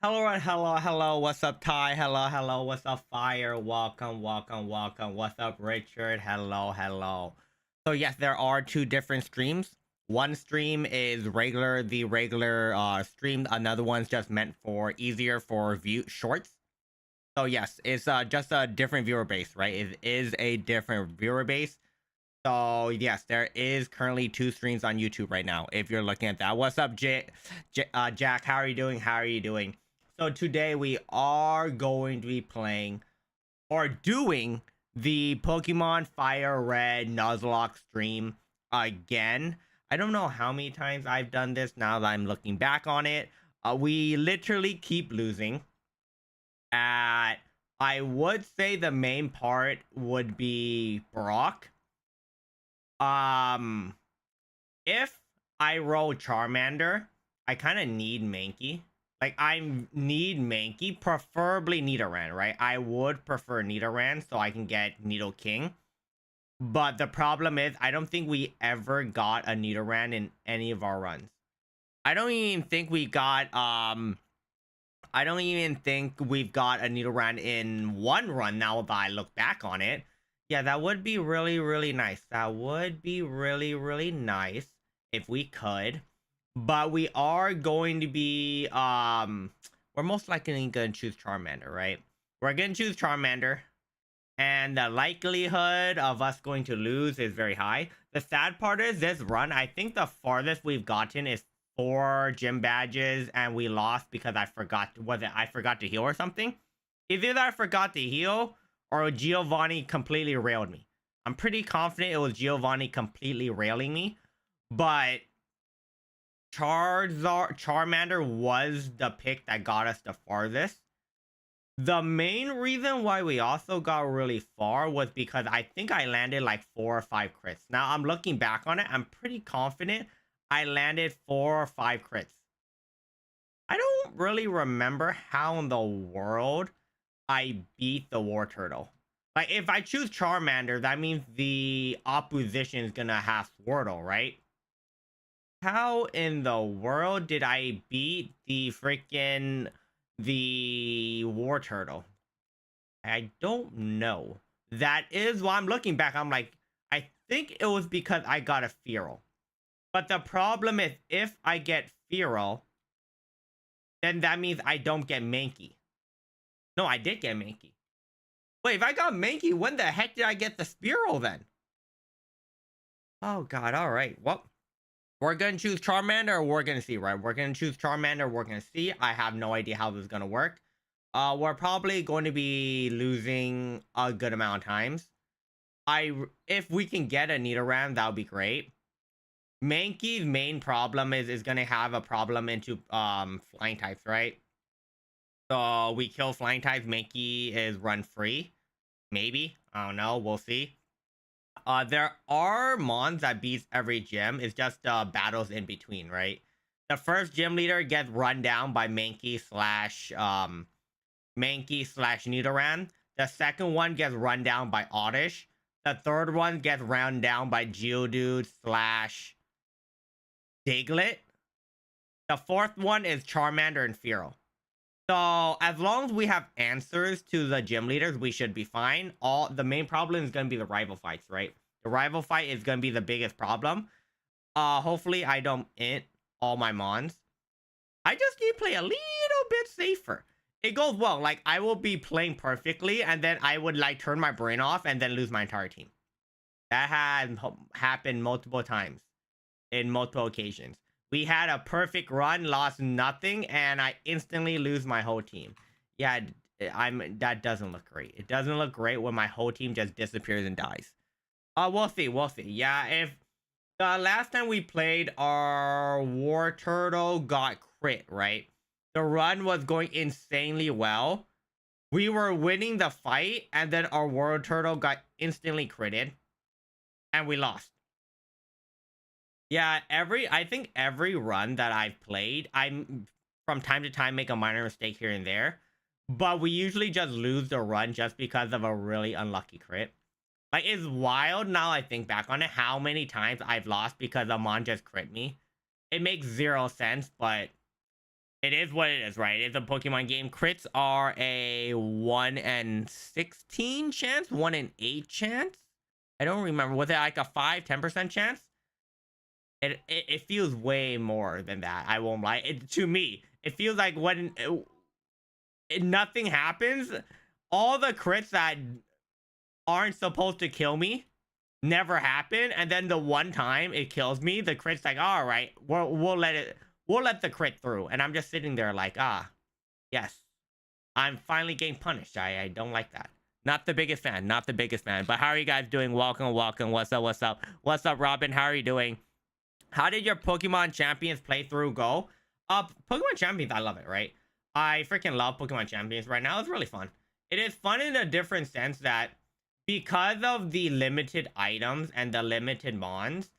Hello, what's up, Ty? Hello, what's up, Fire? Welcome. What's up, Richard? Hello. So, yes, there are two different streams. One stream is the regular stream. Another one's just meant for easier for view shorts. So, yes, it's just a different viewer base, right? It is a different viewer base. So yes, there is currently two streams on YouTube right now. If you're looking at that, what's up, Jack? How are you doing? So today we are going to be playing or doing the Pokemon Fire Red Nuzlocke stream again. I don't know how many times I've done this now that I'm looking back on it. We literally keep losing. At I would say the main part would be Brock. Um, if I roll Charmander, I kind of need Mankey. Like I need Mankey, preferably Nidoran, right? I would prefer Nidoran so I can get Nido King. But the problem is I don't think we ever got a Nidoran in any of our runs. I don't even think we got I don't even think we've got a Nidoran in one run now that I look back on it. Yeah, that would be really nice. That would be really nice if we could. But we are going to be we're most likely gonna choose Charmander, right? We're gonna choose Charmander. And the likelihood of us going to lose is very high. The sad part is this run, I think the farthest we've gotten is 4 gym badges, and we lost because I forgot to heal or something. Either I forgot to heal or Giovanni completely railed me. I'm pretty confident it was Giovanni completely railing me, but Charmander was the pick that got us the farthest. The main reason why we also got really far was because I think I landed like 4 or 5 crits. Now I'm looking back on it, I'm pretty confident I landed 4 or 5 crits. I don't really remember how in the world I beat the War Turtle. Like if I choose Charmander, that means the opposition is gonna have Squirtle, right? How in the world did I beat the War Turtle? I don't know. That is why I'm looking back. I'm like, I think it was because I got a Fearow. But the problem is, if I get Fearow, then that means I don't get Mankey. No, I did get Mankey. Wait, if I got Mankey, when the heck did I get the Spearow then? Oh god, alright. Well, we're gonna choose Charmander or we're gonna see, right? We're gonna choose Charmander, we're gonna see. I have no idea how this is gonna work. We're probably going to be losing a good amount of times. If we can get a Nidoran, that would be great. Mankey's main problem is gonna have a problem into flying types, right? So we kill flying types, Mankey is run free. Maybe. I don't know. We'll see. There are mons that beats every gym. It's just battles in between, right? The first gym leader gets run down by Mankey slash Nidoran. The second one gets run down by Oddish. The third one gets run down by Geodude slash Diglett. The fourth one is Charmander and Fearow. So as long as we have answers to the gym leaders, we should be fine. The main problem is gonna be the rival fights, right? The rival fight is gonna be the biggest problem. Hopefully I don't int all my mons. I just need to play a little bit safer. It goes well. Like I will be playing perfectly, and then I would like turn my brain off and then lose my entire team. That has happened multiple times in multiple occasions. We had a perfect run, lost nothing, and I instantly lose my whole team. Yeah, that doesn't look great. It doesn't look great when my whole team just disappears and dies. We'll see. Yeah, if the last time we played, our War Turtle got crit, right? The run was going insanely well. We were winning the fight, and then our War Turtle got instantly critted, and we lost. Yeah, I think every run that I've played, I'm from time to time make a minor mistake here and there, but we usually just lose the run just because of a really unlucky crit. Like, it's wild now I think back on it, how many times I've lost because a mon just crit me. It makes zero sense, but It is what it is, right? It's a Pokemon game. Crits are a 1 in 16 chance, 1 in 8 chance. I don't remember. Was it like a 5-10% chance? It feels way more than that. I won't lie. To me, it feels like when nothing happens, all the crits that aren't supposed to kill me never happen, and then the one time it kills me, the crit's like, all right, we'll let the crit through, and I'm just sitting there like, yes, I'm finally getting punished. I don't like that. Not the biggest fan, not the biggest fan. But how are you guys doing? Welcome, welcome. What's up? What's up? What's up, Robin? How are you doing? How did your Pokemon Champions playthrough go? Pokemon Champions, I love it, right? I freaking love Pokemon Champions right now. It's really fun. It is fun in a different sense that because of the limited items and the limited mons,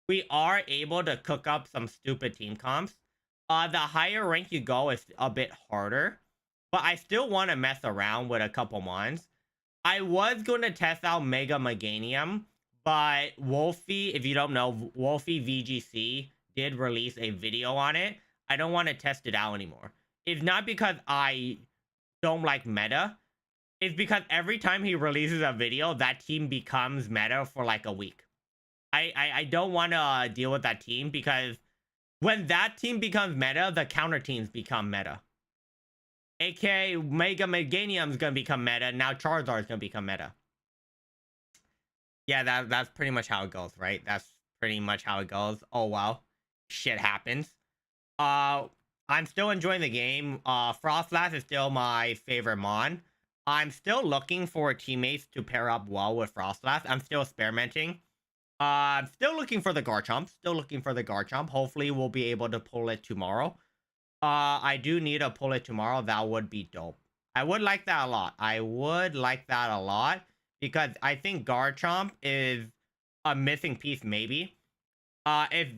we are able to cook up some stupid team comps. The higher rank you go is a bit harder, but I still want to mess around with a couple mons. I was going to test out Mega Meganium, but Wolfie, if you don't know, Wolfie VGC did release a video on it. I don't want to test it out anymore. It's not because I don't like meta. It's because every time he releases a video, that team becomes meta for like a week. I don't want to deal with that team because when that team becomes meta, the counter teams become meta. AKA Mega Meganium is going to become meta. Now Charizard is going to become meta. Yeah, that's pretty much how it goes, right? That's pretty much how it goes. Oh, wow. Shit happens. I'm still enjoying the game. Frostlass is still my favorite mon. I'm still looking for teammates to pair up well with Frostlass. I'm still experimenting. I'm still looking for the Garchomp. Still looking for the Garchomp. Hopefully, we'll be able to pull it tomorrow. I do need to pull it tomorrow. That would be dope. I would like that a lot. I would like that a lot because I think Garchomp is a missing piece, maybe. If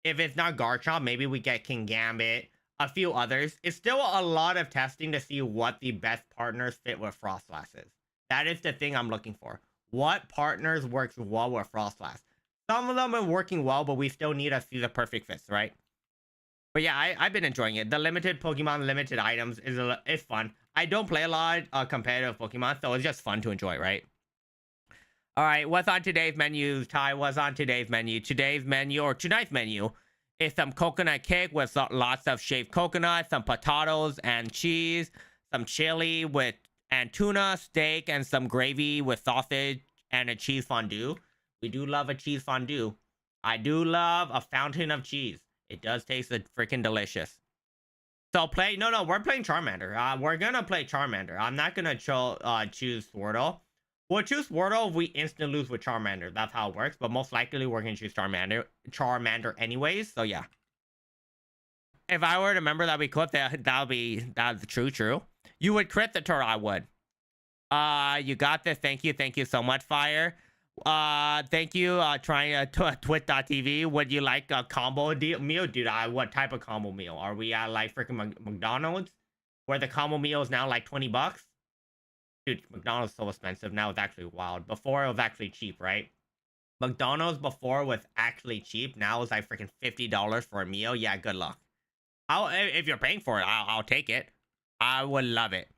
it's not Garchomp, maybe we get King Gambit, a few others. It's still a lot of testing to see what the best partners fit with Frostlass is. That is the thing I'm looking for. What partners works well with Frostlass? Some of them are working well, but we still need to see the perfect fits, right? But yeah, I've been enjoying it. The limited Pokemon, limited items is fun. I don't play a lot of competitive Pokemon, so it's just fun to enjoy, right? All right, what's on today's menu, Ty? What's on today's menu? Today's menu, or tonight's menu, is some coconut cake with lots of shaved coconut, some potatoes and cheese, some chili with and tuna, steak, and some gravy with sausage and a cheese fondue. We do love a cheese fondue. I do love a fountain of cheese. It does taste freaking delicious. So no, we're playing Charmander. We're gonna play Charmander. I'm not gonna choose Squirtle. We'll choose Squirtle if we instantly lose with Charmander. That's how it works. But most likely we're gonna choose Charmander anyways. So yeah. If I were to remember that we could, that's true. You would crit the turtle, I would. You got this. Thank you so much, Fire. Thank you. Trying twit.tv. Would you like a combo meal, dude? What type of combo meal? Are we at like freaking McDonald's, where the combo meal is now like $20? Dude, McDonald's is so expensive now. It's actually wild. Before it was actually cheap, right? McDonald's before was actually cheap. Now it's like freaking $50 for a meal. Yeah, good luck. If you're paying for it, I'll take it. I would love it.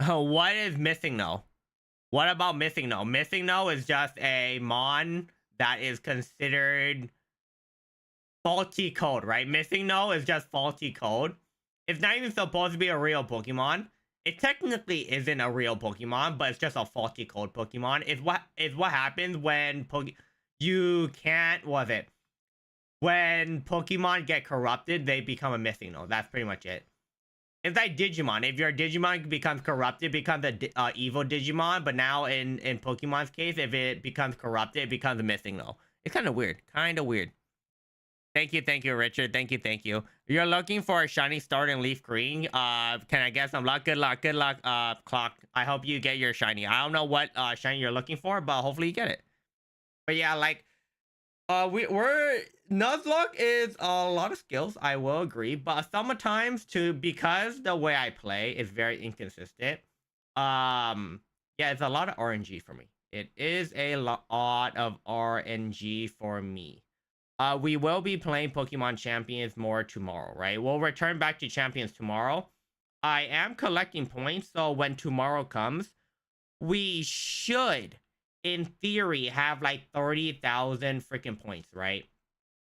What is missing though? What about Missing No? Missing No is just a mon that is considered faulty code, right? Missing No is just faulty code. It's not even supposed to be a real Pokemon. It technically isn't a real Pokemon, but it's just a faulty code Pokemon. It's what happens when you can't, when Pokemon get corrupted, they become a Missing No. That's pretty much it. It's like Digimon. If your Digimon becomes corrupted, it becomes an evil Digimon. But now in Pokemon's case, if it becomes corrupted, it becomes a Missing No. It's kind of weird. Thank you, Richard. Thank you. You're looking for a shiny start in Leaf Green. Can I get some luck? Good luck, Clock. I hope you get your shiny. I don't know what shiny you're looking for, but hopefully you get it. But yeah, like we're Nuzlocke is a lot of skills, I will agree, but sometimes because the way I play is very inconsistent. Yeah, it's a lot of RNG for me. It is a lot of RNG for me. We will be playing Pokemon Champions more tomorrow, right? We'll return back to Champions tomorrow. I am collecting points, so when tomorrow comes, we should, in theory, have like 30,000 freaking points, right?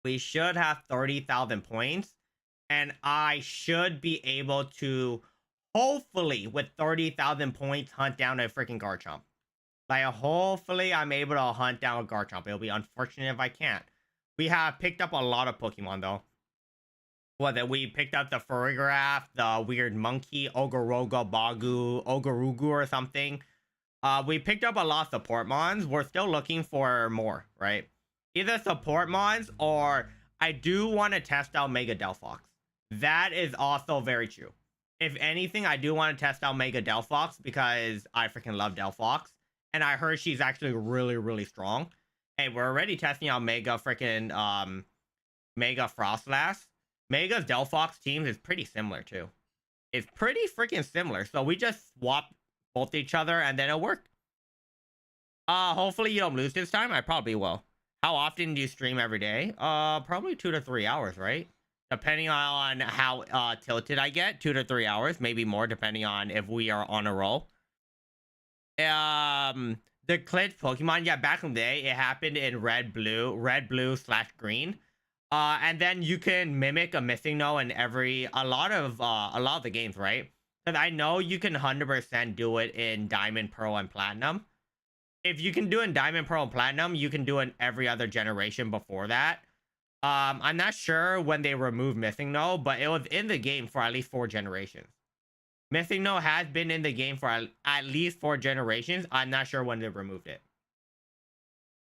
We should have 30,000 points, and I should be able to, hopefully, with 30,000 points, hunt down a freaking Garchomp. Like, hopefully, I'm able to hunt down a Garchomp. It'll be unfortunate if I can't. We have picked up a lot of Pokemon, though. We picked up the Farigiraf, the weird monkey, Ogoroga, Bagu, Ogorugu, or something. We picked up a lot of support mons. We're still looking for more, right? Either support mons, or I do want to test out Mega Delphox. That is also very true. If anything, I do want to test out Mega Delphox because I freaking love Delphox. And I heard she's actually really, really strong. Hey, we're already testing out Mega freaking Mega Frostlass. Mega's Delphox teams is pretty similar too. It's pretty freaking similar. So we just swap both each other and then it'll work. Hopefully you don't lose this time. I probably will. How often do you stream every day? Probably 2 to 3 hours, right? Depending on how tilted I get, 2 to 3 hours, maybe more, depending on if we are on a roll. The glitch Pokemon, yeah, back in the day, it happened in red, blue / green. And then you can mimic a missing no in a lot of the games, right? Because I know you can 100% do it in Diamond, Pearl, and Platinum. If you can do it in Diamond, Pearl, and Platinum, you can do it in every other generation before that. I'm not sure when they removed Missing No, but it was in the game for at least 4 generations. Missing No has been in the game for at least 4 generations. I'm not sure when they removed it.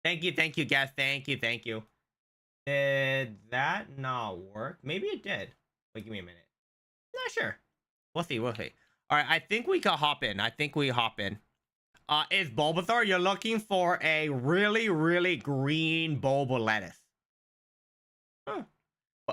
Thank you, guest. Thank you. Did that not work? Maybe it did. Wait, give me a minute. Not sure. We'll see. All right, I think we can hop in. Is Bulbasaur? You're looking for a really, really green bulba lettuce. Huh.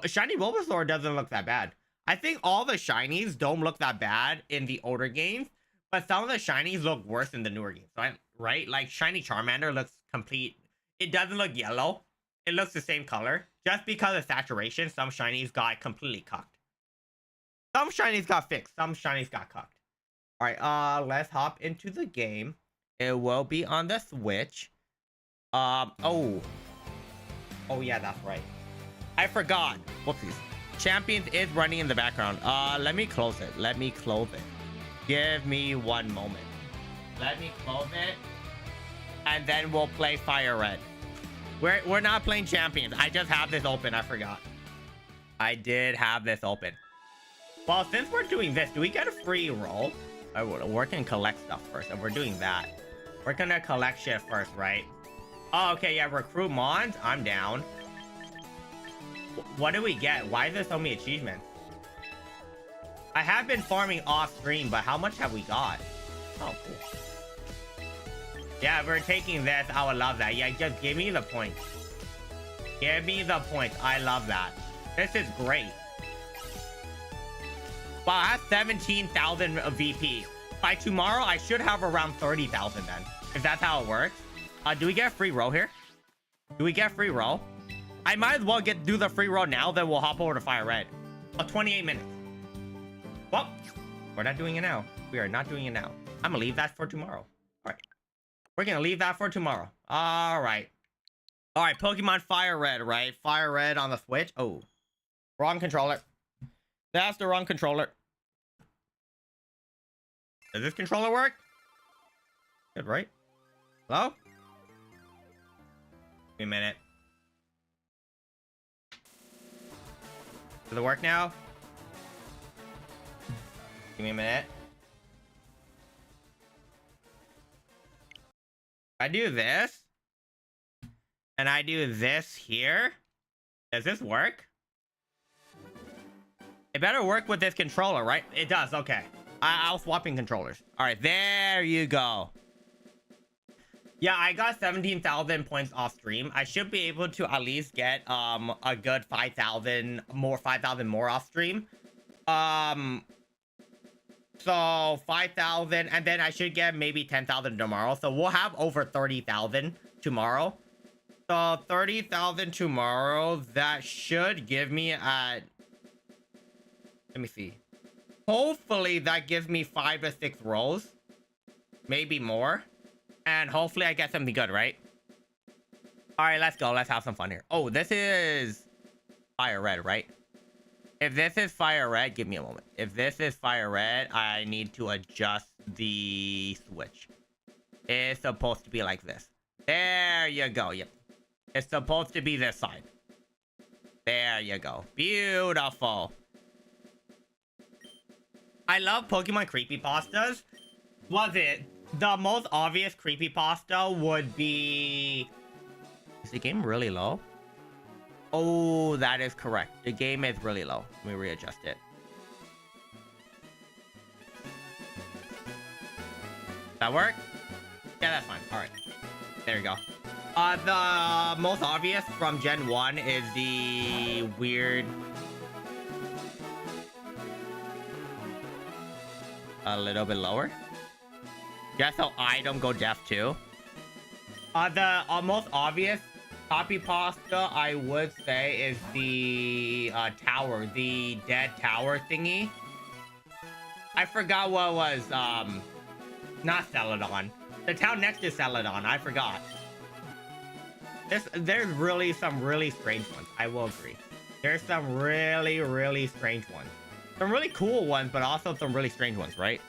Shiny Bulbasaur doesn't look that bad. I think all the shinies don't look that bad in the older games, but some of the shinies look worse in the newer games, right? Like shiny Charmander looks complete. It doesn't look yellow. It looks the same color. Just because of saturation, some shinies got completely cucked. Some shinies got fixed. Some shinies got cucked. All right, let's hop into the game. It will be on the Switch. Oh yeah, that's right. I forgot. Whoopsies. Champions is running in the background. Let me close it. Give me one moment. Let me close it. And then we'll play Fire Red. We're not playing Champions. I just have this open. I forgot. I did have this open. Well, since we're doing this, do we get a free roll? We're gonna collect stuff first. And we're doing that. We're gonna collect shit first, right? Oh, okay, yeah, recruit mons. I'm down. What do we get? Why is there so many achievements? I have been farming off stream, but how much have we got? Oh, cool. Yeah, we're taking this. I would love that. Yeah, just give me the points. Give me the points. I love that. This is great. Wow, I have 17,000 VP. By tomorrow, I should have around 30,000 then. If that's how it works. Do we get a free roll here? Do we get a free roll? I might as well do the free roll now, then we'll hop over to Fire Red. 28 minutes. Well, we're not doing it now. We are not doing it now. I'm gonna leave that for tomorrow. All right. We're gonna leave that for tomorrow. All right. All right, Pokemon Fire Red, right? Fire Red on the Switch. Oh, wrong controller. That's the wrong controller. Does this controller work? Good, right? Hello? Give me a minute. Does it work now? Give me a minute. I do this. And I do this here. Does this work? It better work with this controller, right? It does, okay. I'll swapping controllers. All right, there you go. Yeah, I got 17,000 points off stream. I should be able to at least get a good 5,000 more off stream. So 5,000, and then I should get maybe 10,000 tomorrow. So we'll have over 30,000 tomorrow. So 30,000 tomorrow. That should give me at... Let me see. Hopefully that gives me 5 to 6 rolls. Maybe more. And hopefully I get something good, right? Alright, let's go. Let's have some fun here. Oh, this is Fire Red, right? If this is Fire Red, give me a moment. If this is Fire Red, I need to adjust the switch. It's supposed to be like this. There you go. Yep. It's supposed to be this side. There you go. Beautiful. I love Pokemon creepypastas. Was it? The most obvious creepypasta would be... Is the game really low? Oh, that is correct. The game is really low. Let me readjust it. That work? Yeah, that's fine. All right. There you go. The most obvious from Gen 1 is the weird... A little bit lower. Yeah, so item go deaf too. The most obvious copy pasta I would say is the tower, the dead tower thingy. I forgot what was not Celadon. The town next to Celadon, I forgot. There's really some really strange ones, I will agree. There's some really strange ones. Some really cool ones, but also some really strange ones, right?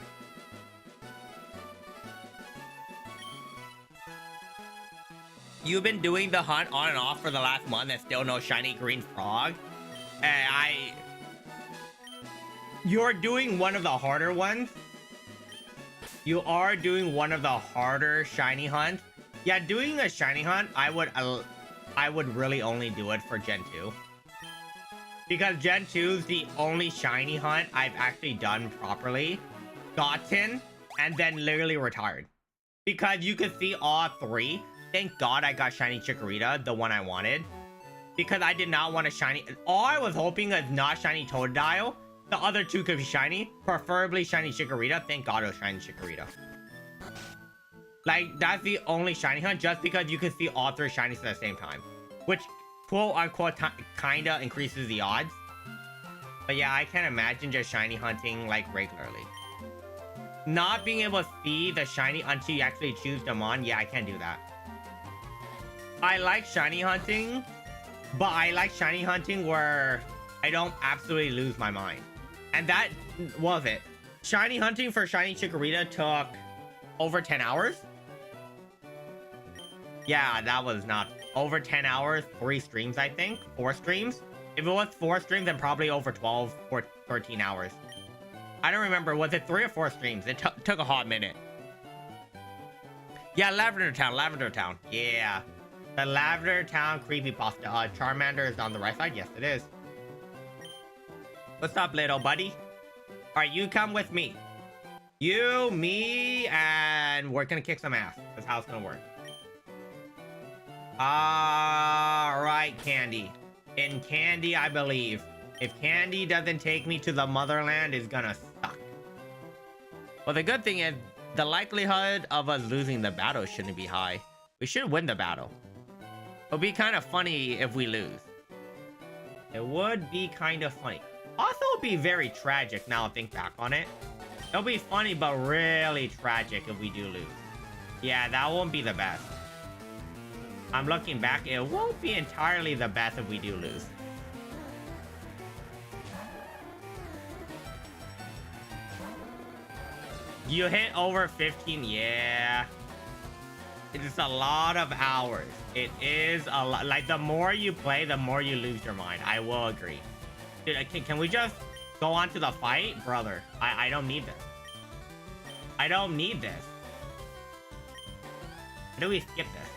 You've been doing the hunt on and off for the last month and still no shiny green frog? You're doing one of the harder ones. You are doing one of the harder shiny hunts. Yeah, doing a shiny hunt, I would really only do it for Gen 2. Because Gen 2 is the only shiny hunt I've actually done properly, gotten, and then literally retired. Because you could see all 3. Thank God I got shiny Chikorita, the one I wanted. Because I did not want a shiny... All I was hoping is not shiny Totodile. The other 2 could be shiny. Preferably shiny Chikorita. Thank God it was shiny Chikorita. Like, that's the only shiny hunt, just because you could see all 3 shinies at the same time. Which, quote-unquote, kinda increases the odds. But yeah, I can't imagine just shiny hunting, like, regularly. Not being able to see the shiny until you actually choose them on, yeah, I can't do that. I like shiny hunting, but I like shiny hunting where I don't absolutely lose my mind. And that was it. Shiny hunting for shiny Chikorita took over 10 hours. Yeah, that was not over 10 hours, 3 streams, I think. 4 streams. If it was 4 streams, then probably over 12 or 13 hours. I don't remember. Was it 3 or 4 streams? It took a hot minute. Yeah, Lavender Town. Yeah. The Lavender Town creepypasta. Charmander is on the right side. Yes, it is. What's up, little buddy? Alright, you come with me. You, me, and we're gonna kick some ass. That's how it's gonna work. Alright, Candy. In Candy, I believe. If Candy doesn't take me to the motherland, it's gonna suck. Well, the good thing is, the likelihood of us losing the battle shouldn't be high. We should win the battle. It'll be kind of funny if we lose. It would be kind of funny. Also, it'll be very tragic now I think back on it. It'll be funny, but really tragic if we do lose. Yeah, that won't be the best. I'm looking back, it won't be entirely the best if we do lose. You hit over 15, yeah. It's a lot of hours. It is a lot. Like, the more you play, the more you lose your mind. I will agree. Dude, can we just go on to the fight? Brother, I don't need this. I don't need this. How do we skip this?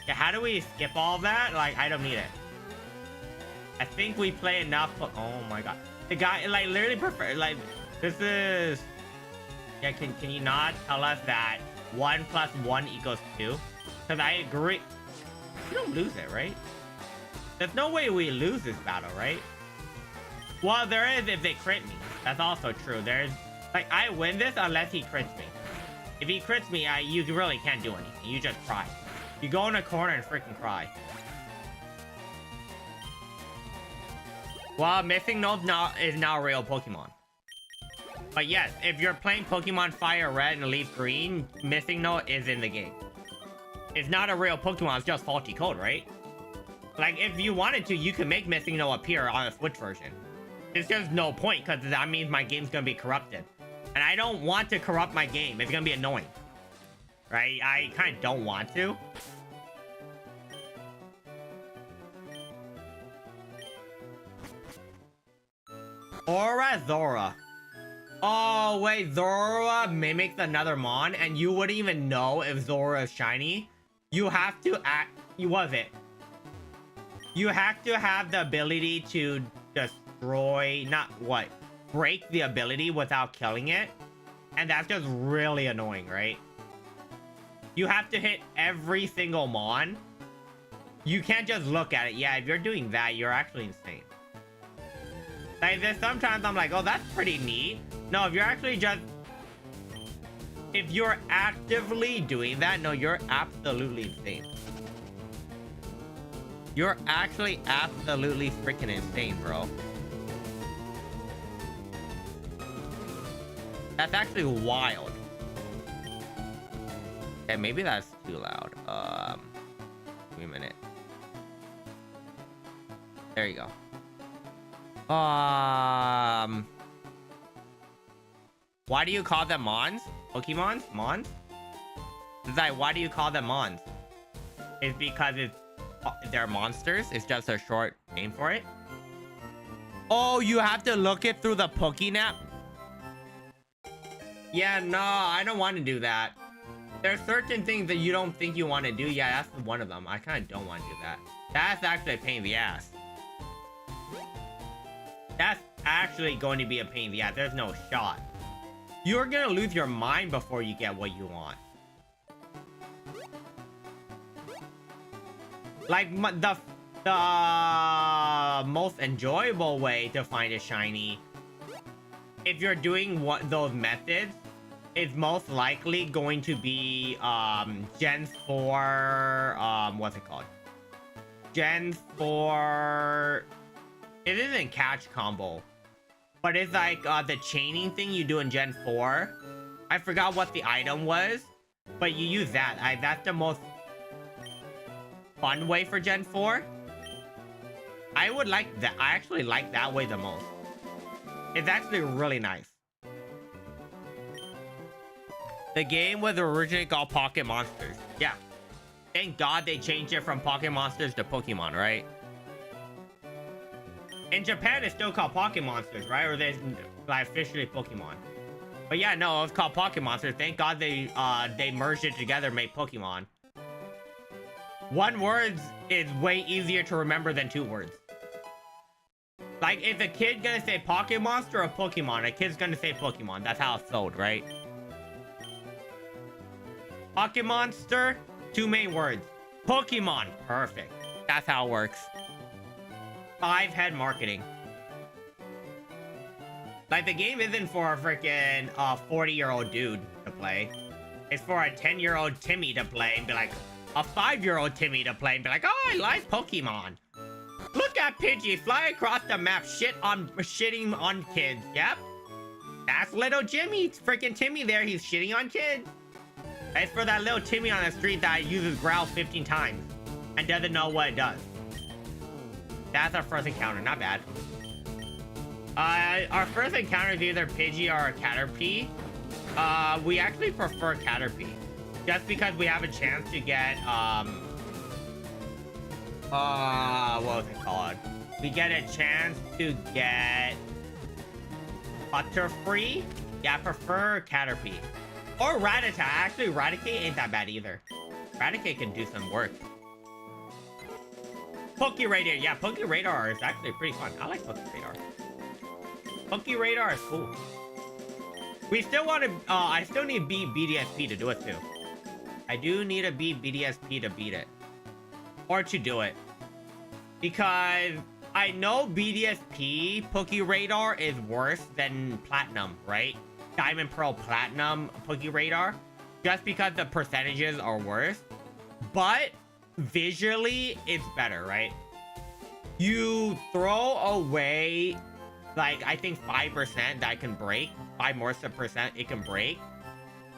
Yeah, how do we skip all that? Like, I don't need it. I think we play enough. Oh my god. The guy, like, literally prefer, like, this is... Yeah, can you not tell us that 1 + 1 = 2? Because I agree. We don't lose it, right? There's no way we lose this battle, right? Well, there is if they crit me. That's also true. There's... Like, I win this unless he crits me. If he crits me, you really can't do anything. You just cry. You go in a corner and freaking cry. Well, Missing Note is now a real Pokemon. But yes, if you're playing Pokemon Fire Red and Leaf Green, Missing Note is in the game. It's not a real Pokemon, it's just faulty code, right? Like, if you wanted to, you could make Missing Note appear on a Switch version. There's just no point, because that means my game's gonna be corrupted. And I don't want to corrupt my game. It's gonna be annoying. Right? I kind of don't want to. Aura Zora. Oh, wait. Zora mimics another Mon, and you wouldn't even know if Zora is shiny. You have to act... Was it? You have to have the ability to destroy... Not what? Break the ability without killing it. And that's just really annoying, right? You have to hit every single Mon. You can't just look at it. Yeah, if you're doing that, you're actually insane. Like, there's sometimes I'm like, oh, that's pretty neat. No, if you're actually just... If you're actively doing that, no, you're absolutely insane. You're actually absolutely freaking insane, bro. That's actually wild. Okay, maybe that's too loud. Give me a minute. There you go. Why do you call them Mons? Pokemons? Mons? It's like, why do you call them Mons? It's because they're monsters. It's just a short name for it. Oh, you have to look it through the Pokénap? Yeah, no, I don't want to do that. There's certain things that you don't think you want to do. Yeah, that's one of them. I kind of don't want to do that. That's actually a pain in the ass. That's actually going to be a pain in the ass. There's no shot. You're going to lose your mind before you get what you want. Like, the most enjoyable way to find a shiny, if you're doing those methods, is most likely going to be Gen 4, what's it called? Gen 4... It isn't catch combo, but it's like the chaining thing you do in Gen 4. I forgot what the item was, but you use that. That's the most fun way for Gen 4. I would like that. I actually like that way the most. It's actually really nice. The game was originally called Pocket Monsters. Yeah. Thank God they changed it from Pocket Monsters to Pokemon, right? In Japan, it's still called Pocket Monsters, right? Or they like officially Pokemon. But yeah, no, it's called Pocket Monsters. Thank God they merged it together and made Pokemon. One word is way easier to remember than two words. Like, if a kid gonna say Pocket Monster or Pokemon, a kid's gonna say Pokemon. That's how it's sold, right? Pocket Monster, two main words. Pokemon, perfect. That's how it works. 5-head marketing. Like, the game isn't for a freaking 40-year-old dude to play. It's for a 10-year-old Timmy to play and be like, a 5-year-old Timmy to play and be like, oh, I like Pokemon. Look at Pidgey fly across the map, shitting on kids. Yep. That's little Jimmy, freaking Timmy there. He's shitting on kids. It's for that little Timmy on the street that uses growl 15 times and doesn't know what it does. That's our first encounter. Not bad. Our first encounter is either Pidgey or Caterpie. We actually prefer Caterpie. Just because we have a chance to get, what was it called? We get a chance to get Butterfree. Yeah, I prefer Caterpie. Or Rattata. Actually, Raticate ain't that bad either. Raticate can do some work. Pokeradar. Yeah, Pokeradar is actually pretty fun. I like Pokeradar. Pokeradar is cool. We still want to, I still need BDSP to do it too. I do need a BDSP to beat it. Or to do it. Because I know BDSP Pokeradar is worse than Platinum, right? Diamond, Pearl, Platinum Pokeradar. Just because the percentages are worse. but visually it's better, right? You throw away like I think 5% that can break, 5 more percent it can break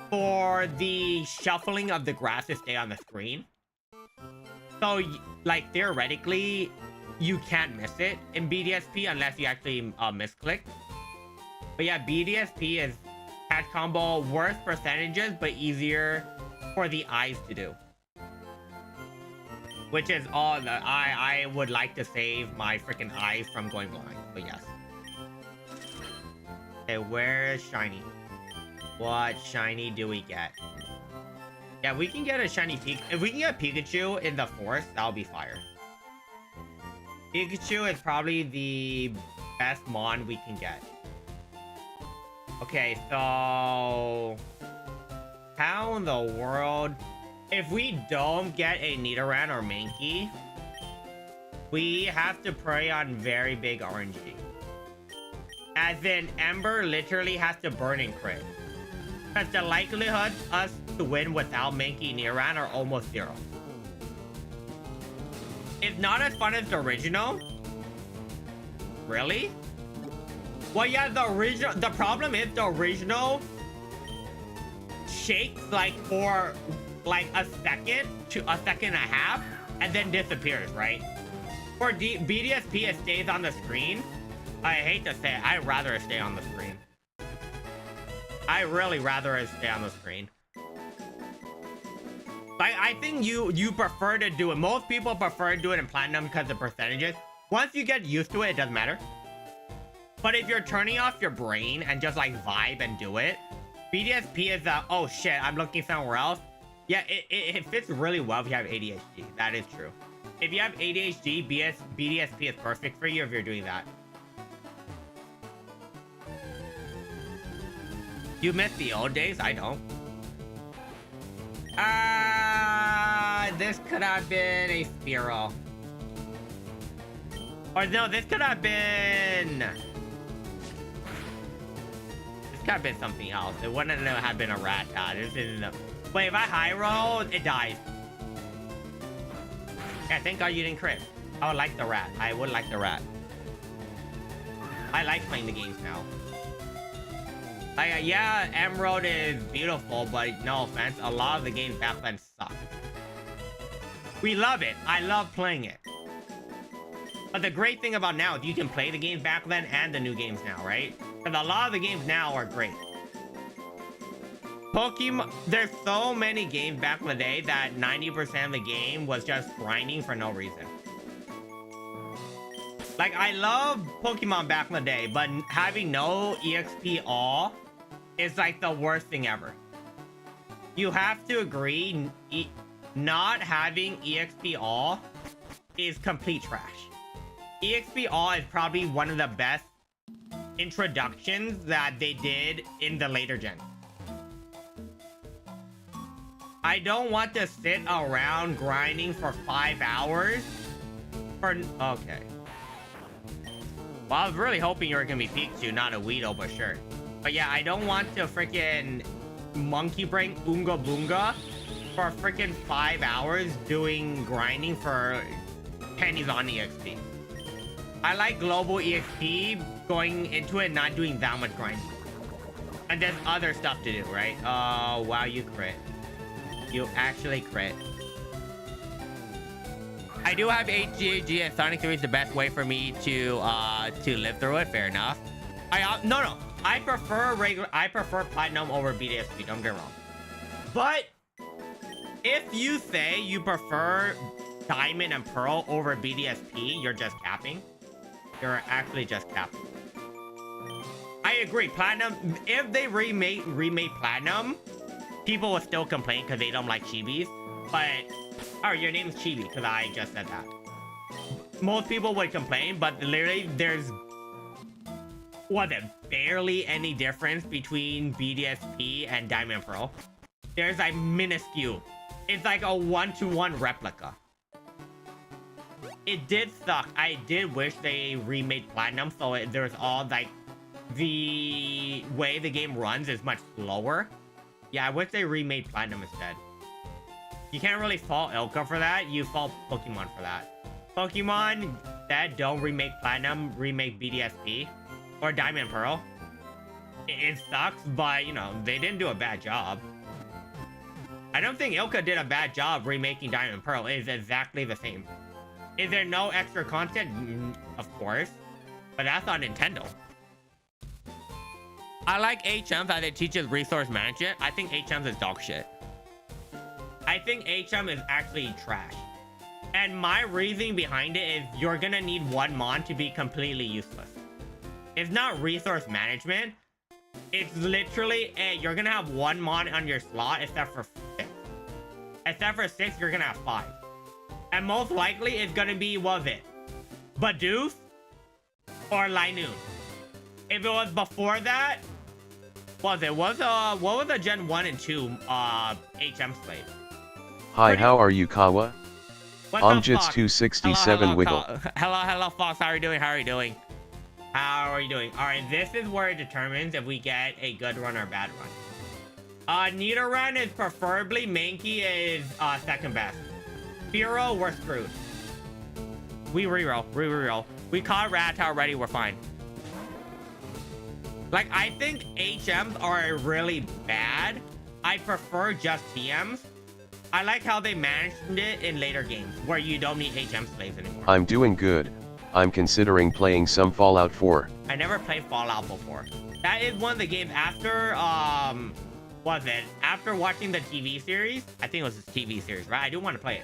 for the shuffling of the grass to stay on the screen. So like theoretically you can't miss it in BDSP unless you actually misclick. But yeah, BDSP is catch combo, worse percentages but easier for the eyes to do, which is all that I would like to save my freaking eyes from going blind. But yes. Okay, where's shiny? What shiny do we get? Yeah, we can get a shiny Pikachu. If we can get Pikachu in the forest, that'll be fire. Pikachu is probably the best mon we can get. Okay, so how in the world, if we don't get a Nidoran or Mankey, we have to pray on very big RNG. As in, Ember literally has to burn and crit. Because the likelihood us to win without Mankey and Nidoran are almost 0. It's not as fun as the original. Really? Well, yeah, the problem is the original shakes like for like a second to a second and a half and then disappears, right? For BDSP, it stays on the screen. I hate to say it, I'd rather it stay on the screen. I really rather it stay on the screen. I think you prefer to do it. Most people prefer to do it in Platinum because of percentages. Once you get used to it, it doesn't matter. But if you're turning off your brain and just like vibe and do it, BDSP is oh shit, I'm looking somewhere else. Yeah, it fits really well if you have ADHD. That is true. If you have ADHD, BDSP is perfect for you if you're doing that. You miss the old days? I don't. This could have been a Spearow. Or no, this could have been... This could have been something else. It wouldn't have been a Rattata. This isn't a... Wait, if I high roll, it dies. Yeah, thank God you didn't crit. I would like the rat. I would like the rat. I like playing the games now. Like, yeah, Emerald is beautiful, but no offense, a lot of the games back then suck. We love it. I love playing it. But the great thing about now is you can play the games back then and the new games now, right? Because a lot of the games now are great. Pokemon, there's so many games back in the day that 90% of the game was just grinding for no reason. Like, I love Pokemon back in the day, but having no EXP all is like the worst thing ever. You have to agree, not having EXP all is complete trash. EXP all is probably one of the best introductions that they did in the later gen. I don't want to sit around grinding for 5 hours for... Okay. Well, I was really hoping you were gonna be Pikachu, not a Weedle, but sure. But yeah, I don't want to freaking monkey brain Oonga Boonga for freaking 5 hours doing grinding for pennies on EXP. I like global EXP going into it, not doing that much grinding. And there's other stuff to do, right? Oh, wow, you crit. You actually crit. I do have HGAG and Sonic 3 is the best way for me to live through it. Fair enough. No. I prefer Platinum over BDSP. Don't get me wrong. But if you say you prefer Diamond and Pearl over BDSP, you're just capping. You're actually just capping. I agree. Platinum. If they remade Platinum, people will still complain because they don't like chibis. But oh, your name's Chibi because I just said that. Most people would complain, but literally there's barely any difference between BDSP and Diamond Pearl. There's like minuscule. It's like a 1-to-1 replica. It did suck. I did wish they remade Platinum so there's all like the way the game runs is much slower. Yeah, I wish they remade Platinum instead. You can't really fault Ilka for that. You fault Pokemon for that. Pokemon that don't remake Platinum, remake BDSP, or Diamond Pearl. It sucks, but, you know, they didn't do a bad job. I don't think Ilka did a bad job remaking Diamond Pearl. It is exactly the same. Is there no extra content? Of course. But that's on Nintendo. I like HMs that it teaches resource management. I think HMs is dog shit. I think HM is actually trash. And my reasoning behind it is you're gonna need one mon to be completely useless. It's not resource management. It's literally, you're gonna have one mon on your slot except for 6. Except for 6, you're gonna have 5. And most likely it's gonna be, what was it? Bidoof or Linoon. If it was before that, what was the Gen 1 and 2 HM slave? Hi, how are you, Kawa? What's up, Omjits Fox? 267 Wiggle. Hello, Fox. How are you doing? All right, this is where it determines if we get a good run or bad run. Nidoran is preferably, Mankey is second best. Fearow, we're screwed. We reroll. We caught Rattata already, we're fine. Like, I think HMs are really bad. I prefer just TMs. I like how they managed it in later games, where you don't need HM slaves anymore. I'm doing good. I'm considering playing some Fallout 4. I never played Fallout before. That is one of the games after, after watching the TV series. I think it was a TV series, right? I do want to play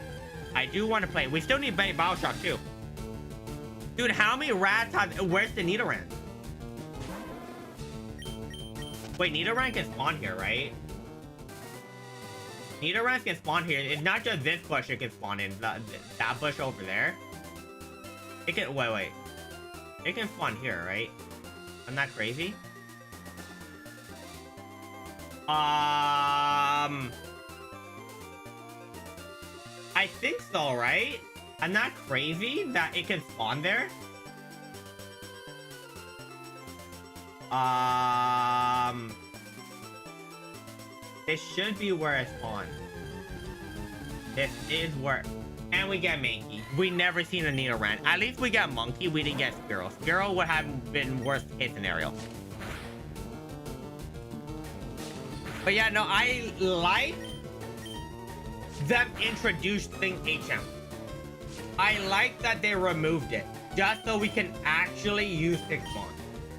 it. We still need Bioshock too. Dude, how many rats where's the Nidoran? Wait, Nidoran can spawn here, right? Nidoran can spawn here. It's not just this bush it can spawn in. That bush over there. It can, wait. It can spawn here, right? I'm not crazy. I think so, right? I'm not crazy that it can spawn there. This should be where it spawns. This is where... And we get Mankey. We never seen a Nidoran. At least we got Monkey. We didn't get Spearow. Spearow would have been worst case scenario. But yeah, no, I like them introducing HM. I like that they removed it. Just so we can actually use 6 Mons.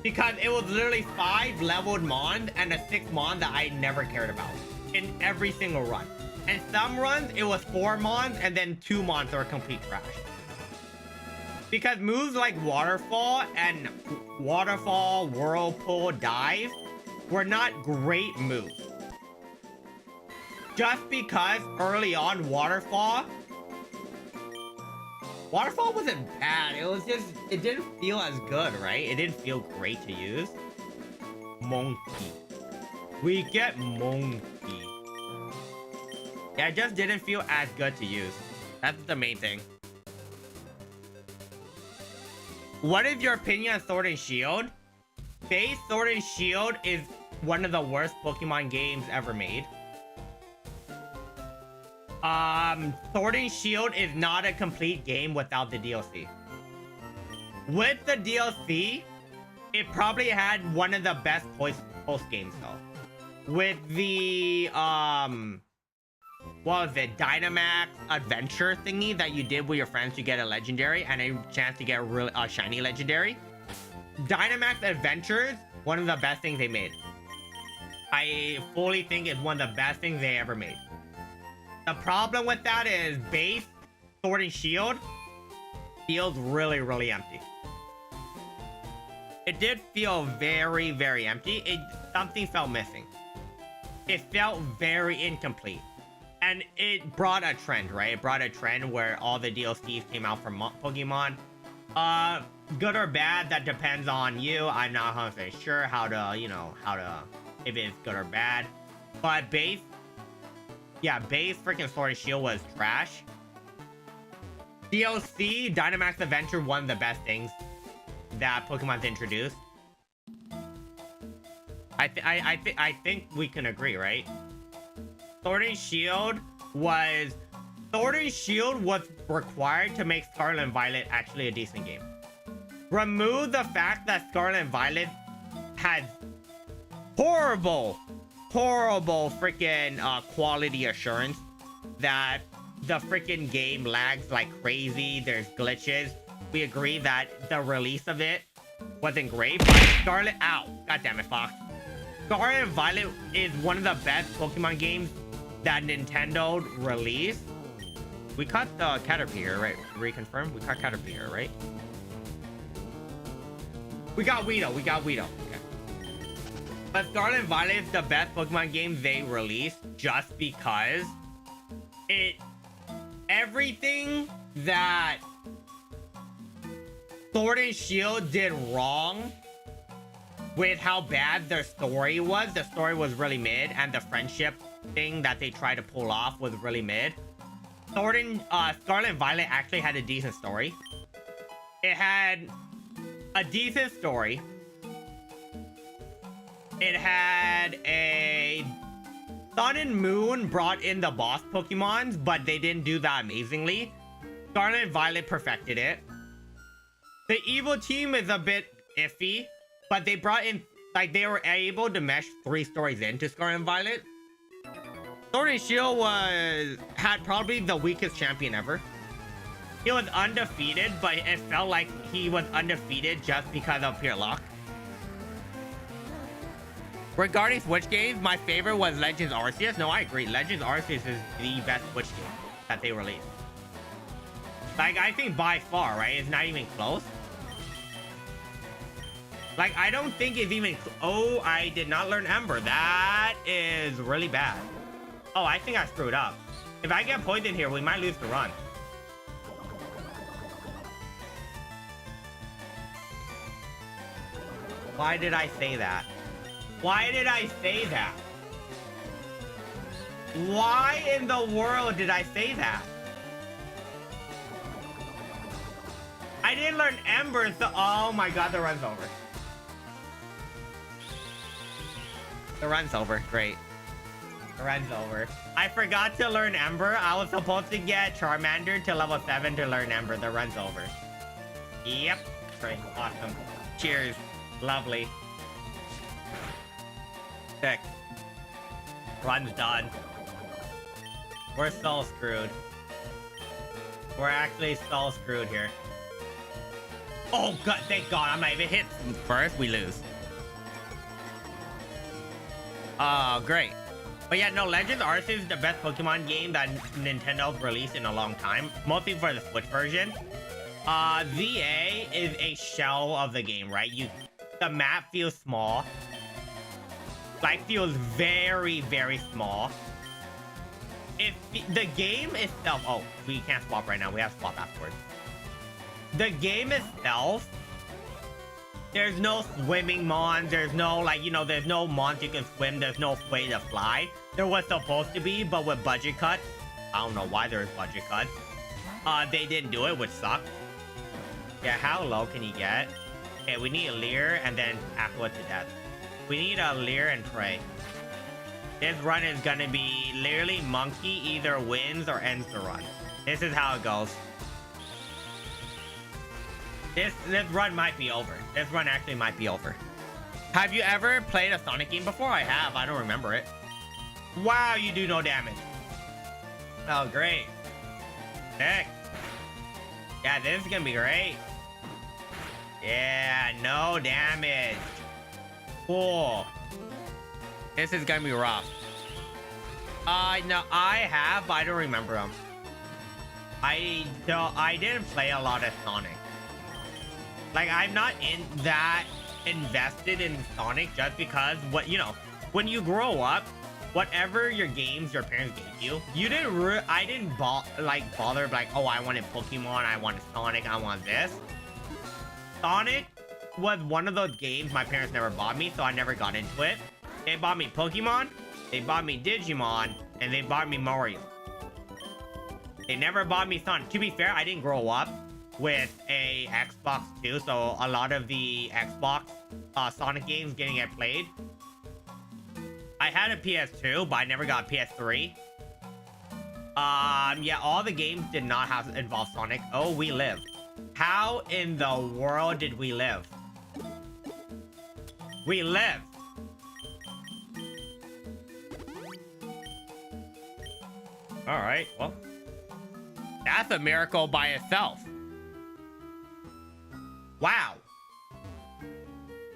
Because it was literally 5 leveled Mons and a 6 Mon that I never cared about. In every single run. And some runs, it was 4 Mons and then 2 Mons that were complete trash. Because moves like Waterfall and Waterfall, Whirlpool, Dive were not great moves. Just because early on Waterfall wasn't bad. It was just, it didn't feel as good, right? It didn't feel great to use. Monkey. We get Monkey. Yeah, it just didn't feel as good to use. That's the main thing. What is your opinion on Sword and Shield? Base Sword and Shield is one of the worst Pokemon games ever made. Sword and Shield is not a complete game without the DLC. With the DLC, it probably had one of the best post games though. With the what was it, Dynamax adventure thingy that you did with your friends to get a legendary and a chance to get a real shiny legendary. Dynamax Adventures, one of the best things they made. I fully think it's one of the best things they ever made. The problem with that is base Sword and Shield feels really, really empty. It did feel very, very empty. Something felt missing. It felt very incomplete. And it brought a trend, right? It brought a trend where all the DLCs came out from Pokemon. Good or bad, that depends on you. I'm not 100% sure how to, if it's good or bad. But base freaking Sword and Shield was trash. DLC, Dynamax Adventure, one of the best things that Pokemon's introduced. I think we can agree, right? Sword and Shield was Sword and Shield was required to make Scarlet and Violet actually a decent game. Remove the fact that Scarlet and Violet had horrible freaking quality assurance that the freaking game lags like crazy. There's glitches. We agree that the release of it wasn't great, but Scarlet, ow, god damn it, Fox. Scarlet and Violet is one of the best Pokemon games that Nintendo released. We caught the Caterpillar, right? Reconfirm? We caught Caterpillar, right? We got Weedle. Okay. But Scarlet and Violet is the best Pokemon game they released just because everything that Sword and Shield did wrong with how bad their story was. The story was really mid, and the friendship thing that they tried to pull off was really mid. Scarlet and Violet actually had a decent story. It had a decent story. It had a... Sun and Moon brought in the boss Pokemons, but they didn't do that amazingly. Scarlet and Violet perfected it. The evil team is a bit iffy, but they brought in... Like, they were able to mesh 3 stories into Scarlet and Violet. Sword and Shield had probably the weakest champion ever. He was undefeated, but it felt like he was undefeated just because of pure luck. Regarding Switch games, my favorite was Legends Arceus. No, I agree. Legends Arceus is the best Switch game that they released. Like, I think by far, right? It's not even close. Like, I don't think it's even... Oh, I did not learn Ember. That is really bad. Oh, I think I screwed up. If I get poisoned here, we might lose the run. Why did I say that? Why did I say that? Why in the world did I say that? I didn't learn Ember, so... Oh my god, the run's over. The run's over. Great. The run's over. I forgot to learn Ember. I was supposed to get Charmander to level 7 to learn Ember. The run's over. Yep. Great. Awesome. Cheers. Lovely. Sick. Run's done. We're so screwed. We're actually so screwed here. Oh god, thank god, I'm not even hit first. We lose. Oh, great. But yeah, no, Legends Arceus is the best Pokemon game that Nintendo's released in a long time. Mostly for the Switch version. ZA is a shell of the game, right? The map feels small. Like, feels very, very small. If the game itself... Oh, we can't swap right now. We have to swap afterwards. The game itself... There's no swimming mons. There's no, like, you know, there's no mons you can swim. There's no way to fly. There was supposed to be, but with budget cuts... I don't know why there's budget cuts. They didn't do it, which sucks. Yeah, how low can you get? Okay, we need a Leer and then Aqua to death. We need a Leer and Prey. This run is gonna be literally Monkey either wins or ends the run. This is how it goes. This run might be over. This run actually might be over. Have you ever played a Sonic game before? I have. I don't remember it. Wow, you do no damage. Oh, great. Sick. Yeah, this is gonna be great. Yeah, no damage. Cool. This is gonna be rough. No, I have, but I don't remember them. I didn't play a lot of Sonic. Like, I'm not that invested in Sonic just because when you grow up, whatever your games your parents gave you, I didn't bother like, oh, I wanted Pokemon, I wanted Sonic, I want this. Sonic was one of those games my parents never bought me, so I never got into it. They bought me Pokemon, they bought me Digimon, and they bought me Mario. They never bought me Sonic. To be fair, I didn't grow up with a Xbox too, so a lot of the Xbox Sonic games getting it played. I had a PS2, but I never got a PS3. Yeah, all the games did not have involve Sonic. Oh, we live. How in the world did we live? We live. All right, well, that's a miracle by itself. Wow.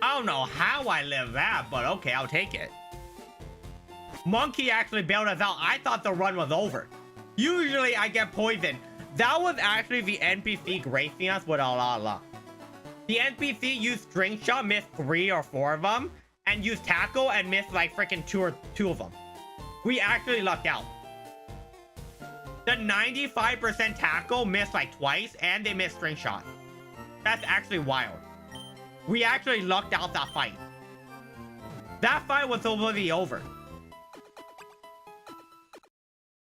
I don't know how I lived that, but okay, I'll take it. Monkey actually bailed us out. I thought the run was over. Usually I get poisoned. That was actually the NPC gracing us with a lot of luck. The NPC used string shot, missed 3 or 4 of them, and used tackle and missed like freaking 2 of them. We actually lucked out. The 95% tackle missed like twice, and they missed string shot. That's actually wild. We actually lucked out that fight. That fight was totally over.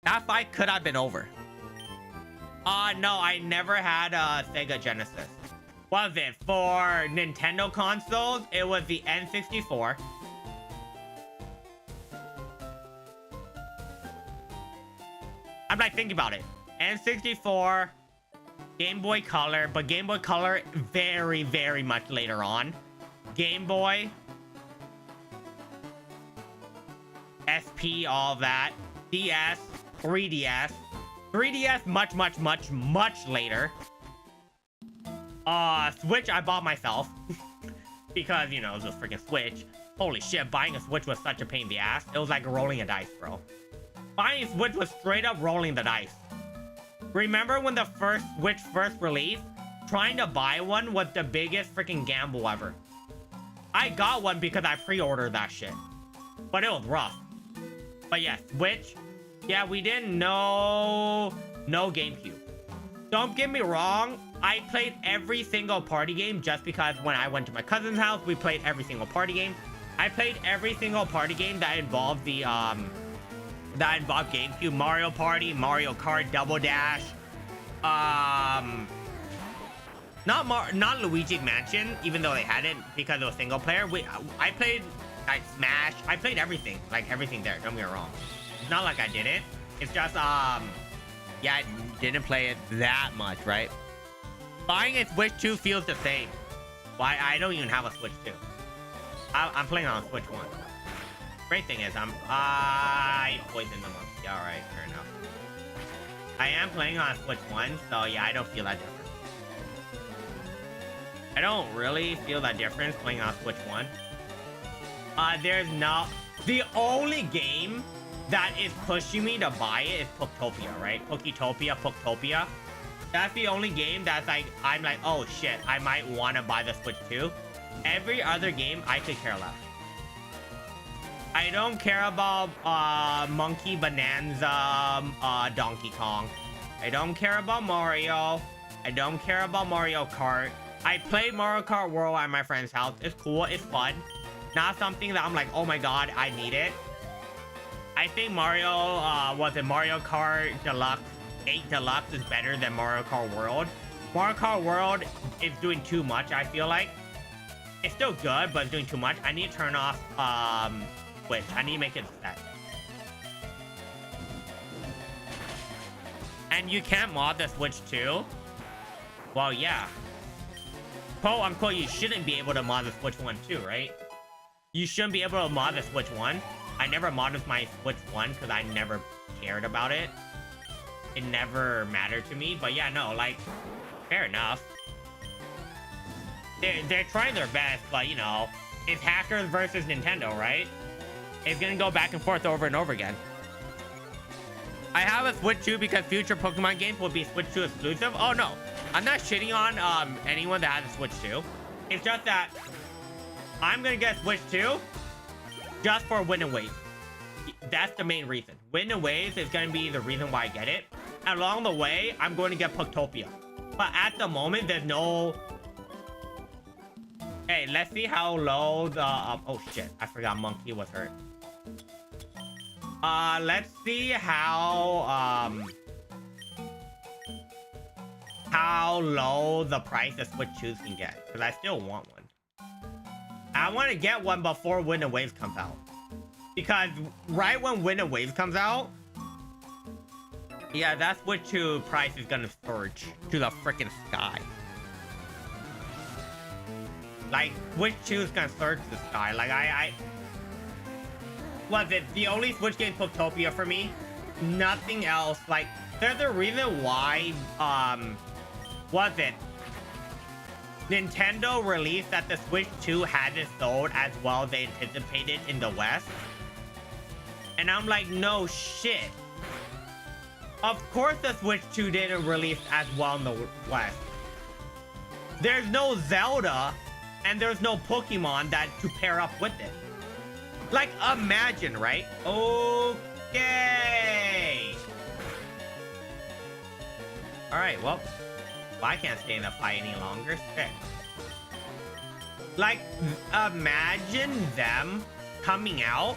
That fight could have been over. No, I never had a Sega Genesis. What was it? For Nintendo consoles, it was the N64. I'm like, thinking about it. N64, Game Boy Color, but Game Boy Color very, very much later on. Game Boy, SP, all that. DS, 3DS. 3DS much later. Switch I bought myself. Because, you know, it was a freaking Switch. Holy shit, buying a Switch was such a pain in the ass. It was like rolling a dice, bro. Buying a Switch was straight up rolling the dice. Remember when the first Switch first released? Trying to buy one was the biggest freaking gamble ever. I got one because I pre-ordered that shit. But it was rough. But yeah, Switch. Yeah, we didn't know... No GameCube. Don't get me wrong. I played every single party game just because when I went to my cousin's house, we played every single party game. I played every single party game that involved the, that involved GameCube. Mario Party, Mario Kart, Double Dash. Not Luigi Mansion, even though they had it because it was single player. I played like Smash. I played everything, like everything there. Don't get me wrong. It's not like I didn't. It's just yeah, I didn't play it that much, right? Buying a Switch 2 feels the same. Why? I don't even have a Switch 2. I'm playing on Switch 1. Great thing is I poisoned the monkey. All right, fair enough. I am playing on Switch 1, so yeah, I don't feel that difference. I don't really feel that difference playing on Switch 1. There's no... The only game that is pushing me to buy it is Poketopia, right? Poketopia. That's the only game that's like, I'm like, oh shit, I might want to buy the Switch 2. Every other game, I could care less. I don't care about Monkey Bonanza, Donkey Kong. I don't care about Mario. I don't care about Mario Kart. I played Mario Kart World at my friend's house. It's cool, it's fun. Not something that I'm like, oh my god, I need it. I think Mario, was it Mario Kart Deluxe? 8 Deluxe is better than Mario Kart World. Mario Kart World is doing too much, I feel like. It's still good, but it's doing too much. I need to turn off, Switch. I need to make it set. And you can't mod the Switch too? Well, yeah. Quote unquote, you shouldn't be able to mod the Switch 1 too, right? You shouldn't be able to mod the Switch 1. I never modded my Switch 1 because I never cared about it. It never mattered to me. But yeah, no, like, fair enough. They're trying their best, but you know, it's hackers versus Nintendo, right? It's gonna go back and forth over and over again. I have a Switch 2 because future Pokemon games will be Switch 2 exclusive. Oh no, I'm not shitting on anyone that has a Switch 2. It's just that I'm gonna get Switch 2 just for Wind and Waves. That's the main reason. Wind and Waves is gonna be the reason why I get it. Along the way, I'm going to get Poketopia. But at the moment, there's no... Hey, let's see how low the... oh shit, I forgot Monkey was hurt. Let's see how low the price of Switch 2s can get. Because I still want one. I want to get one before Wind and Waves comes out. Because right when Wind and Waves comes out, Yeah, that Switch 2 price is gonna surge to the freaking sky. Like, Switch 2 is gonna surge to the sky. Like, was it the only Switch game Pooktopia for me? Nothing else. Like, there's a reason why, was it? Nintendo released that the Switch 2 hadn't sold as well as they anticipated in the West. And I'm like, no shit. Of course the Switch 2 didn't release as well in the West. There's no Zelda and there's no Pokemon that to pair up with it. Like, imagine, right? Okay. Alright, well, I can't stay in the fight any longer. Sick. Like, imagine them coming out,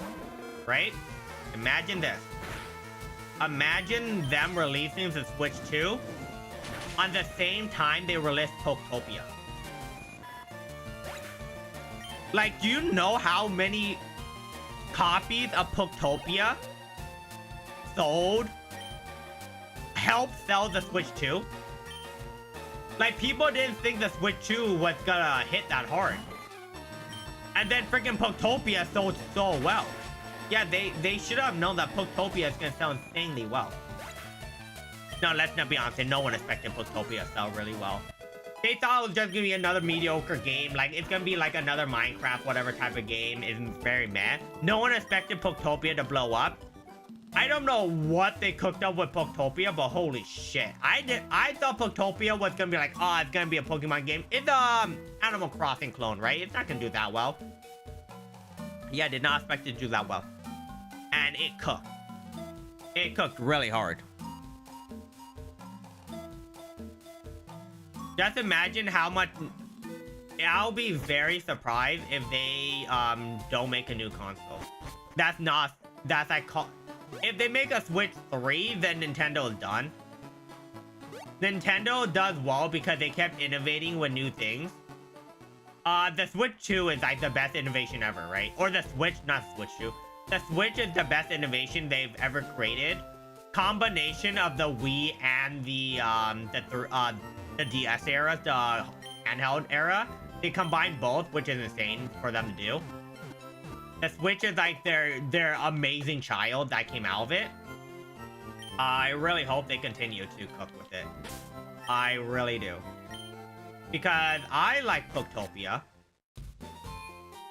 right? Imagine this. Imagine them releasing the Switch 2 on the same time they released Poketopia. Like, do you know how many copies of Poketopia sold, helped sell the Switch 2? Like, people didn't think the Switch 2 was gonna hit that hard. And then freaking Poketopia sold so well. Yeah, they should have known that Poketopia is gonna sell insanely well. No, let's not be honest. No one expected Poketopia to sell really well. They thought it was just gonna be another mediocre game. Like, it's gonna be like another Minecraft, whatever type of game. Is very meh. No one expected Poketopia to blow up. I don't know what they cooked up with Poketopia, but holy shit. I thought Poketopia was gonna be like, oh, it's gonna be a Pokemon game. It's Animal Crossing clone, right? It's not gonna do that well. Yeah, did not expect it to do that well. And it cooked. It cooked really hard. Just imagine how much... I'll be very surprised if they don't make a new console. That's like... If they make a Switch 3, then Nintendo is done. Nintendo does well because they kept innovating with new things. The Switch 2 is like the best innovation ever, right? Or the Switch, not Switch 2. The Switch is the best innovation they've ever created. Combination of the Wii and the DS era, the handheld era. They combined both, which is insane for them to do. The Switch is like their amazing child that came out of it. I really hope they continue to cook with it. I really do. Because I like Poketopia.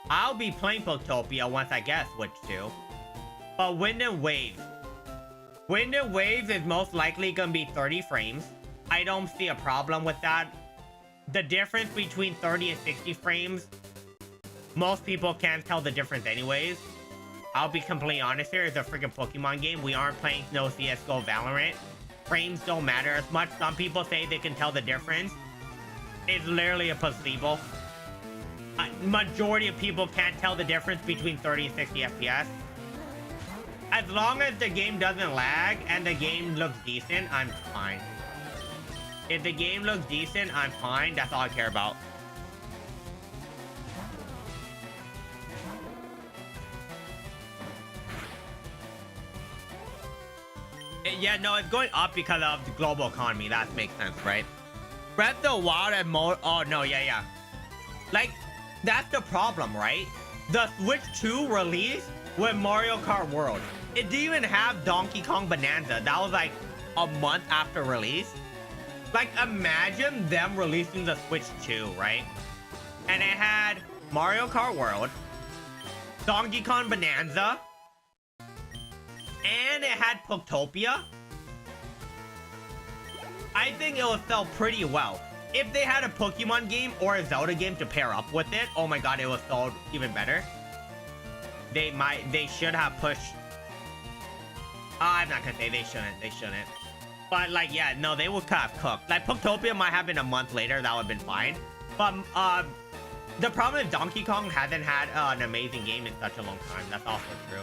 I'll be playing Poketopia once I get Switch 2. But Wind and Waves. Wind and Waves is most likely gonna be 30 frames. I don't see a problem with that. The difference between 30 and 60 frames, most people can't tell the difference anyways. I'll be completely honest here, it's a freaking Pokemon game. We aren't playing no CSGO Valorant. Frames don't matter as much. Some people say they can tell the difference. It's literally a placebo. Majority of people can't tell the difference between 30 and 60 FPS. As long as the game doesn't lag and the game looks decent, I'm fine. If the game looks decent, I'm fine. That's all I care about. Yeah, no, it's going up because of the global economy. That makes sense, right? Breath of the Wild and oh, no, yeah. Like, that's the problem, right? The Switch 2 released with Mario Kart World. It didn't even have Donkey Kong Bonanza. That was like a month after release. Like, imagine them releasing the Switch 2, right? And it had Mario Kart World, Donkey Kong Bonanza, and it had Poketopia. I think it will sell pretty well. If they had a Pokemon game or a Zelda game to pair up with it, oh my god, it would sell even better. They should have pushed... I'm not gonna say they shouldn't. But like, yeah, no, they would have cooked. Like, Poketopia might have been a month later, that would have been fine. But the problem is Donkey Kong hasn't had an amazing game in such a long time. That's also true.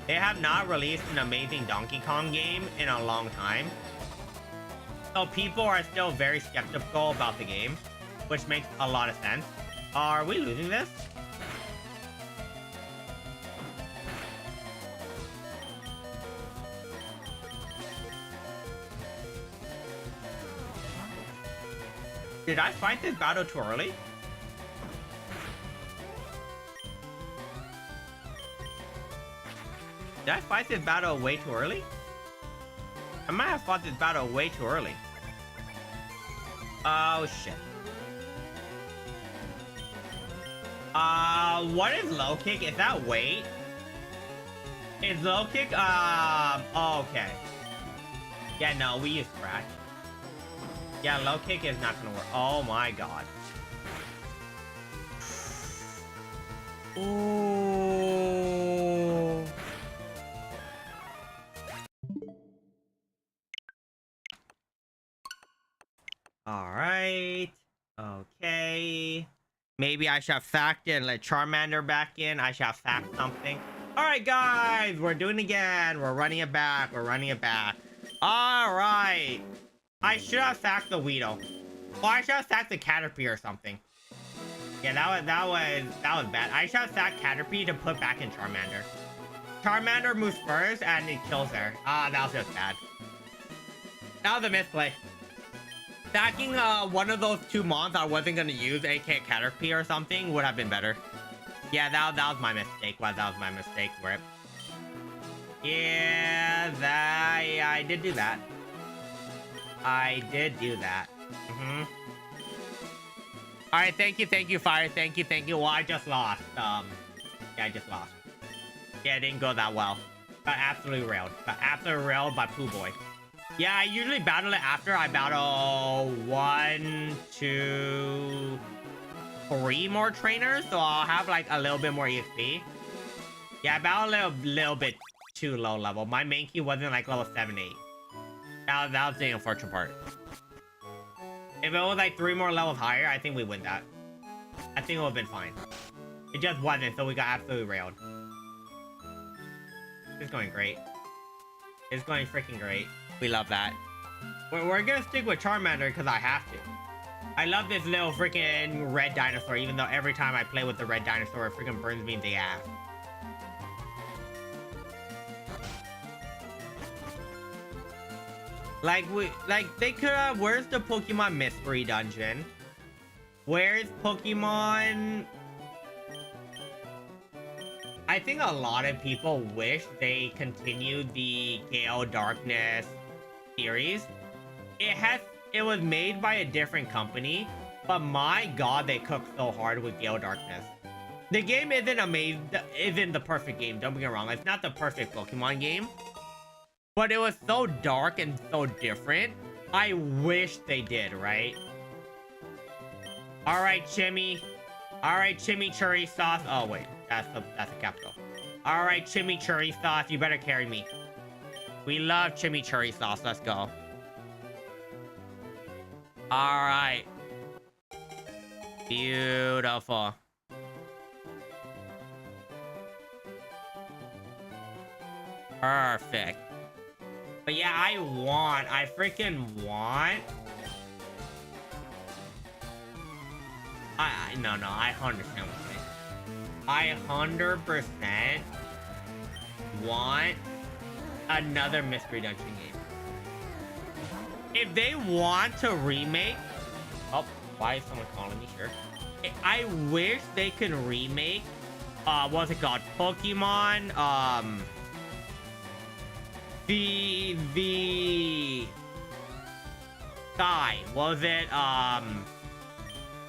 They have not released an amazing Donkey Kong game in a long time. So people are still very skeptical about the game, which makes a lot of sense. Are we losing this? Did I fight this battle too early? Did I fight this battle way too early? I might have fought this battle way too early. Oh shit. What is low kick? Is that weight? Is low kick, oh, okay. Yeah, no, we use scratch. Yeah, low kick is not gonna work. Oh my god. Ooh. Alright. Okay. Maybe I should have sacked it and let Charmander back in. I should have sacked something. Alright, guys. We're doing it again. We're running it back. We're running it back. Alright. I should have sacked the Weedle. Or I should have sacked the Caterpie or something. Yeah, that was bad. I should have sacked Caterpie to put back in Charmander. Charmander moves first and it kills her. Ah, that was just bad. That was a misplay. Stacking one of those two mons I wasn't gonna use, aka Caterpie or something, would have been better. Yeah, that was my mistake. That was my mistake. Rip. Yeah, I did do that. I did do that. All right, thank you, Fire. Thank you. Well, I just lost. Yeah, I just lost. Yeah, it didn't go that well. Got absolutely railed. Got absolutely railed by Pooh Boy. Yeah, I usually battle it after I battle 1, 2, 3 more trainers, so I'll have like a little bit more EXP. Yeah, I battled a little bit too low level. My main key wasn't like level 7, 8. That was the unfortunate part. If it was like 3 more levels higher, I think we win that. I think it would have been fine. It just wasn't, so we got absolutely railed. It's going great. It's going freaking great. We love that. We're gonna stick with Charmander because I have to. I love this little freaking red dinosaur, even though every time I play with the red dinosaur, it freaking burns me in the ass. Like they could have. Where's the Pokemon Mystery Dungeon? Where's Pokemon? I think a lot of people wish they continued the Gale Darkness series. It was made by a different company, but my god, they cooked so hard with Gale Darkness. The game isn't amazing, isn't the perfect game, don't get me wrong. It's not the perfect Pokemon game, but it was so dark and so different. I wish they did, right? Alright, Chimmy. Alright, Chimichurri Sauce. Oh wait, that's a capital. Alright, Chimichurri Sauce, you better carry me. We love Chimichurri Sauce, let's go. Alright. Beautiful. Perfect. But yeah, I freaking want... No, I understand what you're saying. I 100% want another Mystery Dungeon game. If they want to remake... Oh, why is someone calling me? Sure. I wish they could remake... what's it called? Pokemon, the... Sky. Was it,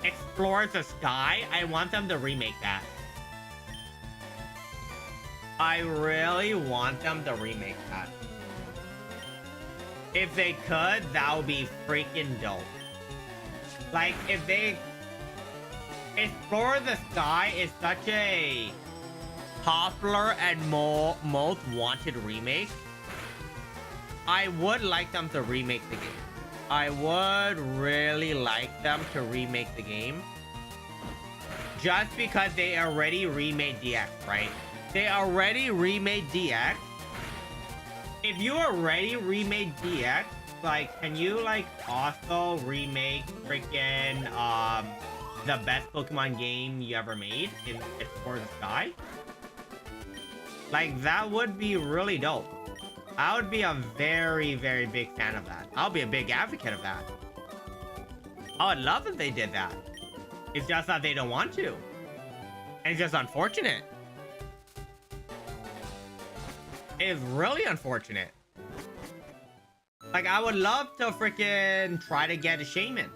Explore the Sky? I want them to remake that. I really want them to remake that. If they could, that would be freaking dope. Like, if they... Explore the Sky is such a popular and most wanted remake. I would like them to remake the game. I would really like them to remake the game. Just because they already remade DX, right? They already remade DX. If you already remade DX, like, can you, like, also remake freaking, the best Pokemon game you ever made in Explore the Sky? Like, that would be really dope. I would be a very, very big fan of that. I'll be a big advocate of that. I would love if they did that. It's just that they don't want to. And it's just unfortunate. It's really unfortunate. Like, I would love to freaking try to get a shaman.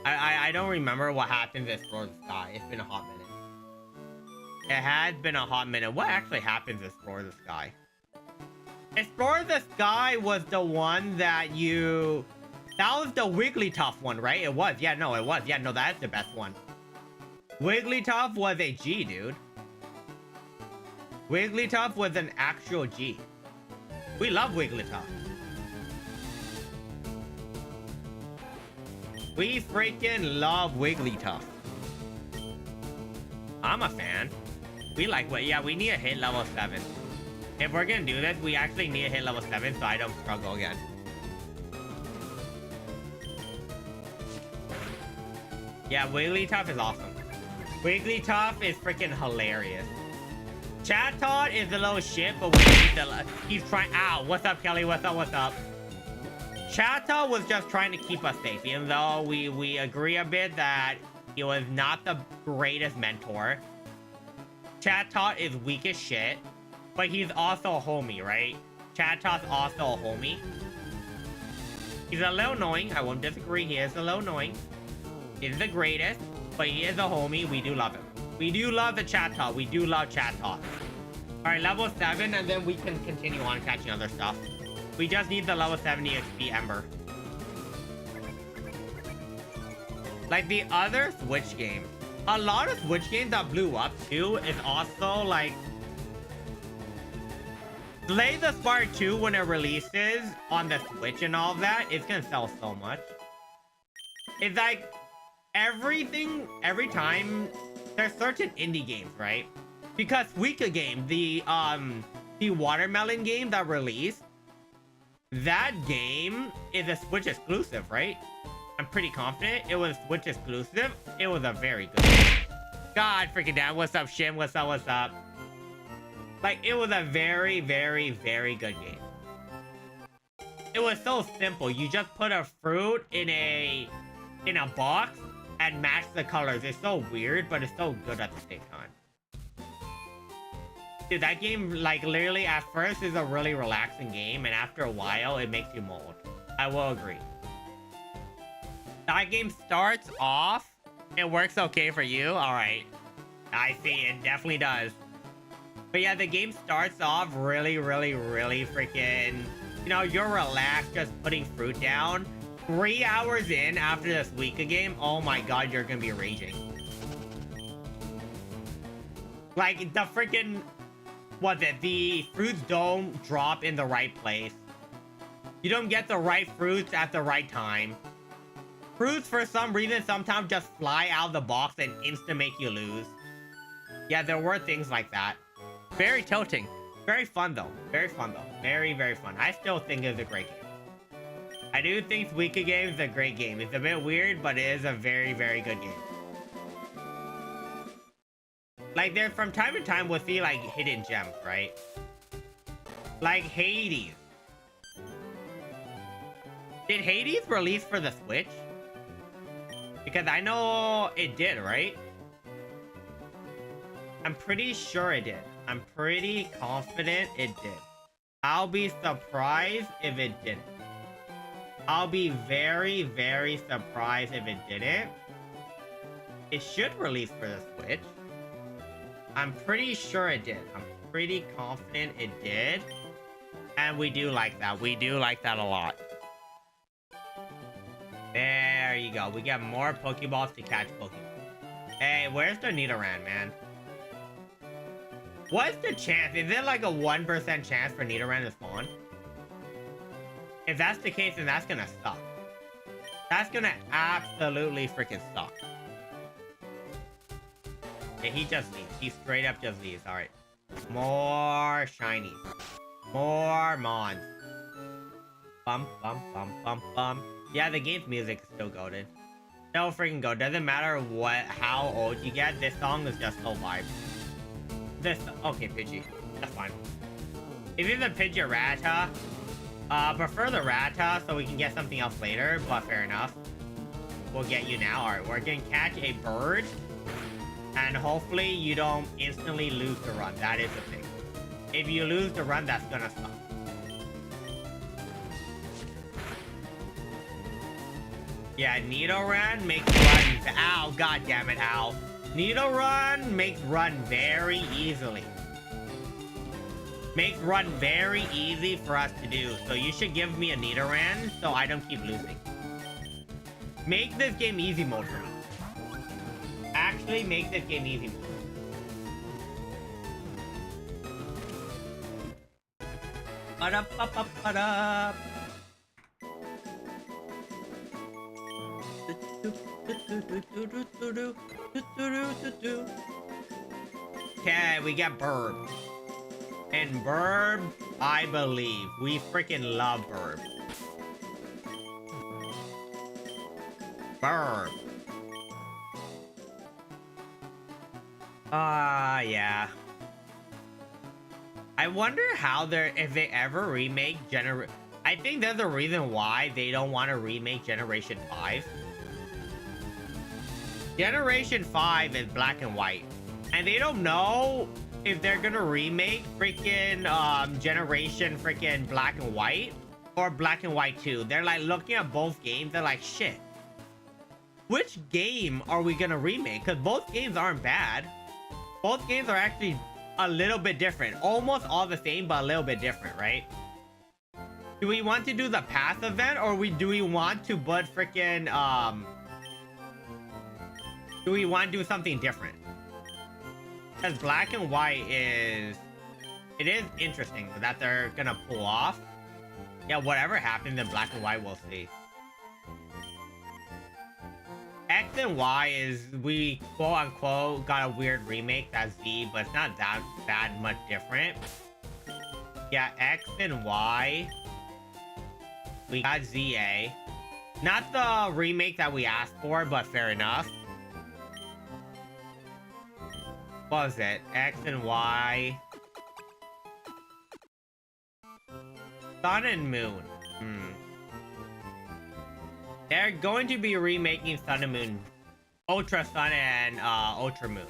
I don't remember what happened to Explore the Sky. It's been a hot minute. It has been a hot minute. What actually happened to Explore the Sky? Explore the Sky was the one that you... That was the Wigglytuff one, right? It was. Yeah, no, it was. Yeah, no, that's the best one. Wigglytuff was a G, dude. Wigglytuff was an actual G. We love Wigglytuff. We freaking love Wigglytuff. I'm a fan. We like what? Yeah, we need to hit level 7. If we're gonna do this, we actually need to hit level 7 so I don't struggle again. Yeah, Wigglytuff is awesome. Wigglytuff is freaking hilarious. Chatot is a little shit, but we need to... He's trying... Ow, what's up, Kelly? What's up, what's up? Chatot was just trying to keep us safe, even though we agree a bit that he was not the greatest mentor. Chatot is weak as shit, but he's also a homie, right? Chatot's also a homie. He's a little annoying. I won't disagree. He is a little annoying. He's the greatest, but he is a homie. We do love him. We do love the Chatot. We do love Chatot. All right, level 7, and then we can continue on catching other stuff. We just need the level 70 XP Ember. Like the other Switch game. A lot of Switch games that blew up too is also like... Slay the Spire 2 when it releases on the Switch and all that, it's gonna sell so much. It's like everything, every time there's certain indie games, right? Because Suika game, the watermelon game that released, that game is a Switch exclusive, right? I'm pretty confident it was Switch exclusive. It was a very good game. God freaking damn, what's up, Shim? What's up, what's up? Like, it was a very, very, very good game. It was so simple. You just put a fruit in a box and match the colors. It's so weird, but it's so good at the same time. Dude, that game, like, literally at first is a really relaxing game, and after a while, it makes you mold. I will agree. That game starts off, it works okay for you. All right. I see, it definitely does. But yeah, the game starts off really, really, really freaking... You know, you're relaxed, just putting fruit down. 3 hours in after this Suika game, oh my god, you're gonna be raging. Like, the freaking... What's it? The fruits don't drop in the right place. You don't get the right fruits at the right time. Fruits, for some reason, sometimes just fly out of the box and insta make you lose. Yeah, there were things like that. Very tilting. Very fun, though. Very fun, though. Very, very fun. I still think it's a great game. I do think Suika game is a great game. It's a bit weird, but it is a very, very good game. Like, there, from time to time, we'll see, like, hidden gems, right? Like, Hades. Did Hades release for the Switch? Because I know it did, right? I'm pretty sure it did. I'm pretty confident it did. I'll be surprised if it didn't. I'll be very, very surprised if it didn't. It should release for the Switch. I'm pretty sure it did. I'm pretty confident it did. And we do like that. We do like that a lot. There you go. We got more Pokeballs to catch Pokemon. Hey, where's the Nidoran, man? What's the chance? Is it like a 1% chance for Nidoran to spawn? If that's the case, then that's gonna suck. That's gonna absolutely freaking suck. Yeah, he just leaves. He straight up just leaves. Alright. More shiny. More Mons. Bum, bum, bum, bum, bum. Yeah, the game's music is still goated. So freaking go. Doesn't matter how old you get, this song is just so vibe. Okay, Pidgey. That's fine. If it's a Pidgeotto, prefer the Rattata so we can get something else later, but fair enough. we'll get you now. All right, we're gonna catch a bird, and hopefully you don't instantly lose the run. That is the thing. If you lose the run, that's gonna suck. Yeah, Nidoran makes runs. Ow, god damn it, ow. Nidoran makes run very easily. Makes run very easy for us to do. So you should give me a Nidoran so I don't keep losing. Make this game easy mode for me. Actually make this game easy mode. Ba-da-ba-ba-ba-da. Okay, we got Burb. And Burb, I believe. We freaking love Burb. Burb. Yeah. I wonder how if they ever remake I think there's a reason why they don't want to remake Generation 5. Generation 5 is black and white. And they don't know if they're gonna remake freaking Generation freaking black and white or black and white 2. They're like looking at both games, they're like, shit. Which game are we gonna remake? Because both games aren't bad. Both games are actually a little bit different. Almost all the same, but a little bit different, right? Do we want to do the path event or do we want to put freaking do we want to do something different? Because black and white it is interesting that they're gonna pull off. Yeah, whatever happens in black and white, we'll see. X and Y is, we quote unquote got a weird remake, that's Z, but it's not that much different. Yeah, X and Y, we got ZA. Not the remake that we asked for, but fair enough. What was it? X and Y. Sun and Moon. They're going to be remaking Sun and Moon. Ultra Sun and Ultra Moon.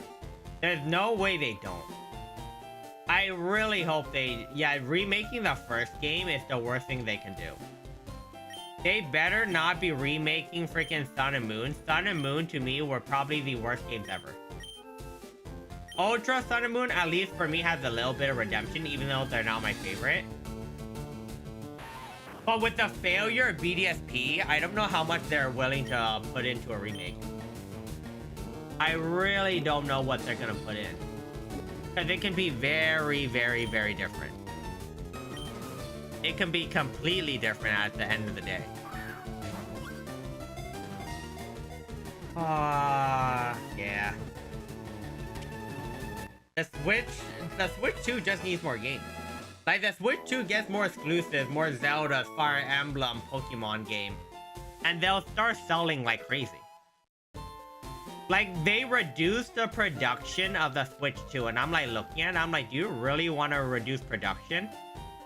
There's no way they don't. I really hope they... Yeah, remaking the first game is the worst thing they can do. They better not be remaking freaking Sun and Moon. Sun and Moon, to me, were probably the worst games ever. Ultra Sun and Moon, at least for me, has a little bit of redemption, even though they're not my favorite. But with the failure of BDSP, I don't know how much they're willing to put into a remake. I really don't know what they're gonna put in. Because it can be very, very, very different. It can be completely different at the end of the day. Yeah. The Switch 2 just needs more games. Like, the Switch 2 gets more exclusives, more Zelda, Fire Emblem, Pokemon game. And they'll start selling like crazy. Like, they reduced the production of the Switch 2. And I'm like looking at it, I'm like, do you really want to reduce production?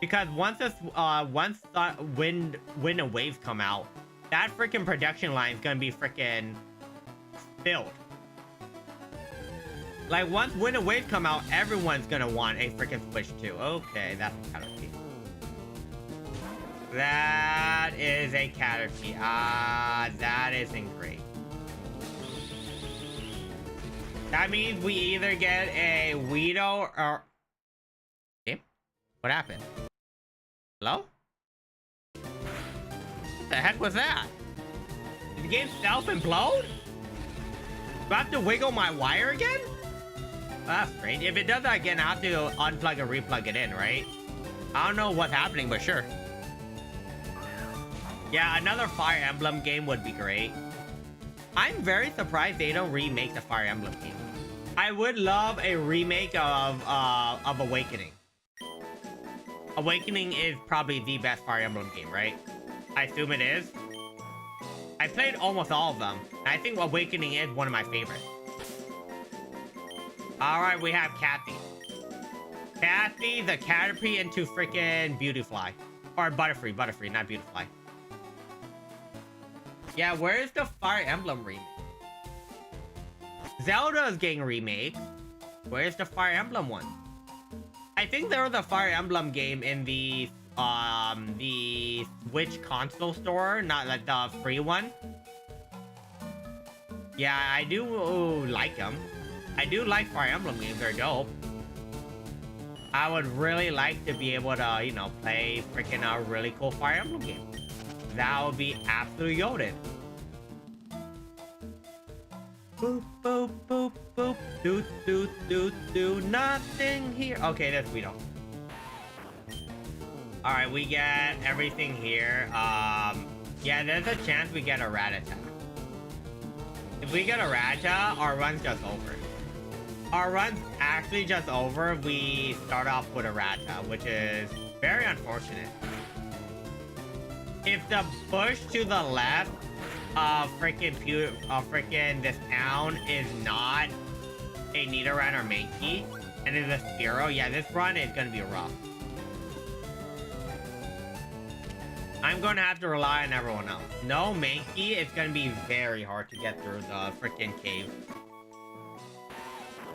Because once Wind and Waves come out, that freaking production line is going to be freaking filled. Like, once Wind and Waves come out, everyone's gonna want a freaking Switch 2. Okay, that's a Caterpie. That is a Caterpie. That isn't great. That means we either get a Weedle or... Okay, what happened? Hello? What the heck was that? Did the game self-implode? Do I have to wiggle my wire again? That's strange. If it does that again, I have to unplug and replug it in, right? I don't know what's happening, but sure. Yeah, another Fire Emblem game would be great. I'm very surprised they don't remake the Fire Emblem game. I would love a remake of Awakening. Awakening is probably the best Fire Emblem game, right? I assume it is. I played almost all of them. I think Awakening is one of my favorites. Alright, we have Kathy. Kathy, the Caterpie, into freaking Beautifly. Or Butterfree, not Beautifly. Yeah, where's the Fire Emblem remake? Zelda is getting remake. Where's the Fire Emblem one? I think there was a Fire Emblem game in the Switch console store, not like the free one. Yeah, I do like them. I do like Fire Emblem games, they're dope. I would really like to be able to, you know, play freaking a really cool Fire Emblem game. That would be absolutely goated. Boop, boop, boop, boop, do, nothing here. Okay, that's we don't. Alright, we get everything here. Yeah, there's a chance we get a Rattata. If we get a Rattata, our run's just over. Our run's actually just over. We start off with a Rattata, which is very unfortunate. If the bush to the left, freaking this town is not a Nidoran or Mankey, and is a Spearow, yeah, this run is gonna be rough. I'm gonna have to rely on everyone else. No Mankey, it's gonna be very hard to get through the freaking cave.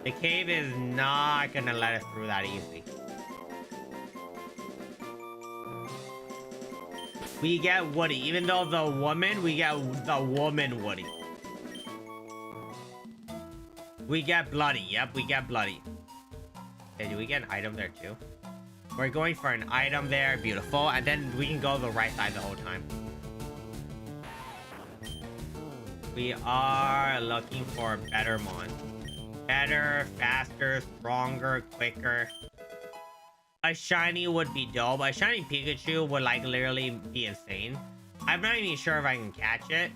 The cave is not gonna let us through that easy. We get Woody, even though the woman, we get the woman Woody. We get Bloody, yep, we get Bloody. Okay, do we get an item there too? We're going for an item there, beautiful, and then we can go the right side the whole time. We are looking for better mon. Better, faster, stronger, quicker. A shiny would be dope. A shiny Pikachu would like literally be insane. I'm not even sure if I can catch it.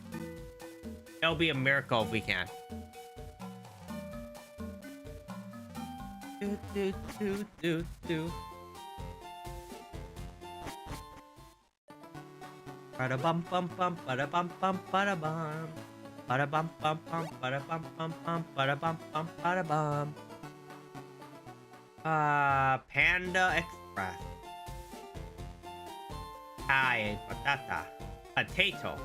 It'll be a miracle if we can. Do. Bada bum bum bum bada bum bum bada bum. Bada bum bum bum bada bum bum bum bada bum bum bada bum. Panda Express. Hi, patata. Potato.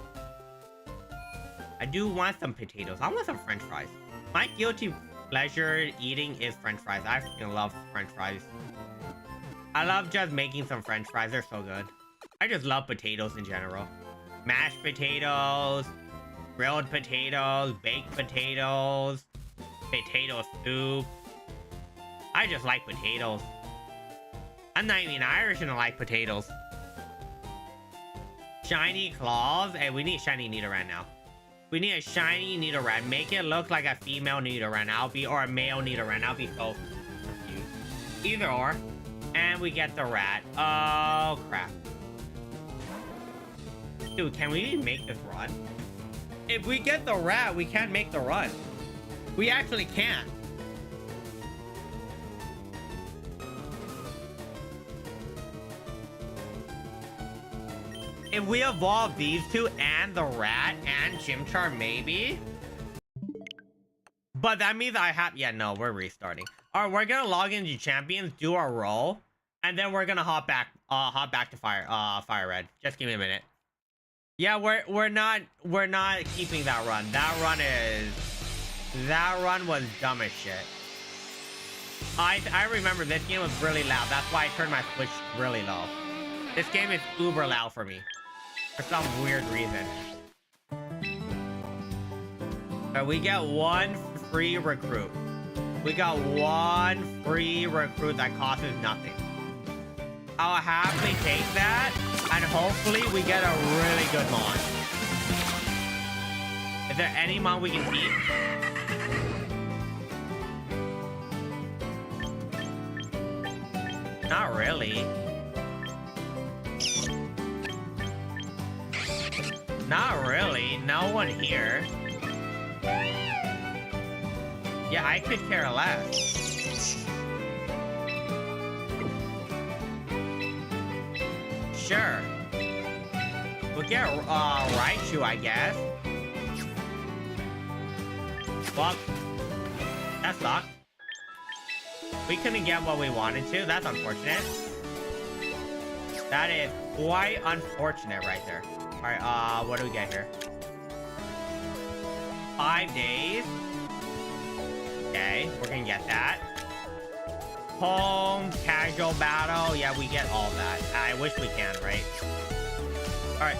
I do want some potatoes. I want some french fries. My guilty pleasure eating is french fries. I freaking love french fries. I love just making some french fries. They're so good. I just love potatoes in general. Mashed potatoes, grilled potatoes, baked potatoes, potato soup. I just like potatoes. I'm not even Irish and I like potatoes. Shiny claws. Hey, we need shiny Nidoran now. We need a shiny Nidoran. Make it look like a female Nidoran. Or a male Nidoran. I'll be so confused. Either or. And we get the rat. Oh, crap. Dude, can we even make this run? If we get the rat, we can't make the run. We actually can't. If we evolve these two and the rat and Chimchar, maybe. But that means I have... Yeah, no, we're restarting. Alright, we're gonna log into champions, do our role, and then we're gonna hop back to Fire Red. Just give me a minute. Yeah, we're not keeping that run. That run was dumb as shit. I remember this game was really loud. That's why I turned my Switch really low. This game is uber loud for me. For some weird reason. So we get one free recruit. We got one free recruit that costs us nothing. I'll happily take that, and hopefully we get a really good mon. Is there any mon we can keep? Not really. Not really. No one here. Yeah, I could care less. Sure. We'll get Raichu, I guess. Well, that sucks. We couldn't get what we wanted to. That's unfortunate. That is quite unfortunate right there. Alright, what do we get here? 5 days. Okay, we're gonna get that. Home, casual battle. Yeah, we get all that. I wish we can, right? Alright.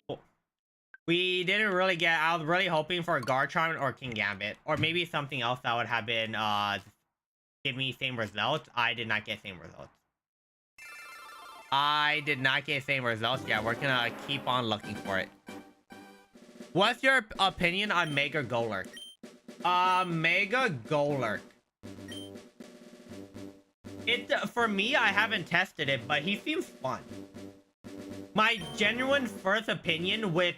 Cool. We didn't really get... I was really hoping for a Garchomp or King Gambit. Or maybe something else that would have been... give me same results. I did not get same results. I did not get same results. Yeah, we're gonna keep on looking for it. What's your opinion on Mega Golurk? Mega Golurk. For me, I haven't tested it, but he seems fun. My genuine first opinion with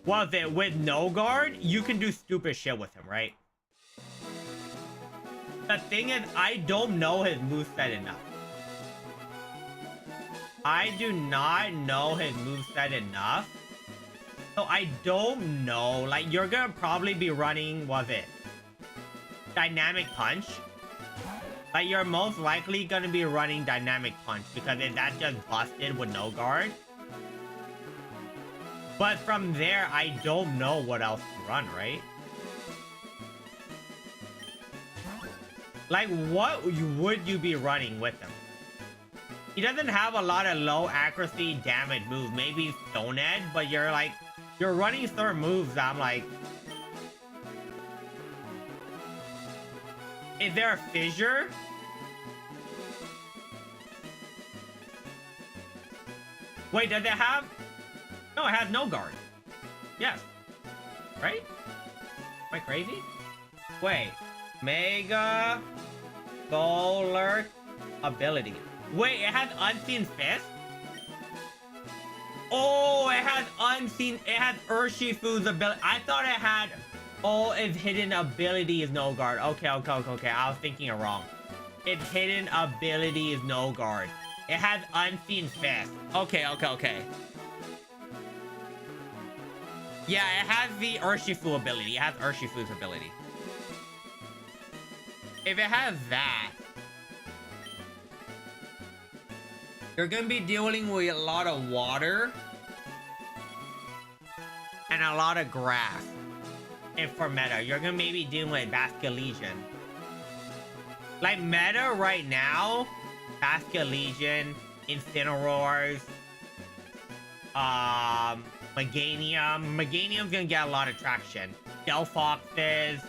no guard, you can do stupid shit with him, right? The thing is, I don't know his moveset enough. I do not know his moveset enough. So I don't know. Like, you're gonna probably be running, Dynamic Punch. Like, you're most likely gonna be running Dynamic Punch because that's just busted with no guard. But from there, I don't know what else to run, right? Like, what would you be running with him? He doesn't have a lot of low accuracy damage moves. Maybe Stone Edge, but you're running certain moves that I'm like... Is there a fissure? Wait, does it have... No, it has no guard. Yes. Right? Am I crazy? Wait. Mega Golurk ability. Wait, it has Unseen Fist? Oh, it has Unseen... It has Urshifu's ability. I thought it had... Oh, its hidden ability is no guard. Okay. I was thinking it wrong. Its hidden ability is no guard. It has Unseen Fist. Okay. Yeah, it has the Urshifu ability. It has Urshifu's ability. If it has that... You're gonna be dealing with a lot of water. And a lot of grass. And for meta, you're gonna maybe dealing with Basculegion. Like, meta right now, Basculegion, Incineroars, Meganium. Meganium's gonna get a lot of traction. Delphoxes.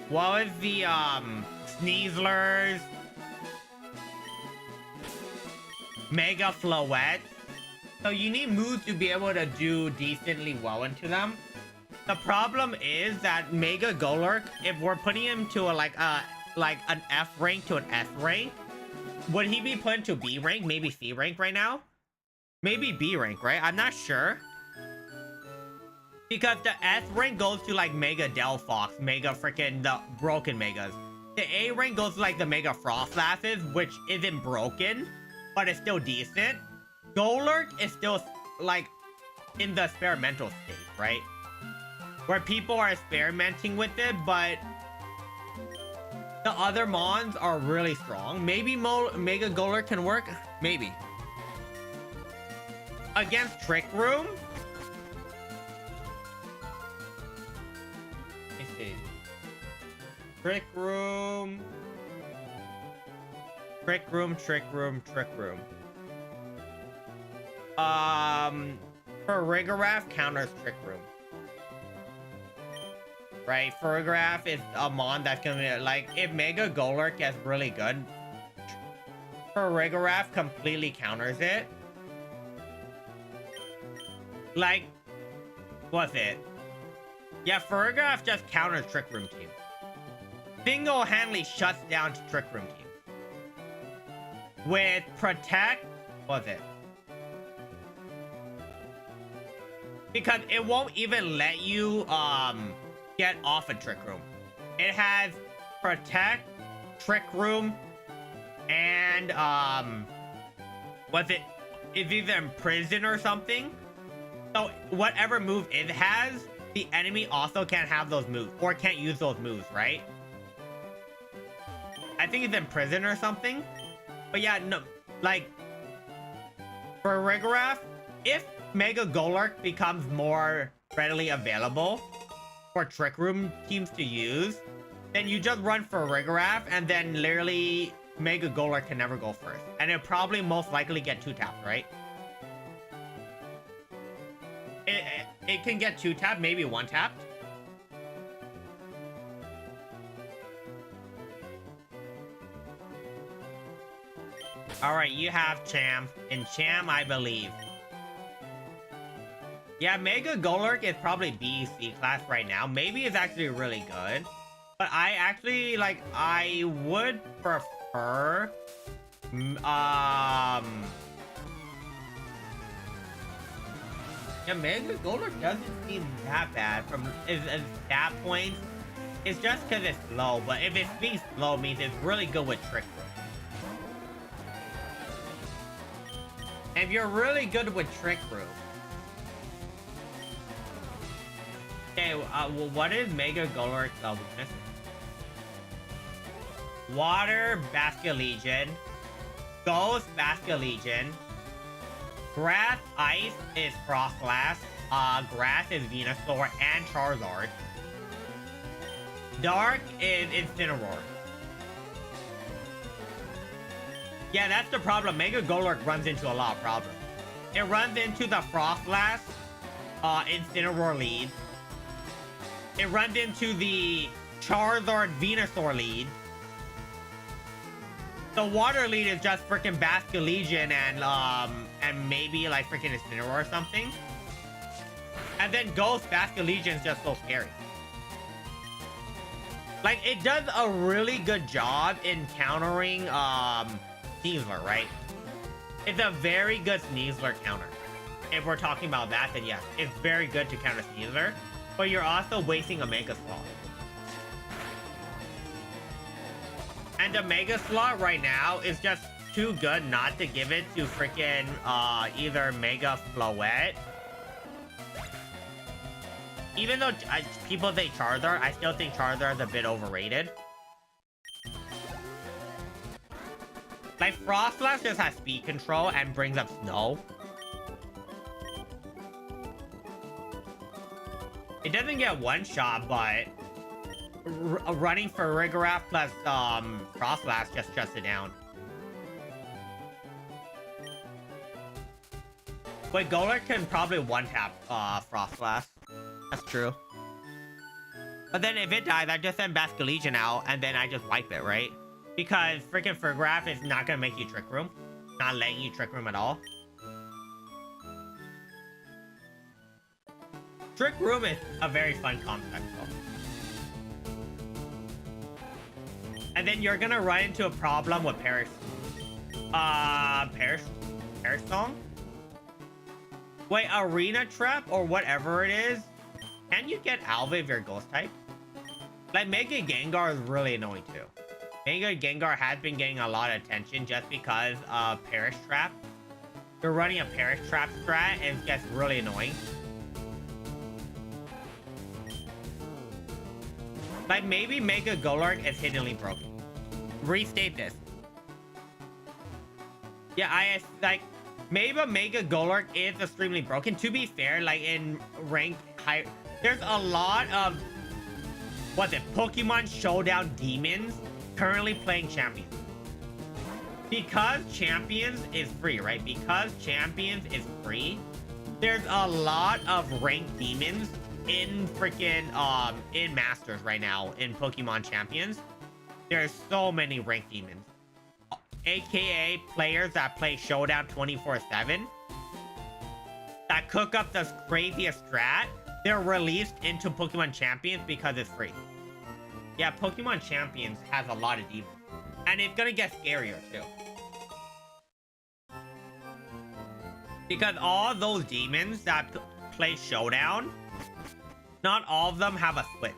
What was the, Sneaslers? Mega Floette. So you need moves to be able to do decently well into them. The problem is that Mega Golurk, if we're putting him to like an F rank to an S rank, would he be put into B rank? Maybe C rank right now? Maybe B rank, right? I'm not sure. Because the S rank goes to like Mega Delphox, Mega freaking the broken Megas. The A rank goes to like the Mega Frostlasses, which isn't broken, but it's still decent. Golurk is still like in the experimental state, right? Where people are experimenting with it, but the other mons are really strong. Maybe Mega Golurk can work. Maybe. Against Trick Room? Let's see. Trick Room. Farigiraf counters Trick Room. Right? Farigiraf is a mon that's gonna be like, if Mega Golurk gets really good, Farigiraf completely counters it. Like, what's it? Yeah, Farigiraf just counters Trick Room team. Single-handedly shuts down Trick Room team. With Protect, what's it? Because it won't even let you get off a Trick Room. It has Protect, Trick Room, and what's it? It's either Imprison or something. So whatever move it has, the enemy also can't have those moves or can't use those moves, right? I think it's Imprison or something. But yeah, no, like For Rigoraph, if Mega Golurk becomes more readily available for Trick Room teams to use, then you just run for Rigoraph, and then literally Mega Golurk can never go first. And it'll probably most likely get 2-tapped, right? It can get 2-tapped, maybe 1-tapped. Alright, you have Cham. In Cham, I believe. Yeah, Mega Golurk is probably B, C class right now. Maybe it's actually really good. But I actually, like, I would prefer... Yeah, Mega Golurk doesn't seem that bad from its stat points. It's just because it's slow. But if it's being slow, it means it's really good with Trick Room. And if you're really good with Trick Room... Okay, well, what is Mega Golurk's weakness? Water, Basculegion. Ghost, Basculegion. Grass, Ice is Frostlass. Grass is Venusaur and Charizard. Dark is Incineroar. Yeah, that's the problem. Mega Golurk runs into a lot of problems. It runs into the Frostlass, Incineroar lead. It runs into the Charizard Venusaur lead. The water lead is just freaking Basculegion and maybe like freaking Incineroar or something. And then Ghost Basculegion is just so scary. Like, it does a really good job in countering Sneasler, right? It's a very good Sneasler counter. If we're talking about that, then yes, it's very good to counter Sneasler. But you're also wasting a Mega Slot. And the Mega Slot right now is just too good not to give it to freaking either Mega Floette. Even though people say Charizard, I still think Charizard is a bit overrated. Like, Frostlass just has speed control and brings up snow. It doesn't get one shot, but running for Rigoraph plus Frostlass just shuts it down. Wait, Golurk can probably one-tap Frostlass. That's true. But then if it dies, I just send Basculegion out, and then I just wipe it, right? Because freaking Fergraph is not gonna make you Trick Room. Not letting you Trick Room at all. Trick Room is a very fun concept, though. And then you're gonna run into a problem with Perish Song? Wait, Arena Trap or whatever it is? Can you get Alva if you're Ghost type? Like, Mega Gengar is really annoying too. Mega Gengar has been getting a lot of attention just because of Perish Trap. You're running a Perish Trap strat and it gets really annoying. Like, maybe Mega Golurk is hiddenly broken. Restate this. Yeah, maybe Mega Golurk is extremely broken. To be fair, like, in ranked high, there's a lot of, what's it, Pokemon Showdown Demons currently playing Champions. Because Champions is free, right? Because Champions is free, there's a lot of ranked demons in freaking, in Masters right now, in Pokemon Champions. There's so many ranked demons. AKA players that play Showdown 24/7. That cook up the craziest strat. They're released into Pokemon Champions because it's free. Yeah, Pokemon Champions has a lot of demons. And it's gonna get scarier too. Because all those demons that play Showdown, not all of them have a switch.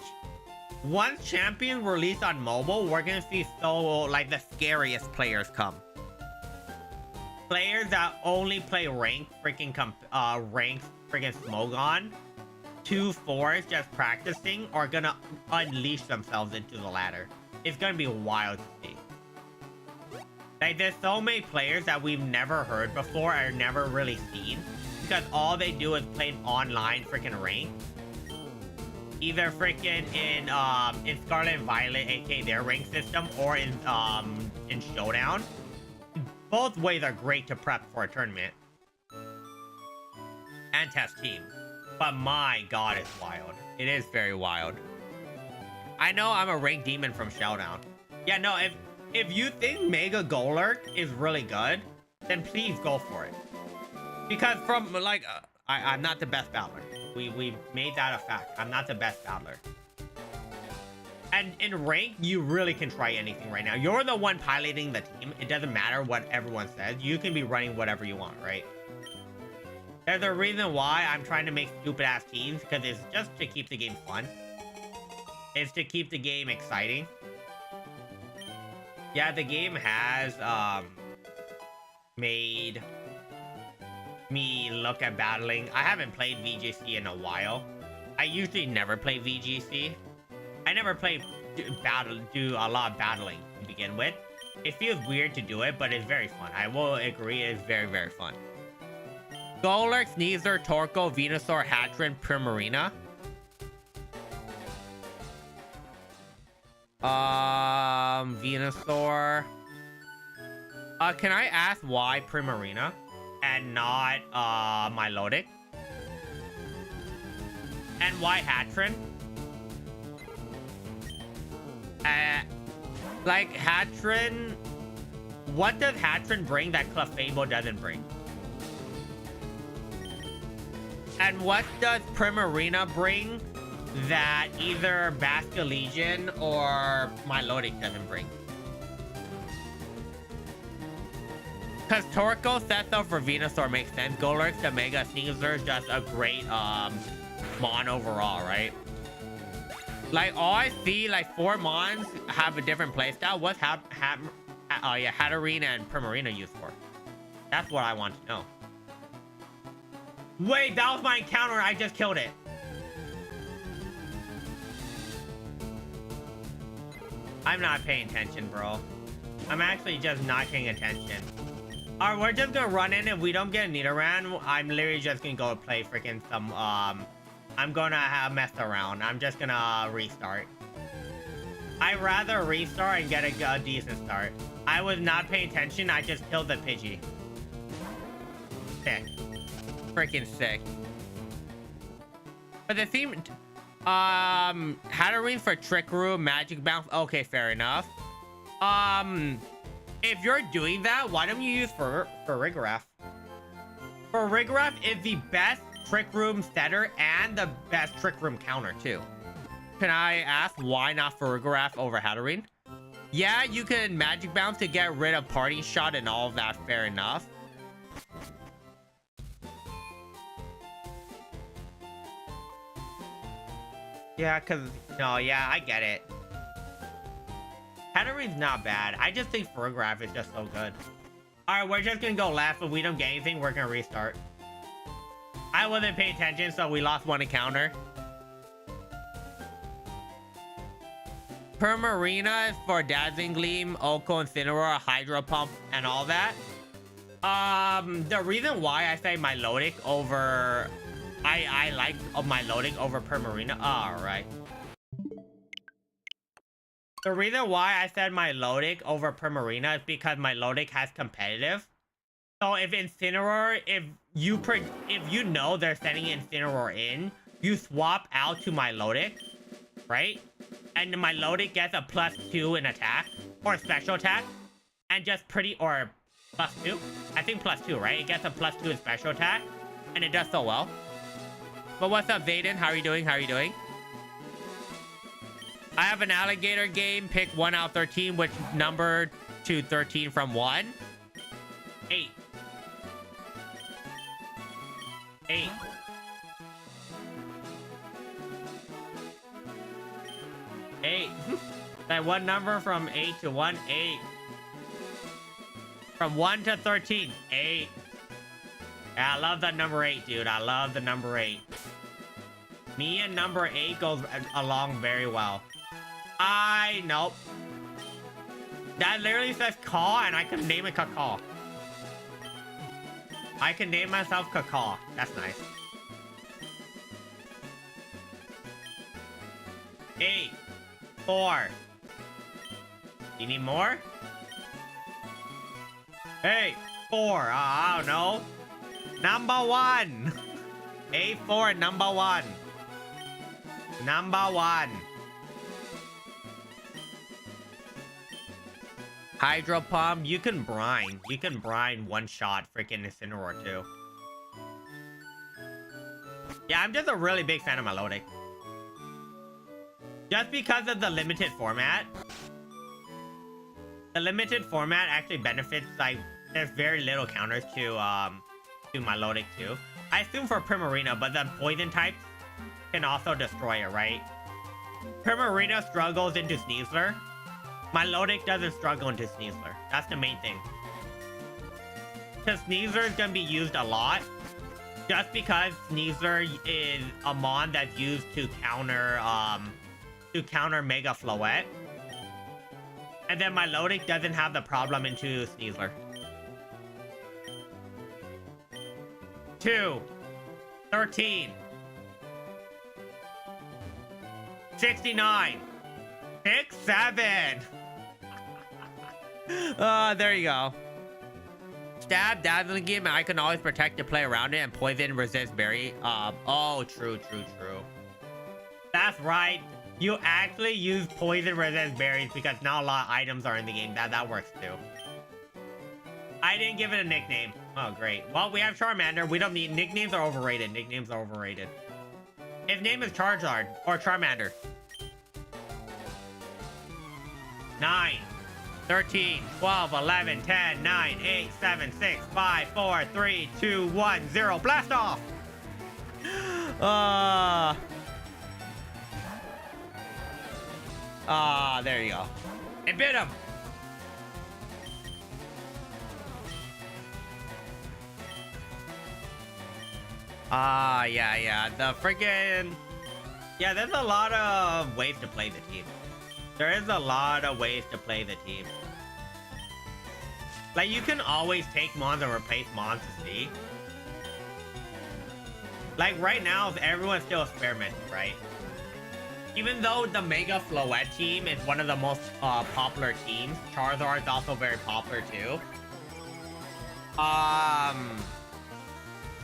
Once Champions release on mobile, we're gonna see like the scariest players come. Players that only play ranked freaking Smogon, 2-4s just practicing, are gonna unleash themselves into the ladder. It's gonna be wild to see. Like, there's so many players that we've never heard before or never really seen. Because all they do is play online freaking rank. Either freaking in Scarlet and Violet, aka their rank system, or in Showdown. Both ways are great to prep for a tournament. And test teams. But my god, it's wild. It is very wild. I know I'm a rank demon from Showdown. Yeah, no, if you think Mega Golurk is really good, then please go for it. Because from, like, I'm not the best battler. We made that a fact. I'm not the best battler. And in rank, you really can try anything right now. You're the one piloting the team. It doesn't matter what everyone says. You can be running whatever you want, right? There's a reason why I'm trying to make stupid-ass teams, because it's just to keep the game fun. It's to keep the game exciting. Yeah, the game has made me look at battling. I haven't played VGC in a while. I usually never play VGC. I never do a lot of battling to begin with. It feels weird to do it, but it's very fun. I will agree, it's very, very fun. Golurk, Sneasler, Torkoal, Venusaur, Hatchrin, Primarina. Venusaur. Can I ask why Primarina and not Milotic? And why Hatchrin? Like Hatchrin, what does Hatchrin bring that Clefable doesn't bring? And what does Primarina bring that either Basculegion or Milotic doesn't bring? Because Torkoal sets up for Venusaur makes sense. Golurk, the Mega Sneasler is just a great mon overall, right? Like, all I see, like, 4 mons have a different playstyle. What's Hatterene and Primarina used for? That's what I want to know. Wait, that was my encounter. I just killed it. I'm not paying attention, bro. I'm actually just not paying attention. Alright, we're just gonna run in. If we don't get a Nidoran, I'm literally just gonna go play freaking some, I'm gonna mess around. I'm just gonna restart. I'd rather restart and get a decent start. I was not paying attention. I just killed the Pidgey. Sick. Freaking sick. But the theme... Hatterene for Trick Room, Magic Bounce. Okay, fair enough. If you're doing that, why don't you use Farigiraf? Farigiraf is the best Trick Room setter and the best Trick Room counter too. Can I ask why not Farigiraf over Hatterene? Yeah, you can Magic Bounce to get rid of Party Shot and all of that, fair enough. Yeah, yeah, I get it. Hatterene's not bad. I just think Farigiraf is just so good. Alright, we're just gonna go left. If we don't get anything, we're gonna restart. I wasn't paying attention, so we lost 1 encounter. Primarina is for Dazzling Gleam, Oko, Incineroar, Hydro Pump, and all that. The reason why I say Milotic over... I like Milotic over Primarina. Alright. The reason why I said Milotic over Primarina is because Milotic has competitive. So if Incineroar, if you know they're sending Incineroar in, you swap out to Milotic, right? And Milotic gets a +2 in attack or special attack, and just or +2. I think +2, right? It gets a +2 in special attack, and it does so well. But what's up, Zayden? How are you doing? How are you doing? I have an alligator game. Pick 1 out of 13. Which number to 13 from 1? 8. 8. 8. That one number from 8 to 1? 8. From 1 to 13. 8. Yeah, I love that number 8, dude. I love the number 8. Me and number 8 goes along very well. Nope. That literally says Caw, and I can name it Caw. I can name myself Caw. That's nice. 8, 4. You need more? 8, 4. I don't know. Number 1. 8, 4, number 1. Number 1. Hydro Pump, you can brine. You can brine one shot freaking Incineroar too. Yeah, I'm just a really big fan of Melodic. Just because of the limited format. The limited format actually benefits, like, there's very little counters to Melodic too. I assume for Primarina, but the poison types can also destroy it, right? Primarina struggles into Sneasler. Melodic doesn't struggle into Sneasler. That's the main thing. Because Sneasler is going to be used a lot. Just because Sneasler is a mon that's used to counter Mega Floette. And then Melodic doesn't have the problem into Sneasler. 2, 13, 69, 6, 7. There you go. Stab, Dazzling Game, and I can always protect the play around it, and Poison resist Berry. Oh, true. That's right. You actually use Poison resist berries because not a lot of items are in the game. That works too. I didn't give it a nickname. Oh, great. Well, we have Charmander. We don't need... Nicknames are overrated. Nicknames are overrated. His name is Charizard or Charmander. 9, 13, 12, 11, 10, 9, 8, 7, 6, 5, 4, 3, 2, 1, 0. Blast off! There you go. It bit him! Yeah. The freaking... Yeah, there's a lot of ways to play the team. There is a lot of ways to play the team. Like, you can always take Mons and replace Mons to see. Like, right now, everyone's still experimenting, right? Even though the Mega Floette team is one of the most popular teams, Charizard is also very popular too.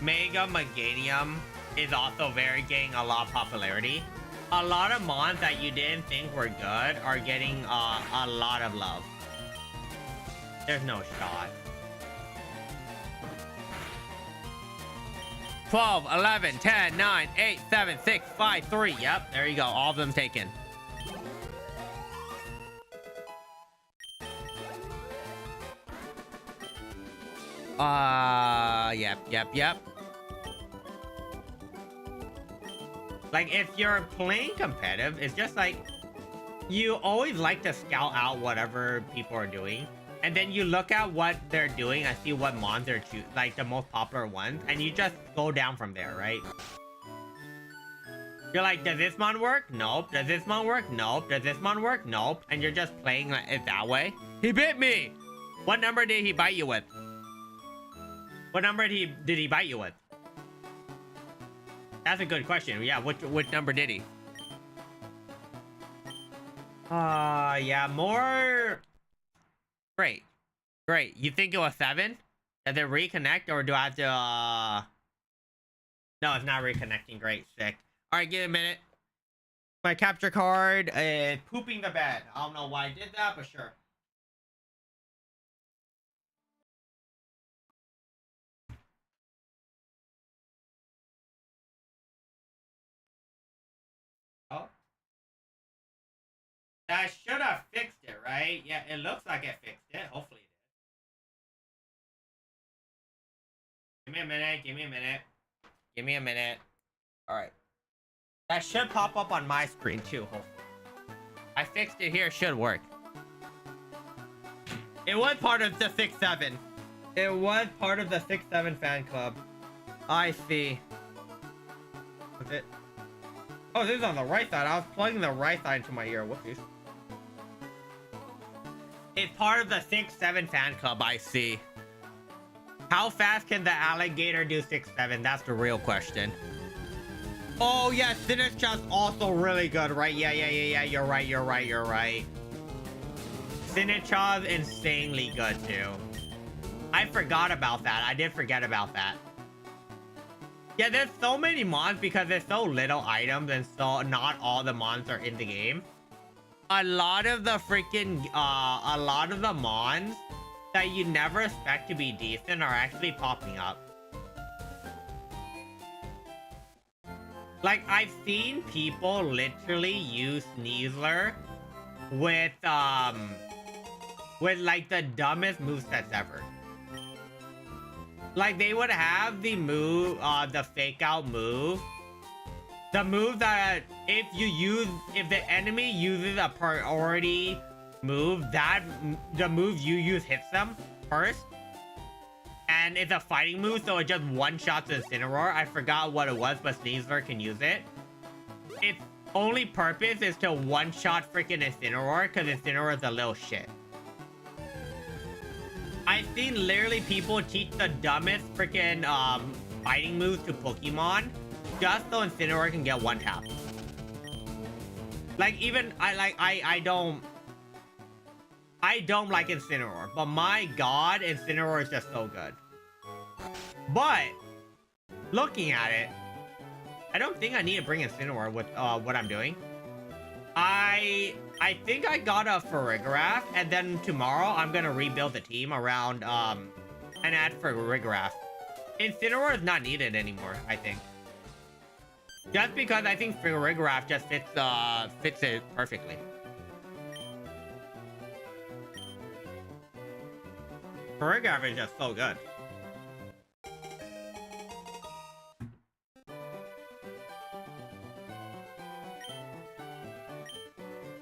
Mega Meganium is also gaining a lot of popularity. A lot of mons that you didn't think were good are getting a lot of love. There's no shot. 12, 11, 10, 9, 8, 7, 6, 5, 3. Yep, there you go. All of them taken. Yep. Like, if you're playing competitive, it's just like, you always like to scout out whatever people are doing. And then you look at what they're doing and see what mons they're choosing, like the most popular ones, and you just go down from there, right? You're like, does this mon work? Nope. Does this mon work? Nope. Does this mon work? Nope. And you're just playing it that way. He bit me! What number did he bite you with? What number did he bite you with? That's a good question. Yeah, which number did he? Yeah, more... Great. You think it was 7? Does it reconnect, or do I have to, No, it's not reconnecting. Great, sick. Alright, give it a minute. My capture card is pooping the bed. I don't know why I did that, but sure. Oh. That should have fixed it, right? Yeah, it looks like it fixed it. Hopefully it did. Give me a minute. Alright. That should pop up on my screen too, hopefully. I fixed it here, should work. It was part of the 6-7. It was part of the 6-7 fan club. I see. Was it? Oh, this is on the right side. I was plugging the right side into my ear. Whoopsies. It's part of the 6-7 fan club, I see. How fast can the alligator do 6-7? That's the real question. Oh, yeah, Sinistra's also really good, right? Yeah. You're right. Sinistra's insanely good, too. I forgot about that. I did forget about that. Yeah, there's so many mons because there's so little items and so not all the mons are in the game. A lot of the mons that you never expect to be decent are actually popping up. Like, I've seen people literally use Sneasler with like the dumbest movesets ever. Like, they would have the move, the fake out move. The move that if the enemy uses a priority move, the move you use hits them first. And it's a fighting move, so it just one-shots Incineroar. I forgot what it was, but Sneasler can use it. Its only purpose is to one-shot freaking Incineroar, because Incineroar is a little shit. I've seen literally people teach the dumbest freaking fighting moves to Pokemon just so Incineroar can get one tap. Like, even I don't like Incineroar, but my god, Incineroar is just so good. But looking at it, I don't think I need to bring Incineroar with what I'm doing. I think I got a Farigiraf, and then tomorrow I'm gonna rebuild the team around and add Farigiraf. Incineroar is not needed anymore, I think. Just because I think Farigiraf just fits it perfectly. Farigiraf is just so good.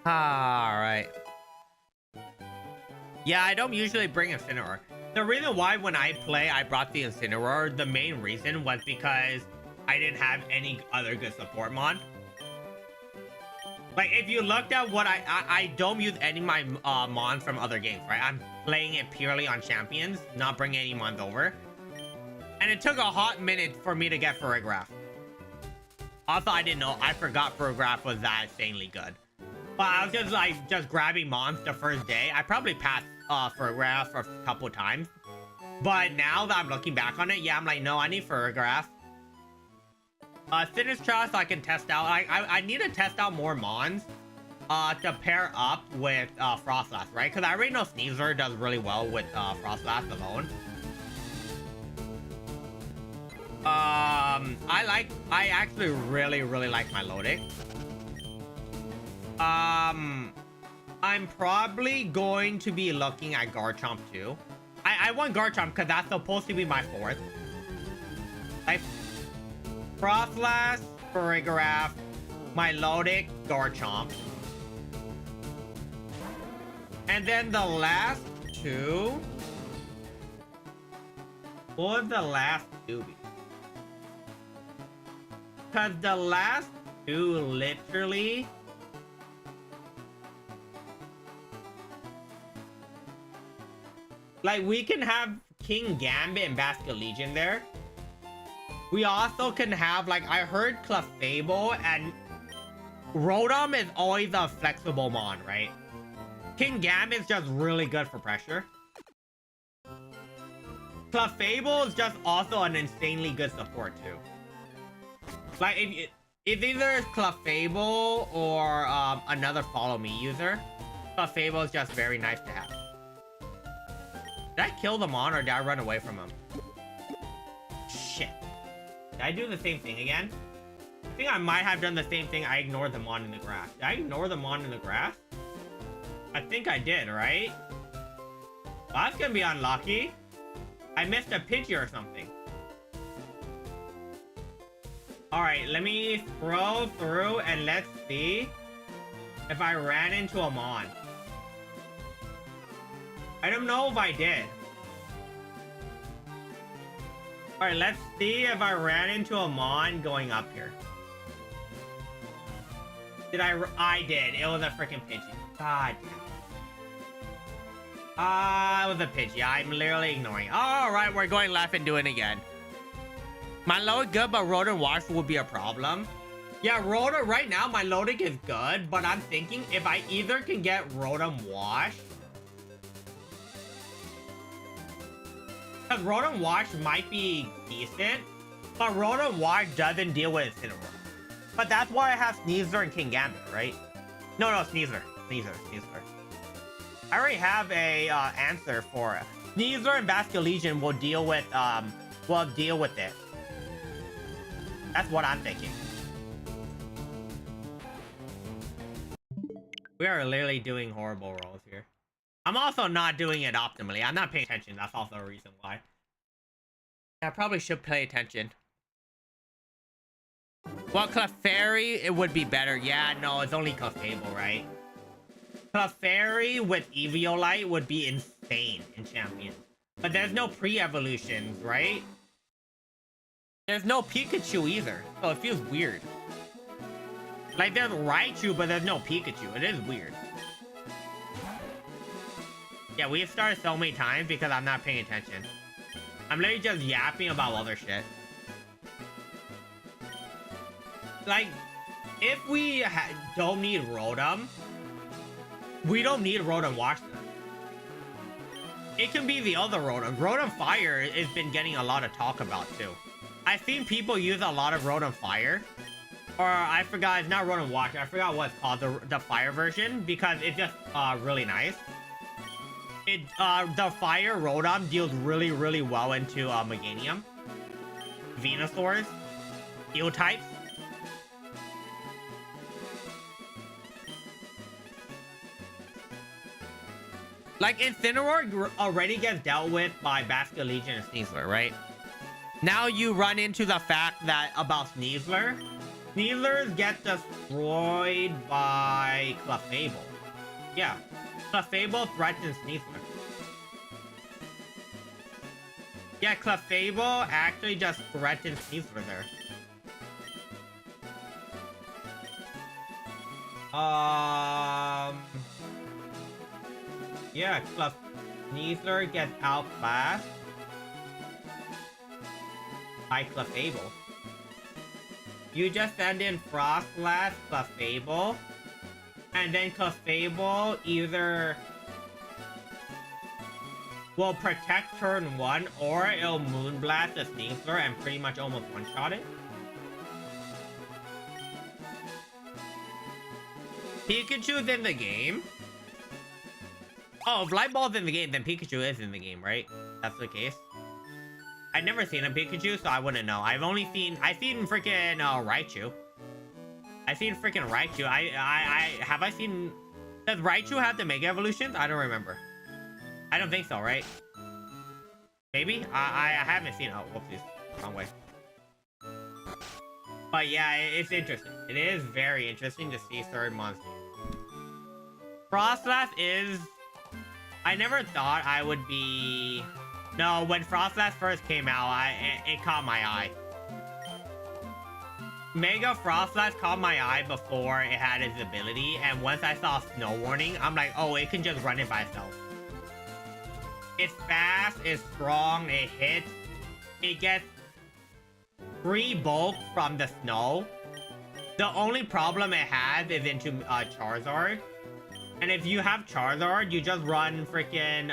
Alright. Yeah, I don't usually bring Incineroar. The reason why when I play I brought the Incineroar, the main reason was because I didn't have any other good support mon. Like, if you looked at what I don't use any of my mons from other games, right? I'm playing it purely on champions, not bringing any mons over. And it took a hot minute for me to get Farigiraf. Also, I didn't know. I forgot Farigiraf was that insanely good. But I was just grabbing mons the first day. I probably passed Farigiraf for a couple times. But now that I'm looking back on it, yeah, I'm like, no, I need Farigiraf. Sinistra, so I can test out. I need to test out more mons to pair up with Frostlass, right? Because I already know Sneasler does really well with Frostlass alone. I actually really like my Lodic. I'm probably going to be looking at Garchomp too. I want Garchomp because that's supposed to be my fourth. Frostlass, Farigiraf, my Lodic, Garchomp. And then the last two... What would the last two be? Because the last two literally... Like, we can have King Gambit and Basculegion there. We also can have, like, I heard Clefable, and Rotom is always a flexible mon, right? King Gambit is just really good for pressure. Clefable is just also an insanely good support, too. Like, if either Clefable or another Follow Me user, Clefable is just very nice to have. Did I kill the mon or did I run away from him? Shit. Did I do the same thing again? I think I might have done the same thing. I ignored the mon in the grass. Did I ignore the mon in the grass? I think I did, right? Well, that's gonna be unlucky. I missed a Pidgey or something. Alright, let me scroll through and let's see if I ran into a mon. I don't know if I did. Alright, let's see if I ran into a mon going up here. Did I did. It was a freaking Pidgey. God damn. It was a pitch. Yeah, I'm literally ignoring. All right, we're going left and doing it again. My load good, but Rotom Wash would be a problem. Yeah, Rotom, right now, my loading is good, but I'm thinking if I either can get Rotom Wash. Because Rotom Wash might be decent, but Rotom Wash doesn't deal with Incineroar. But that's why I have Sneasler and Kingambit, right? No, Sneasler. Sneasler. I already have a answer for it. Sneasler and Basculegion will deal with it. That's what I'm thinking. We are literally doing horrible rolls here. I'm also not doing it optimally. I'm not paying attention. That's also a reason why. I probably should pay attention. Well, Clefairy, it would be better. Yeah, no, it's only Clefable, right? Clefairy with Eviolite would be insane in Champion. But there's no pre-evolutions, right? There's no Pikachu either, so it feels weird. Like, there's Raichu, but there's no Pikachu. It is weird. Yeah, we've started so many times because I'm not paying attention. I'm literally just yapping about other shit. Like, if we don't need Rotom, we don't need Rotom Wash then. It can be the other Rotom. Rotom Fire has been getting a lot of talk about too. I've seen people use a lot of Rotom Fire. Or I forgot, it's not Rotom Wash. I forgot what it's called, the Fire version, because it's just really nice. The Fire Rotom deals really, really well into Meganium, Venusaurs, Eel types. Like, Incineroar already gets dealt with by Basculegion and Sneasler, right? Now you run into the fact that about Sneasler. Sneaslers get destroyed by Clefable. Yeah, Clefable threatens Sneasler. Yeah, Clefable actually just threatens Sneasler there. Yeah, Sneasler gets outclassed by Clefable. You just send in Frostlass, Clefable, and then Clefable either will protect turn 1 or it'll Moonblast the Sneasler and pretty much almost one-shot it. Pikachu's in the game. Oh, if Light Ball's in the game, then Pikachu is in the game, right? That's the case. I've never seen a Pikachu, so I wouldn't know. I've seen freaking Raichu. I've seen freaking Raichu. Have I seen... Does Raichu have the Mega Evolutions? I don't remember. I don't think so, right? Maybe? I haven't seen... Oh, whoopsies. Wrong way. But yeah, it's interesting. It is very interesting to see third monster. Frostlass is... I never thought I would be... No, when Frostlass first came out, it caught my eye. Mega Frostlass caught my eye before it had its ability, and once I saw Snow Warning, I'm like, oh, it can just run it by itself. It's fast, it's strong, it hits, it gets free bulk from the snow. The only problem it has is into Charizard. And if you have Charizard, you just run freaking,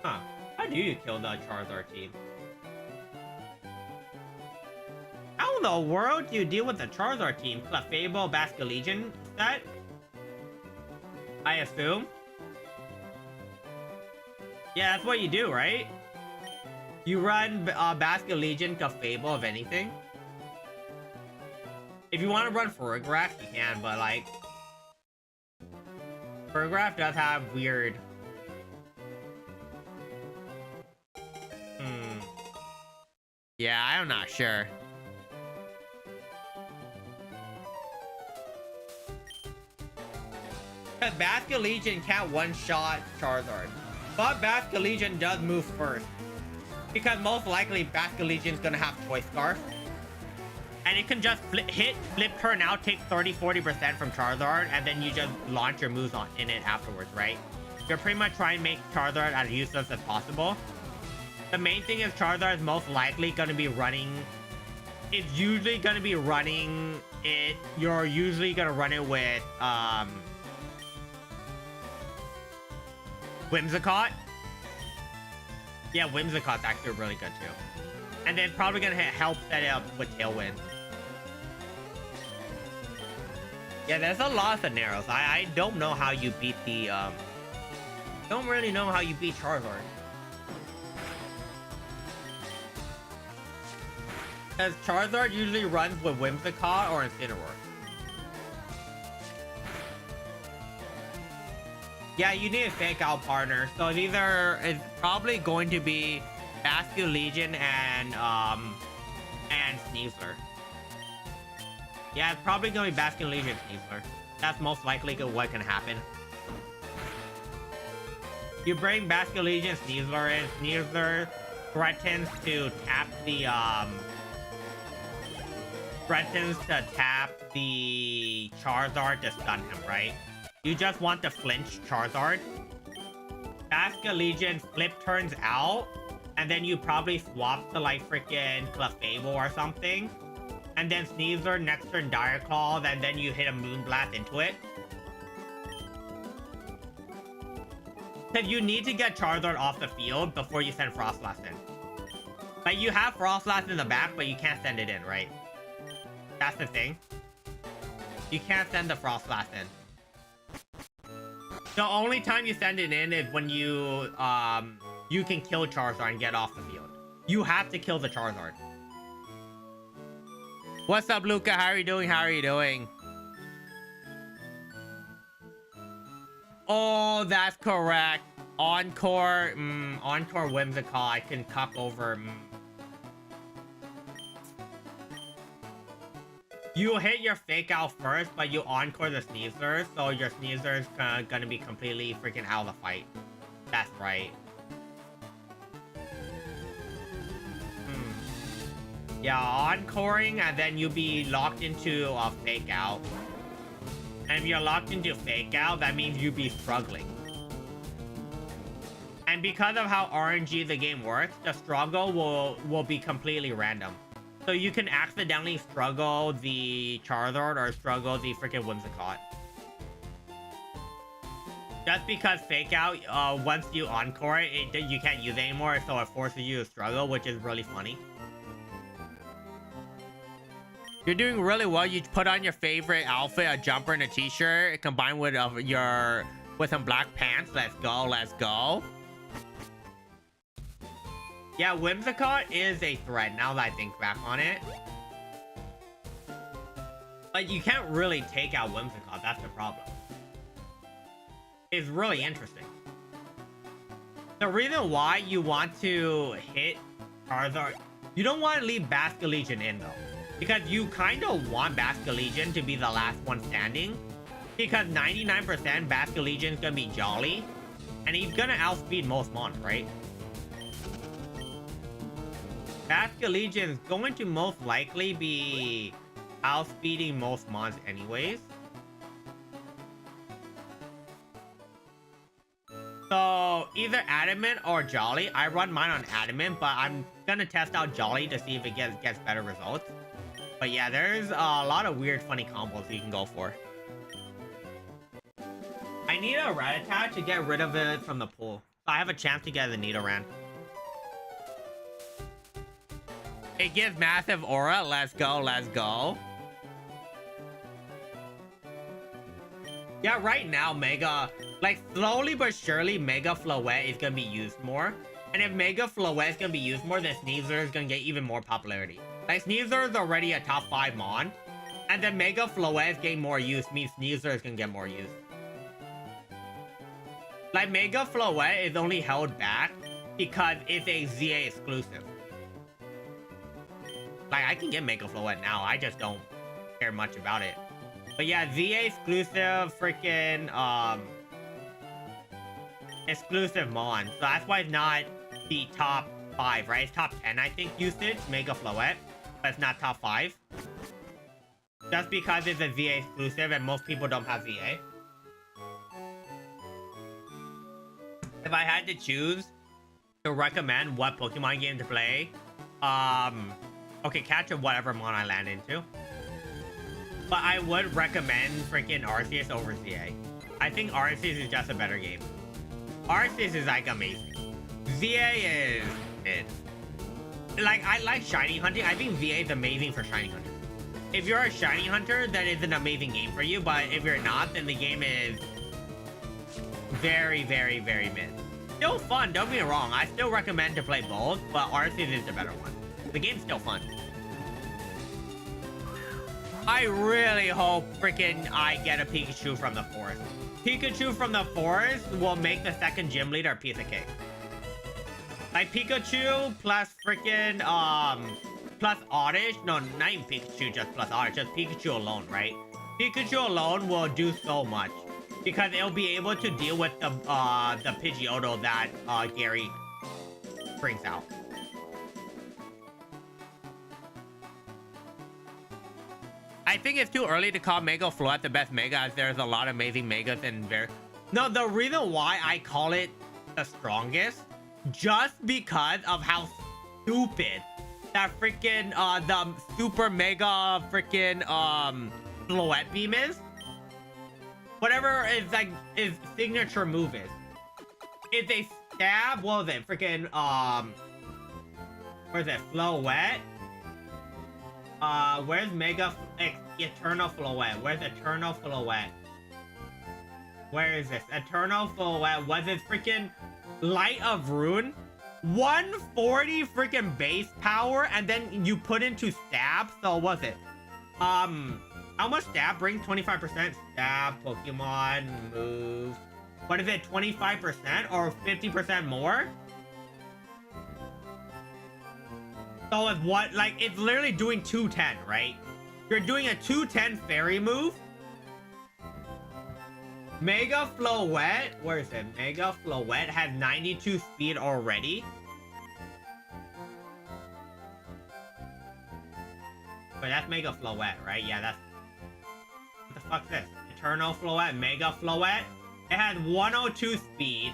How do you kill the Charizard team? How in the world do you deal with the Charizard team? Clefable, Basculegion set? I assume? Yeah, that's what you do, right? You run Basculegion, Clefable, if anything. If you want to run Ferrograph, you can, but like... Ferrograph does have weird... Yeah, I'm not sure. Because Basculegion can't one-shot Charizard. But Basculegion does move first. Because most likely Basculegion's gonna have Choice Scarf. And it can just flip turn out, take 30-40% from Charizard, and then you just launch your moves in it afterwards, right? You're pretty much trying to make Charizard as useless as possible. The main thing is Charizard is most likely going to be running... It's usually going to be running it... You're usually going to run it with... Whimsicott. Yeah, Whimsicott's actually really good too. And then probably going to help set it up with Tailwind. Yeah, there's a lot of scenarios. I don't know how you beat the... Don't really know how you beat Charizard. Because Charizard usually runs with Whimsicott or Incineroar. Yeah, you need a fake out partner. So it's probably going to be Basculegion and Sneasler. Yeah, it's probably going to be Basculegion and Sneasler. That's most likely what can happen. You bring Basculegion and Sneasler in. Sneasler threatens to tap the Charizard to stun him, right? You just want to flinch Charizard. Basculegion flip turns out, and then you probably swap to like freaking Clefable or something. And then Sneasler next turn Dire Claws, and then you hit a Moonblast into it. Because you need to get Charizard off the field before you send Frostlass in. Like, you have Frostlass in the back, but you can't send it in, right? That's the thing. You can't send the Frostlass in. The only time you send it in is when you can kill Charizard and get off the field. You have to kill the Charizard. What's up, Luca? How are you doing? How are you doing? Oh, that's correct. Encore. Encore Whimsicott. I can cup over. You hit your fake out first, but you encore the Sneasler, so your Sneasler is gonna be completely freaking out of the fight. That's right. Yeah, encoring, and then you'll be locked into a fake out. And if you're locked into fake out, that means you'll be struggling. And because of how RNG the game works, the struggle will be completely random. So you can accidentally struggle the Charizard or struggle the freaking Whimsicott. Just because fake out, once you encore it, you can't use it anymore, so it forces you to struggle, which is really funny. You're doing really well. You put on your favorite outfit, a jumper and a t-shirt, combined with with some black pants. Let's go, let's go. Yeah, Whimsicott is a threat now that I think back on it. But you can't really take out Whimsicott, that's the problem. It's really interesting. The reason why you want to hit Charizard, you don't want to leave Basculegion in though. Because you kind of want Basculegion to be the last one standing. Because 99% Basculegion is going to be Jolly. And he's going to outspeed most mons, right? Basculegion is going to most likely be outspeeding most mons anyways. So either Adamant or Jolly. I run mine on Adamant, but I'm gonna test out Jolly to see if it gets better results. But yeah, there's a lot of weird funny combos you can go for. I need a Rattata to get rid of it from the pool. So I have a chance to get the Nidoran. It gives massive aura. Let's go, let's go. Yeah, right now, Mega... Like, slowly but surely, Mega Floette is gonna be used more. And if Mega Floette is gonna be used more, then Sneasler is gonna get even more popularity. Like, Sneasler is already a top 5 mon. And then Mega Floette is getting more use, means Sneasler is gonna get more use. Like, Mega Floette is only held back because it's a ZA exclusive. Like, I can get Mega Floette now, I just don't care much about it. But yeah, ZA exclusive freaking, exclusive mon. So that's why it's not the top 5, right? It's top 10, I think, usage, Mega Floette. But it's not top 5. Just because it's a VA exclusive and most people don't have VA. If I had to choose to recommend what Pokemon game to play, okay, catch of whatever mon I land into. But I would recommend freaking Arceus over ZA. I think Arceus is just a better game. Arceus is like amazing. ZA is mid. Like, I like shiny hunting. I think VA is amazing for shiny hunting. If you're a shiny hunter, that is an amazing game for you. But if you're not, then the game is very, very, very mid. Still fun, don't get me wrong. I still recommend to play both, but Arceus is the better one. The game's still fun. I really hope freaking I get a Pikachu from the forest. Pikachu from the forest will make the second gym leader a piece of cake. Like Pikachu plus freaking plus Oddish. No, not even Pikachu, just plus Oddish. Just Pikachu alone, right? Pikachu alone will do so much because it'll be able to deal with the Pidgeotto that Gary brings out. I think it's too early to call Mega Float the best Mega, as there's a lot of amazing Megas and very... No, the reason why I call it the strongest, just because of how stupid that freaking, the Super Mega freaking, Float Beam is. Whatever is, like, his signature move is. If they stab, what was it? Freaking, where's it? Float? Where's Mega Eternal Float? Where's Eternal Float? Where is this? Eternal Float. Was it freaking Light of Ruin? 140 freaking base power, and then you put into stab. So was it? How much stab brings? 25% stab. Pokemon move. What is it? 25% or 50% more? So it's what, like, it's literally doing 210, right? You're doing a 210 fairy move. Mega Float, where is it? Mega Float has 92 speed already. Wait, that's Mega Float, right? Yeah, that's... What the fuck's this? Eternal Float, Mega Float. It has 102 speed.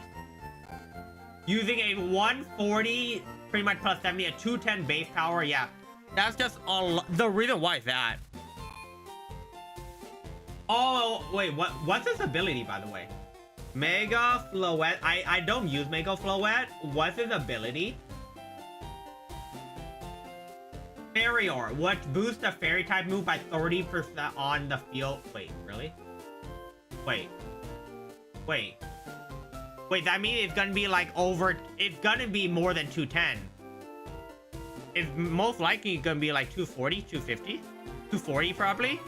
Using a 140... pretty much plus 70, a 210 base power. Yeah, that's just all. The reason why is that. Oh wait, what's this ability, by the way? Mega Float. I don't use Mega Float. What's his ability? Fairy Aura, which boosts the fairy type move by 30% on the field. Wait, really? Wait, that means it's gonna be like over... It's gonna be more than 210. It's most likely gonna be like 240, 250? 240 probably?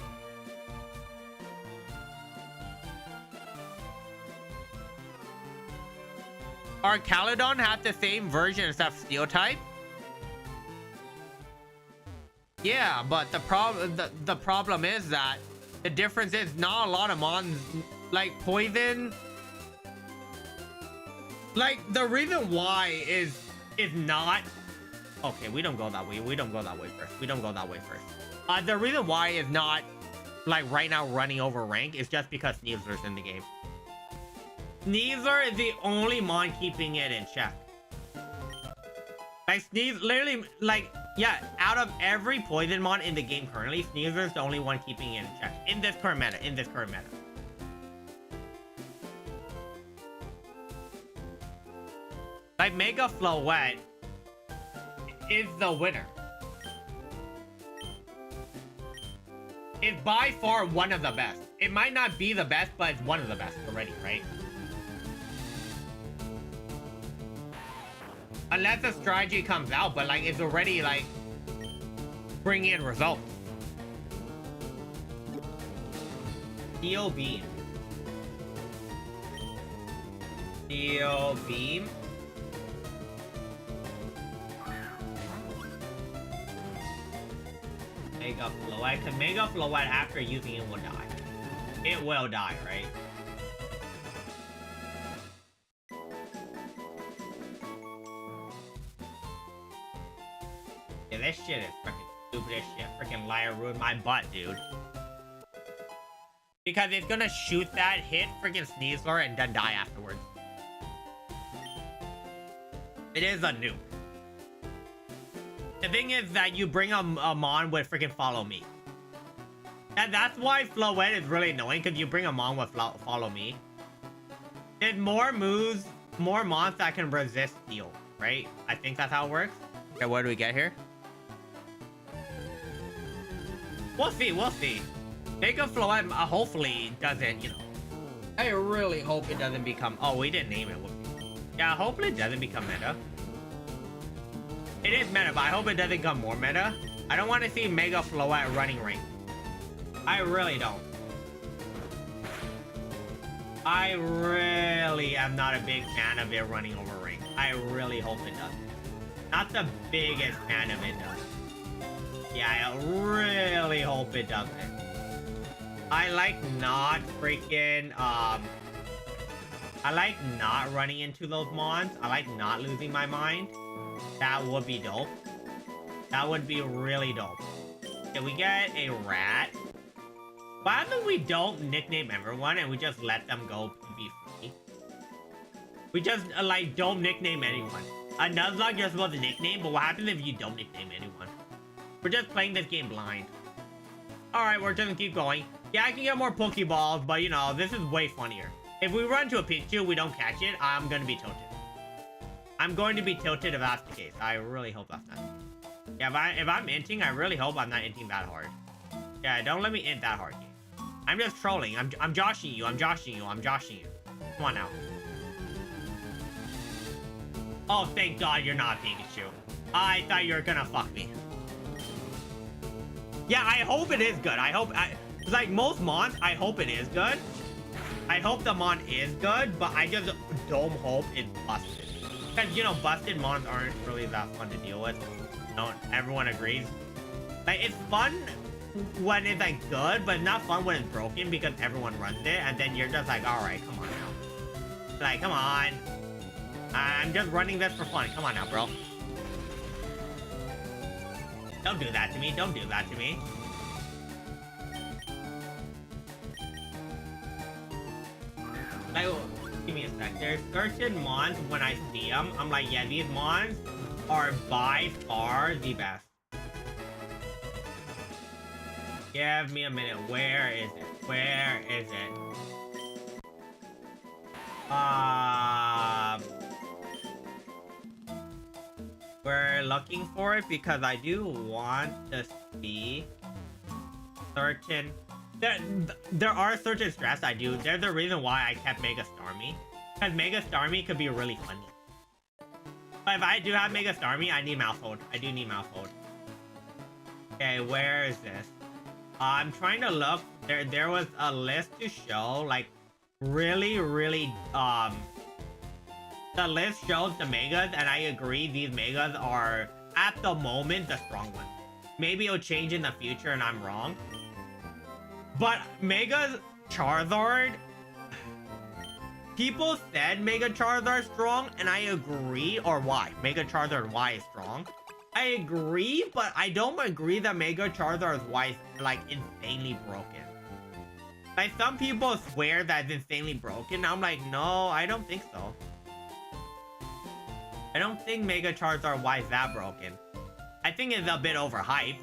Our Caledon have the same version of Steel type? Yeah, but the problem is that the difference is not a lot of mons like poison. Like, the reason why is not... Okay, we don't go that way. We don't go that way first. The reason why is not, like, right now running over rank is just because Sneasler's in the game. Sneasler is the only mon keeping it in check. Like, literally, like, yeah, out of every poison mon in the game currently, Sneasler's the only one keeping it in check. In this current meta. Like, Mega Float is the winner. It's by far one of the best. It might not be the best, but it's one of the best already, right? Unless the strategy comes out, but like, it's already like bringing in results. Steel Beam. Mega Float, because Mega Float after using it will die. It will die, right? Yeah, this shit is freaking stupid as shit. Freaking liar ruined my butt, dude. Because it's gonna shoot that, hit freaking Sneasler, and then die afterwards. It is a nuke. The thing is that you bring a mon with freaking follow me. And that's why Floette is really annoying, because you bring a mon with follow me. There's more moves, more mons that can resist steel, right? I think that's how it works. Okay, what do we get here? We'll see, we'll see. Make a Floette hopefully doesn't, you know. I really hope it doesn't become... Oh, we didn't name it. Yeah, hopefully it doesn't become meta. It is meta, but I hope it doesn't become more meta. I don't want to see Mega Floette running ring. I really don't. I really am not a big fan of it running over ring. I really hope it doesn't. Not the biggest fan of it does. Yeah, I really hope it doesn't. I like not freaking, I like not running into those mons. I like not losing my mind. That would be dope. That would be really dope. Okay, we get a rat. Why don't we don't nickname everyone and we just let them go be free? We just, like, don't nickname anyone. A Nuzlocke you're supposed to nickname, but what happens if you don't nickname anyone? We're just playing this game blind. Alright, we're just gonna keep going. Yeah, I can get more Pokeballs, but you know, this is way funnier. If we run to a Pikachu, we don't catch it, I'm gonna be tilted. I'm going to be tilted if that's the case. I really hope that's not. Yeah, if I'm inting, I really hope I'm not inting that hard. Yeah, don't let me int that hard, game. I'm just trolling. I'm joshing you. I'm joshing you. I'm joshing you. Come on now. Oh, thank God you're not Pikachu. I thought you were gonna fuck me. Yeah, I hope it is good. I hope... like most mons, I hope it is good. I hope the mon is good, but I just don't hope it's busted. Because, you know, busted mons aren't really that fun to deal with. No, everyone agrees. Like, it's fun when it's, like, good, but it's not fun when it's broken because everyone runs it, and then you're just like, alright, come on now. Like, come on. I'm just running this for fun. Come on now, bro. Don't do that to me. Don't do that to me. Like, give me a sec. There's certain mons, when I see them, I'm like, yeah, these mons are by far the best. Give me a minute. Where is it? Where is it? We're looking for it because I do want to see certain... There are certain strats I do. There's the reason why I kept Mega Starmie. Because Mega Starmie could be really funny. But if I do have Mega Starmie, I need Mouthhold. I do need Mouthhold. Okay, where is this? I'm trying to look. There was a list to show, like, really, the list shows the Megas, and I agree these Megas are, at the moment, the strong ones. Maybe it'll change in the future and I'm wrong. But Mega Charizard... People said Mega Charizard strong, and I agree. Or why? Mega Charizard Y is strong. I agree, but I don't agree that Mega Charizard Y is, like, insanely broken. Like, some people swear that it's insanely broken. I'm like, no, I don't think so. I don't think Mega Charizard Y is that broken. I think it's a bit overhyped.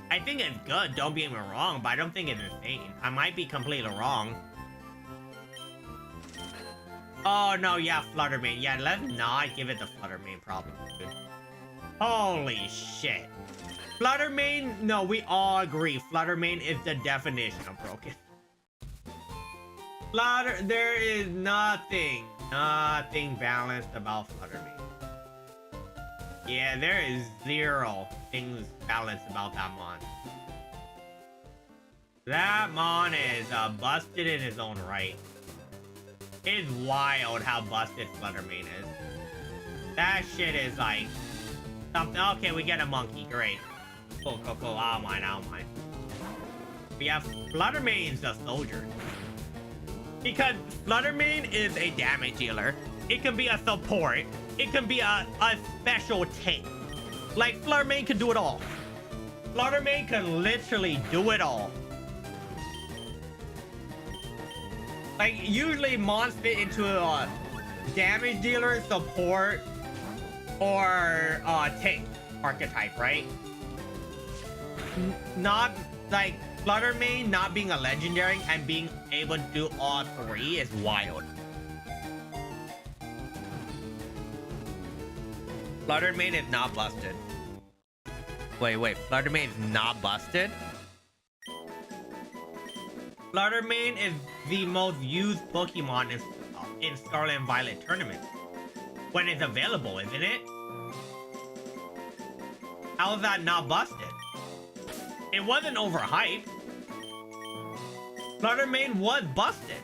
I think it's good, don't get me wrong, but I don't think it's insane. I might be completely wrong. Oh, no, yeah, Fluttermane. Yeah, let's not give it the Fluttermane problem, dude. Holy shit. Fluttermane, no, we all agree. Fluttermane is the definition of broken. There is nothing balanced about Fluttermane. Yeah, there is zero things balanced about that mon. That mon is busted in his own right. It's wild how busted Fluttermane is. That shit is like something. Okay, we get a monkey. Great. Cool. I don't mind. We have Fluttermane's a soldier. Because Fluttermane is a damage dealer. It can be a support. It can be a special tank. Like, Fluttermane can do it all. Fluttermane can literally do it all. Like, usually mons fit into a damage dealer, support, or tank archetype, right? Not like Flutter Mane not being a legendary and being able to do all three is wild. Flutter Mane is not busted. Wait, Flutter Mane is not busted? Flutter Mane is the most used Pokemon in Scarlet and Violet tournaments. When it's available, isn't it? How is that not busted? It wasn't overhyped. Flutter Mane was busted.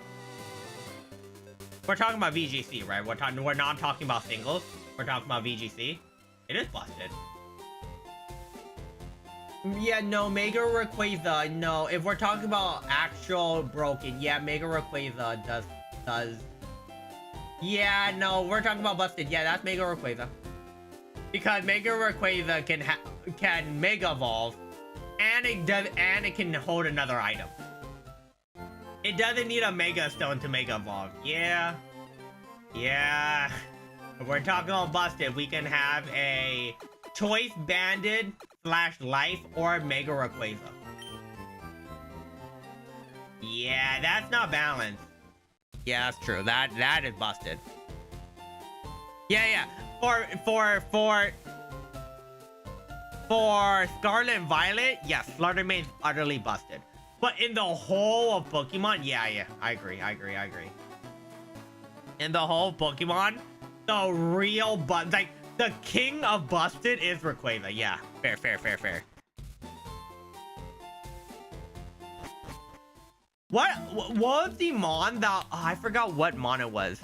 We're talking about VGC, right? We're not talking about singles. We're talking about VGC. It is busted. Yeah, no, Mega Rayquaza, no. If we're talking about actual broken, yeah, Mega Rayquaza does. Yeah, no, we're talking about busted. Yeah, that's Mega Rayquaza. Because Mega Rayquaza can Mega Evolve, and it can hold another item. It doesn't need a Mega Stone to Mega Evolve. Yeah. If we're talking about busted, we can have a Choice Banded / Life or Mega Rayquaza. Yeah, that's not balanced. Yeah, that's true. That is busted. Yeah. For Scarlet and Violet, yes, Flutter Mane's utterly busted. But in the whole of Pokemon, yeah, I agree. In the whole Pokemon, the real like the king of busted is Rayquaza. Yeah, fair. What was the mon that I forgot what mon it was?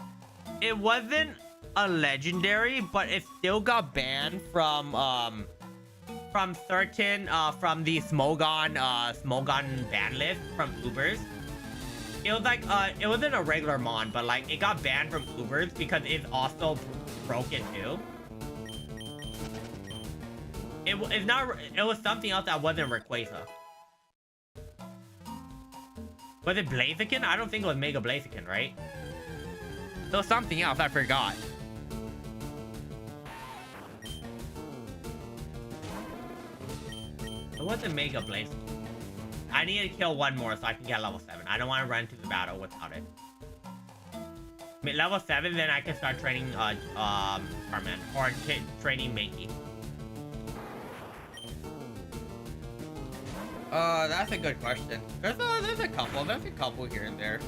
It wasn't a legendary, but it still got banned from certain from the Smogon ban list from Ubers. It was like it wasn't a regular mon, but like it got banned from Ubers because it's also broken too. It was something else that wasn't Rayquaza. Was it Blaziken? I don't think it was Mega Blaziken, right? It was something else, I forgot. It wasn't Mega Blaziken. I need to kill one more so I can get level 7. I don't want to run into the battle without it. Level 7, then I can start training Carmen or training Mankey. That's a good question. There's a couple here and there.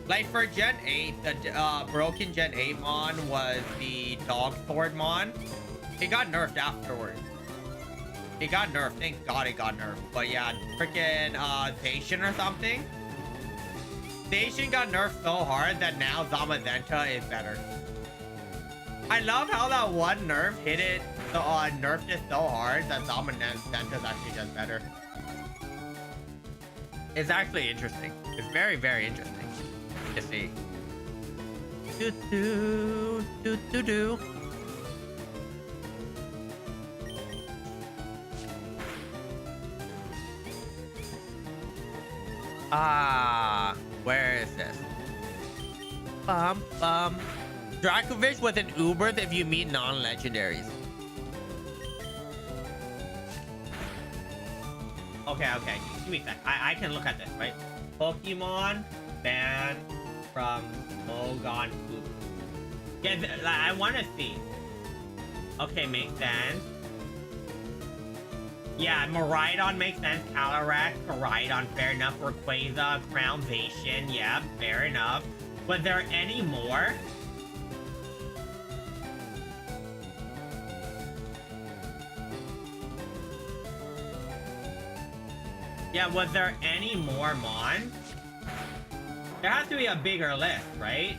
Like for Gen 8, the broken Gen 8 mon was the Dog Sword mon. It got nerfed afterwards. It got nerfed. Thank God it got nerfed. But yeah, freaking Zacian or something. Zacian got nerfed so hard that now Zamazenta is better. I love how that one nerf hit it. So nerfed it so hard that Zamazenta is actually just better. It's actually interesting. It's very, very interesting to see. Do. Where is this? Dracovish with an Uber if you meet non-legendaries. Okay. Give me a sec. I can look at this, right? Pokemon banned from Smogon Uber. Yeah, I want to see. Okay, makes sense. Yeah, Miraidon makes sense. Calyrex, Miraidon, fair enough. Rayquaza, Crown Zacian, yeah, fair enough. Was there any more? Yeah, was there any more mon? There has to be a bigger list, right?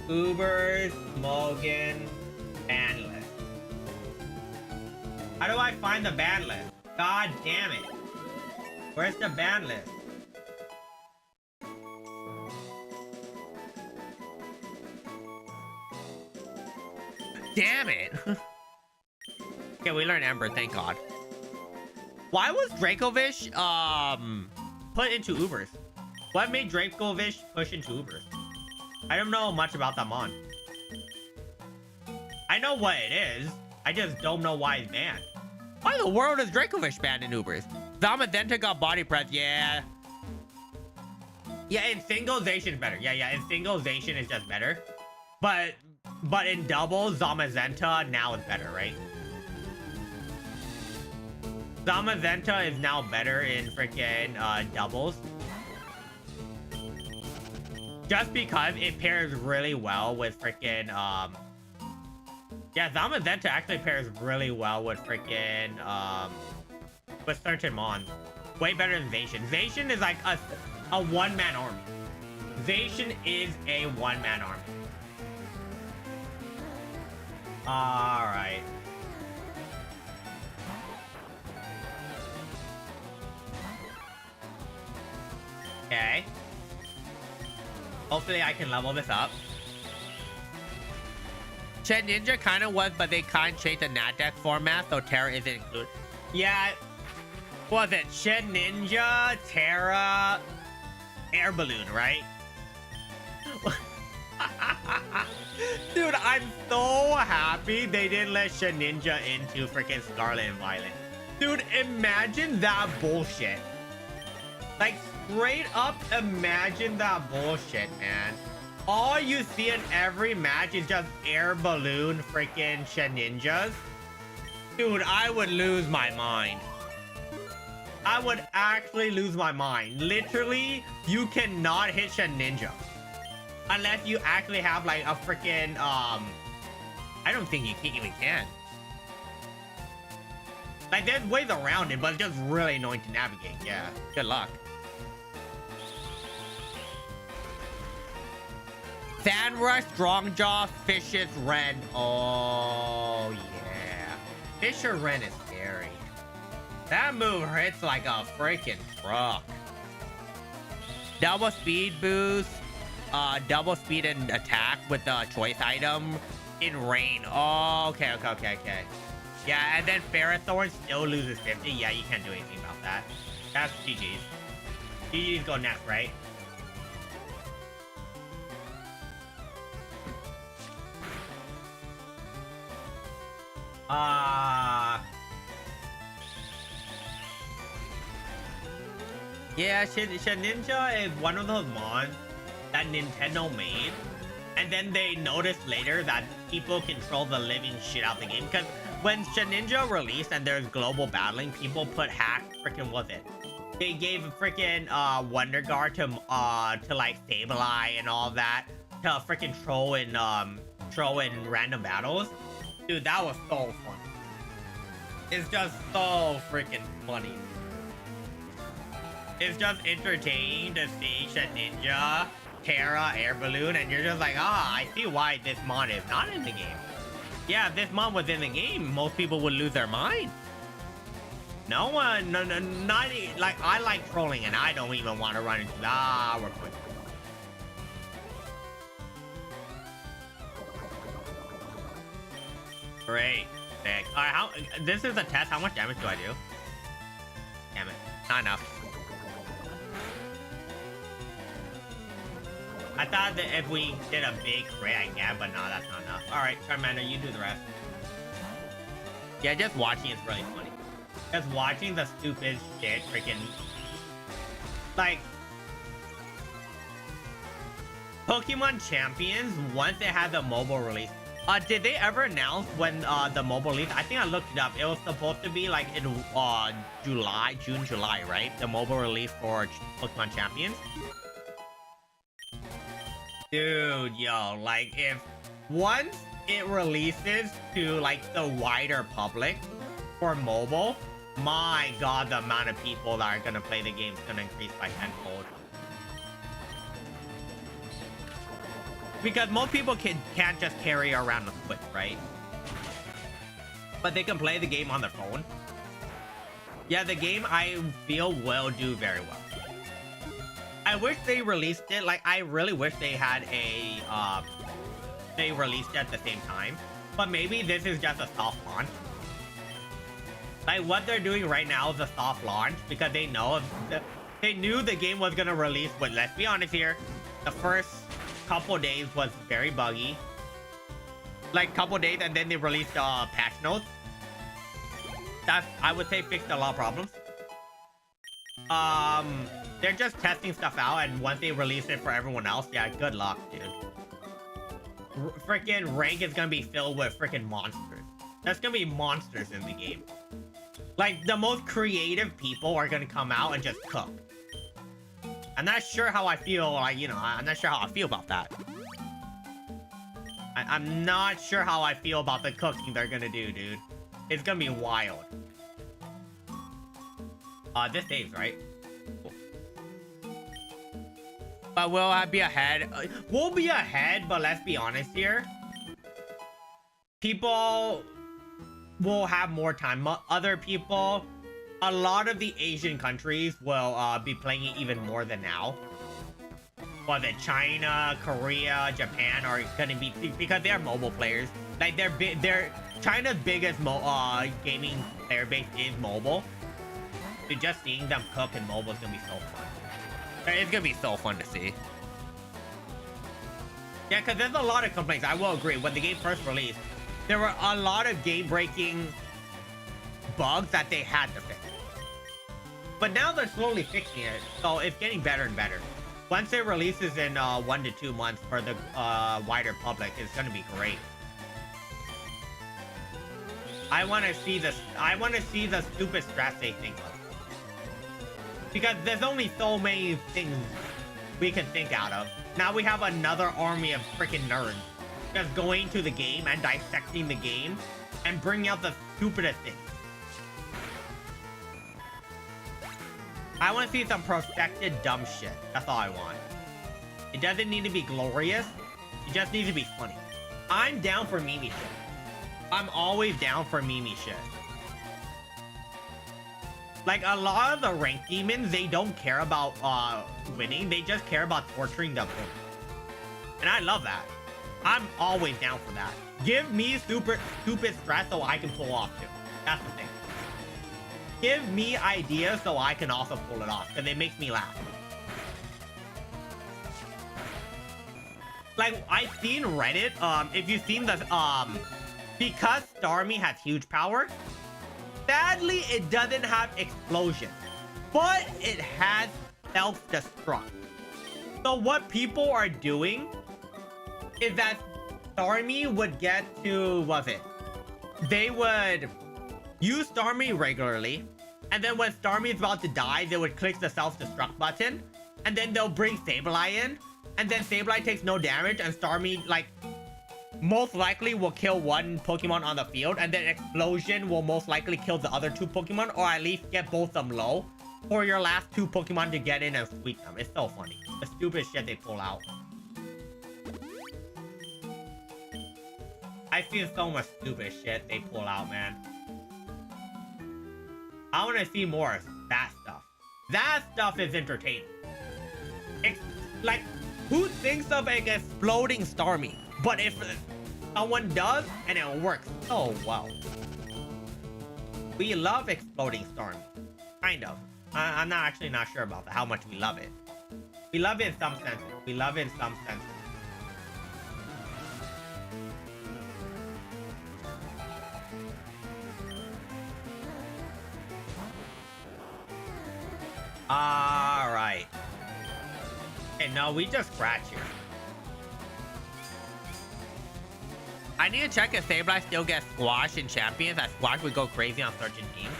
Ubers, Smogon, ban list. How do I find the ban list? God damn it. Where's the ban list? Damn it. Okay, we learned Ember, thank God. Why was Dracovish put into Ubers? What made Dracovish push into Ubers? I don't know much about that mon. I know what it is. I just don't know why it's banned. Why in the world is Dracovish banned in Ubers? Zamazenta got body press, yeah. Yeah, in singleization is better. Yeah, in singleization is just better. But in doubles, Zamazenta now is better, right? Zamazenta is now better in freaking doubles. Just because it pairs really well with freaking yeah, Zamazenta actually pairs really well with freaking with certain mons. Way better than Zacian. Zacian is like a one-man army. Zacian is a one-man army. Alright. Okay. Hopefully I can level this up. Shed Ninja kind of was, but they kind of changed the Nat deck format, so Terra isn't included. Yeah. What was it? Shed Ninja, Terra, Air Balloon, right? Dude, I'm so happy they didn't let Shed Ninja into freaking Scarlet and Violet. Dude, imagine that bullshit. Like, straight up imagine that bullshit, man. All you see in every match is just Air Balloon freaking Shed Ninjas. Dude, I would lose my mind. I would actually lose my mind. Literally, you cannot hit Shed Ninja. Unless you actually have like a freaking, I don't think you even can. Like, there's ways around it, but it's just really annoying to navigate. Yeah, good luck. Sandrush, Strongjaw, Fishes, Ren. Oh, yeah. Fisher Ren is scary. That move hits like a freaking truck. Double speed boost. Double speed and attack with the choice item in rain. Oh, okay. Yeah, and then Ferrothorn still loses 50. Yeah, you can't do anything about that. That's GG's. GG's go next, right? Yeah, Shed Ninja is one of those mons that Nintendo made, and then they noticed later that people control the living shit out of the game. Because when Shed Ninja released and there's global battling, people put hack freaking was it? They gave a freaking Wonder Guard to like stabilize and all that to freaking troll in random battles. Dude, that was so funny. It's just so freaking funny. It's just entertaining to see Shed Ninja, Terra, Air Balloon, and you're just like, I see why this mon is not in the game. Yeah, if this mon was in the game, most people would lose their mind. No one, not like, I like trolling and I don't even want to run into that. We're good. Great. Sick. Alright, this is a test. How much damage do I do? Damn it. Not enough. I thought that if we did a big crit, I can, but no, that's not enough. Alright, Charmander, you do the rest. Yeah, just watching is really funny. Just watching the stupid shit freaking... Like... Pokemon Champions, once they had the mobile release... did they ever announce when the mobile release? I think I looked it up. It was supposed to be like in June, July, right? The mobile release for Pokemon Champions. Dude, yo, like if once it releases to like the wider public for mobile, my God, the amount of people that are gonna play the game is gonna increase by tenfold. Because most people can't just carry around a Switch, right? But they can play the game on their phone. Yeah, the game I feel will do very well. I wish they released it, like, I really wish they had a, they released it at the same time. But maybe this is just a soft launch. Like what they're doing right now is a soft launch because they know they knew the game was gonna release. But let's be honest here, the first couple days was very buggy. Like couple days, and then they released patch notes. That I would say fixed a lot of problems. They're just testing stuff out, and once they release it for everyone else, yeah, good luck, dude. Freaking rank is gonna be filled with freaking monsters. There's gonna be monsters in the game. Like the most creative people are gonna come out and just cook. I'm not sure how I feel. Like, you know, I'm not sure how I feel about that. I'm not sure how I feel about the cooking they're gonna do, dude. It's gonna be wild. This saves, right? Cool. But will I be ahead? We'll be ahead, but let's be honest here. People will have more time. Other people, a lot of the Asian countries will be playing it even more than now. Well, the China, Korea, Japan are gonna be, because they're mobile players. Like they're China's biggest gaming player base is mobile. So just seeing them cook in mobile is gonna be so fun. It's gonna be so fun to see. Yeah, because there's a lot of complaints. I will agree. When the game first released, there were a lot of game-breaking bugs that they had to fix. But now they're slowly fixing it, so it's getting better and better. Once it releases in 1 to 2 months for the wider public, it's gonna be great. I want to see this. I want to see the stupid strats they think of, because there's only so many things we can think out of. Now we have another army of freaking nerds just going to the game and dissecting the game and bringing out the stupidest things. I want to see some perfected dumb shit. That's all I want. It doesn't need to be glorious. It just needs to be funny. I'm down for meme shit. I'm always down for meme shit. Like a lot of the rank demons, they don't care about winning. They just care about torturing the opponent. And I love that. I'm always down for that. Give me stupid strats so I can pull off too. That's the thing. Give me ideas so I can also pull it off, because it makes me laugh. Like, I've seen Reddit, if you've seen the, because Starmie has huge power, sadly, it doesn't have explosion, but it has self-destruct. So what people are doing is that Starmie would get to, they would use Starmie regularly, and then when Starmie is about to die, they would click the self-destruct button, and then they'll bring Sableye in, and then Sableye takes no damage, and Starmie, like, most likely will kill one Pokemon on the field, and then Explosion will most likely kill the other 2 Pokemon, or at least get both of them low, for your last 2 Pokemon to get in and sweep them. It's so funny. The stupid shit they pull out. I see so much stupid shit they pull out, man. I want to see more of that stuff. That stuff is entertaining. Like, who thinks of an exploding Starmie? But if someone does, and it works so well. We love exploding Starmie. Kind of. I'm not actually not sure about that, how much we love it. We love it in some senses. We love it in some senses. Alright. Okay, no, we just scratch here. I need to check if Sableye still gets squashed in champions, as Squash would go crazy on certain teams.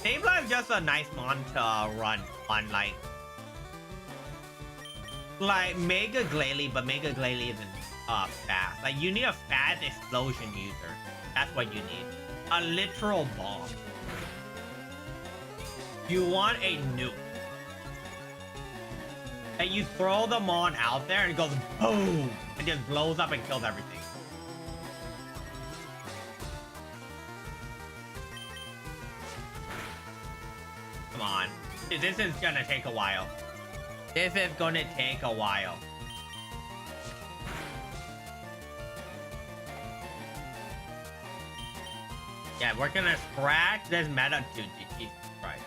Sableye is just a nice mon to run on, like Mega Glalie, but Mega Glalie isn't fast. Like, you need a fast explosion user. That's what you need. A literal bomb. You want a nuke. And you throw the mon out there and it goes boom! And just blows up and kills everything. Come on. This is gonna take a while. This is gonna take a while. Yeah, we're gonna scratch this meta to Jesus Christ.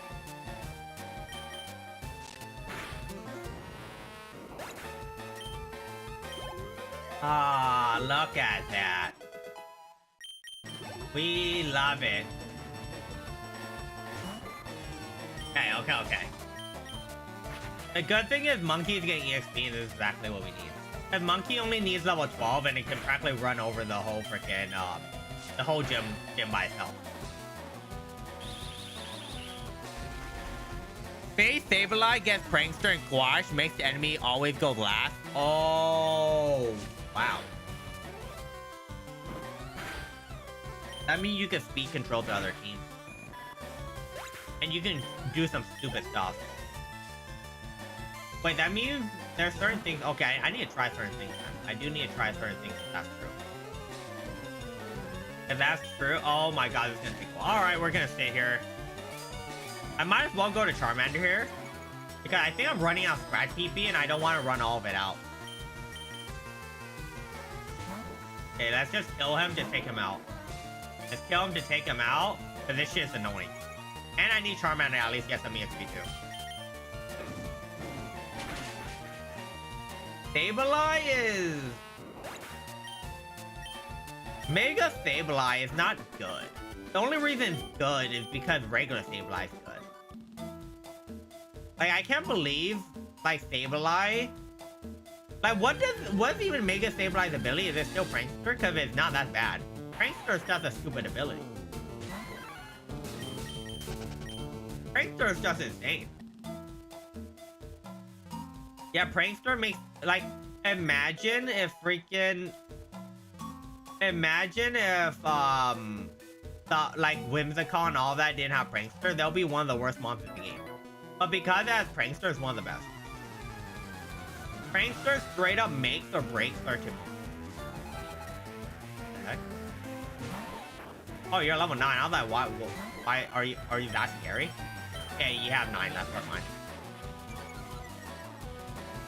Ah, look at that. We love it. Okay. The good thing is Monkey's getting EXP, and this is exactly what we need. Because Monkey only needs level 12, and it can practically run over the whole freaking, the whole gym by itself. Phase Stabilize gets Prankster and Quash, makes the enemy always go last. Oh, wow. That means you can speed control the other team. And you can do some stupid stuff. Wait, that means there's certain things. Okay, I need to try certain things. I do need to try certain things if that's true. If that's true, oh my god, it's gonna take a while. Alright, we're gonna stay here. I might as well go to Charmander here. Because I think I'm running out of Scratch PP and I don't want to run all of it out. Okay, let's just kill him to take him out. Let's kill him to take him out. Because this shit is annoying. And I need Charmander to at least get some EXP too. Stabilize! Mega Stabilize is not good. The only reason it's good is because regular Stabilize is good. Like, I can't believe, like, Stabilize. Like, what's even Mega Stabilize ability? Is it still Prankster? Because it's not that bad. Prankster is just a stupid ability. Prankster is just insane. Yeah, Prankster makes, like, imagine if freaking... Imagine if, like, Whimsicott and all that didn't have Prankster, they'll be one of the worst monsters in the game. But because it has Prankster, it's one of the best. Prankster straight up makes or breaks our team. Okay. Oh, you're level 9. I was like, why are you that scary? Okay, you have 9, that's fine.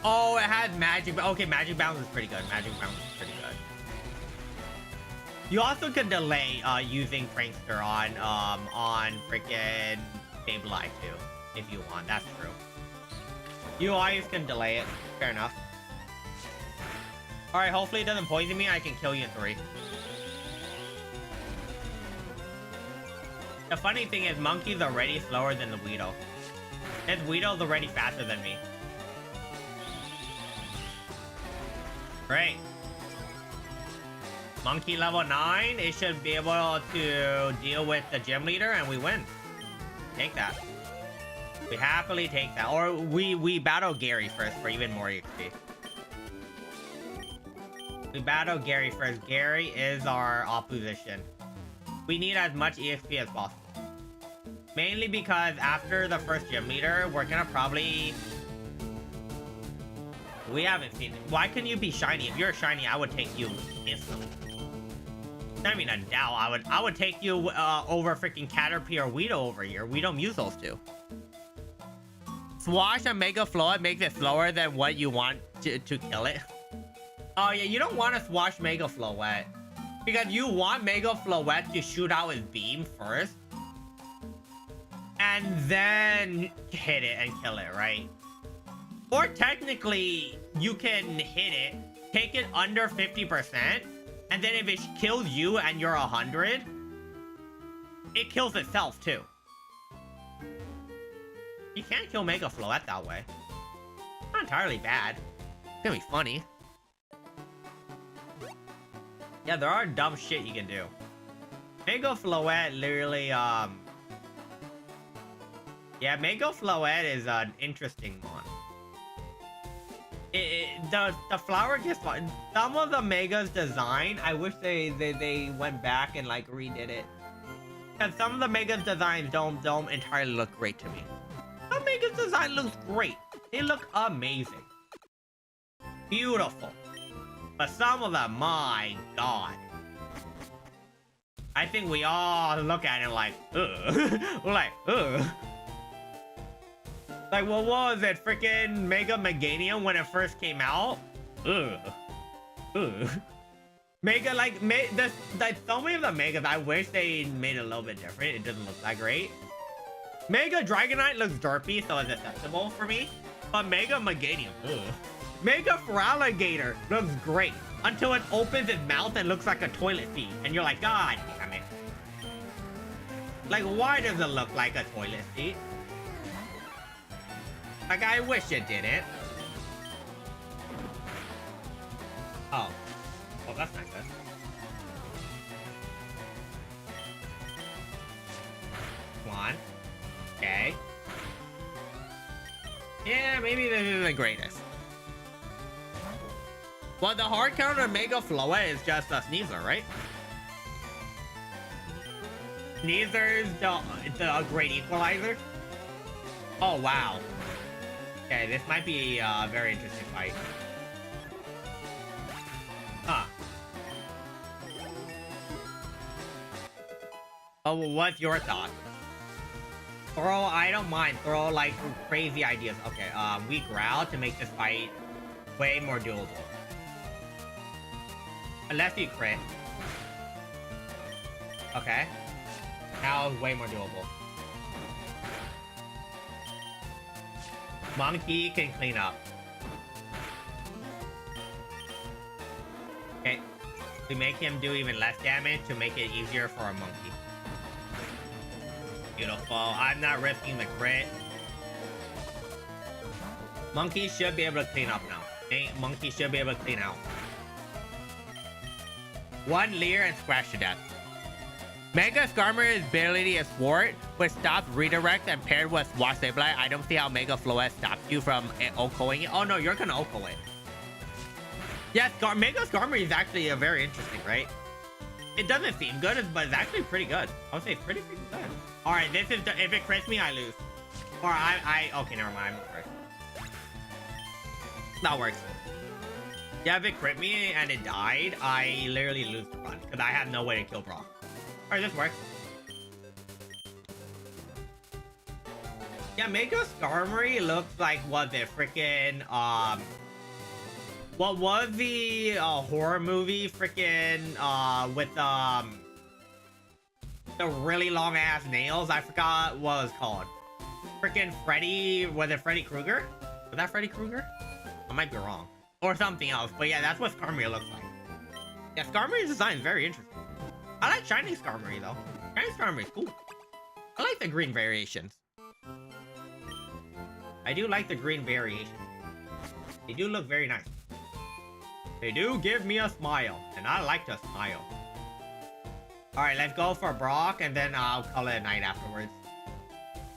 Oh, it has Magic. Okay, Magic Bounce is pretty good. Magic Bounce is pretty good. You also could delay using Prankster on freaking Stabilize too, if you want. That's true. You always can delay it. Fair enough. All right, hopefully it doesn't poison me. I can kill you in 3. The funny thing is, Monkey's already slower than the Weedle. This Weedle's already faster than me. Great. Monkey level 9. It should be able to deal with the gym leader, and we win. Take that. We happily take that. Or we battle Gary first for even more EXP. We battle Gary first. Gary is our opposition. We need as much EXP as possible. Mainly because after the first gym leader, we're gonna probably... We haven't seen it. Why couldn't you be shiny? If you're shiny, I would take you instantly. I mean, a doubt. I would take you over freaking Caterpie or Weedle over here. We don't use those two. Swash and Mega Float makes it slower than what you want to kill it. Oh yeah, you don't want to Swash Mega Float. Because you want Mega Float to shoot out his beam first. And then hit it and kill it, right? Or technically, you can hit it, take it under 50%, and then if it kills you and you're 100, it kills itself too. You can't kill Mega Float that way. Not entirely bad. It's gonna be funny. Yeah, there are dumb shit you can do. Mega Float literally, yeah, Mega Float is an interesting one. The flower gets fun. Some of the Mega's design, I wish they went back and like redid it. Cause some of the Mega's designs don't entirely look great to me. Some Mega's design looks great. They look amazing. Beautiful. But some of them, my god. I think we all look at it like, ugh. We're like, ugh. Like, what was it? Freaking Mega Meganium when it first came out? Ugh. Ugh. Mega, like, so many of the Megas, I wish they made it a little bit different. It doesn't look that great. Mega Dragonite looks derpy, so it's acceptable for me. But Mega Meganium, ugh. Mega Feraligatr looks great until it opens its mouth and looks like a toilet seat. And you're like, God damn it. Like, why does it look like a toilet seat? Like, I wish it didn't. Oh. Oh, that's not good. Come on. Okay. Yeah, maybe this isn't the greatest. Well, the hard counter of Mega Floette is just a Sneasler, right? Sneasler's the great equalizer. Oh, wow. Okay, this might be a very interesting fight. Huh. Oh, well, what's your thought? Throw, I don't mind. Throw, like, crazy ideas. Okay, we growl to make this fight way more doable. Unless you crit. Okay. Now it's way more doable. Monkey can clean up. Okay. We make him do even less damage to make it easier for a monkey. Beautiful. I'm not risking the crit. Monkey should be able to clean up now. Monkey should be able to clean out. One Leer and scratch to death. Mega Skarmory's ability is Thwart, which stops redirect and paired with Wash Sableye. I don't see how Mega Floette stops you from OHKOing it. Oh no, you're gonna OHKO it. Yeah, Mega Skarmory is actually a very interesting, right? It doesn't seem good, but it's actually pretty good. I would say it's pretty freaking good. Alright, this is if it crits me, I lose. Or okay, never mind, I'm first. That works. Yeah, if it crit me and it died, I literally lose the run because I have no way to kill Brock. Alright, this works. Yeah, Mega Skarmory looks like what the freaking what was the horror movie freaking with the really long ass nails? I forgot what it was called. Freaking Freddy, was it Freddy Krueger? Was that Freddy Krueger? I might be wrong. Or something else, but yeah, that's what Skarmory looks like. Yeah, Skarmory's design is very interesting. I like Shiny Skarmory though. Shiny Skarmory is cool. I like the green variations. I do like the green variations. They do look very nice. They do give me a smile, and I like to smile. Alright, let's go for Brock, and then I'll call it a night afterwards.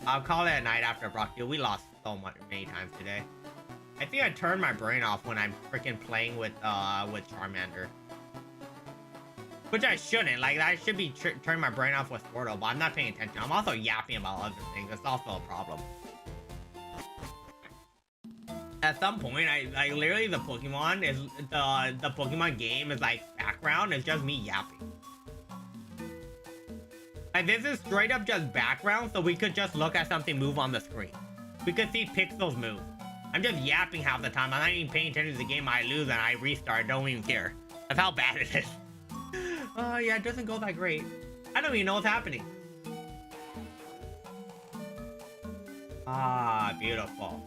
I'll call it a night after Brock. Dude, we lost so many times today. I think I turned my brain off when I'm freaking playing with Charmander. Which I shouldn't. Like, I should be turning my brain off with Squirtle, but I'm not paying attention. I'm also yapping about other things. That's also a problem. At some point, I literally, the Pokemon is, the Pokemon game is like background. It's just me yapping. Like, this is straight up just background, so we could just look at something move on the screen. We could see pixels move. I'm just yapping half the time. I'm not even paying attention to the game. I lose and I restart. Don't even care. That's how bad it is. Oh, yeah, it doesn't go that great. I don't even know what's happening. Ah, beautiful.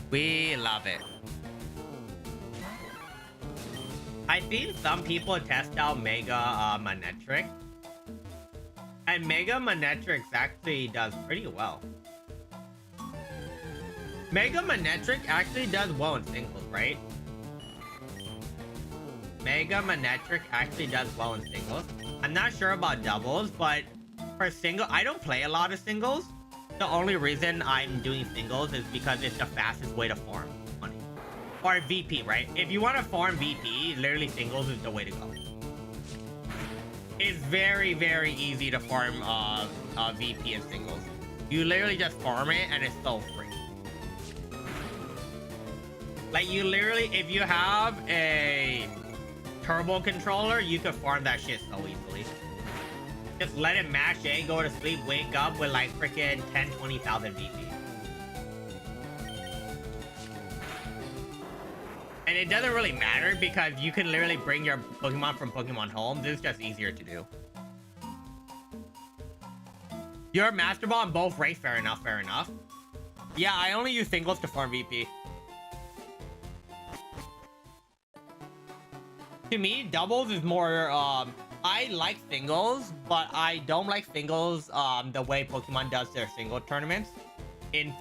We love it. I've seen some people test out Mega Manectric. And Mega Manectric actually does pretty well. Mega Manectric actually does well in singles, right? Mega Manectric actually does well in singles. I'm not sure about doubles, but for single, I don't play a lot of singles. The only reason I'm doing singles is because it's the fastest way to farm money. Or VP, right? If you want to farm VP, literally singles is the way to go. It's very, very easy to farm VP in singles. You literally just farm it and it's so free. Like, you literally, if you have a turbo controller, you can farm that shit so easily. Just let it mash A, go to sleep, wake up with like freaking 10, 20,000 VP. And it doesn't really matter because you can literally bring your Pokemon from Pokemon Home. This is just easier to do. You're Master Ball on both race. Fair enough, fair enough. Yeah, I only use singles to farm VP. To me, doubles is more, I like singles, but I don't like singles, the way Pokemon does their single tournaments. In,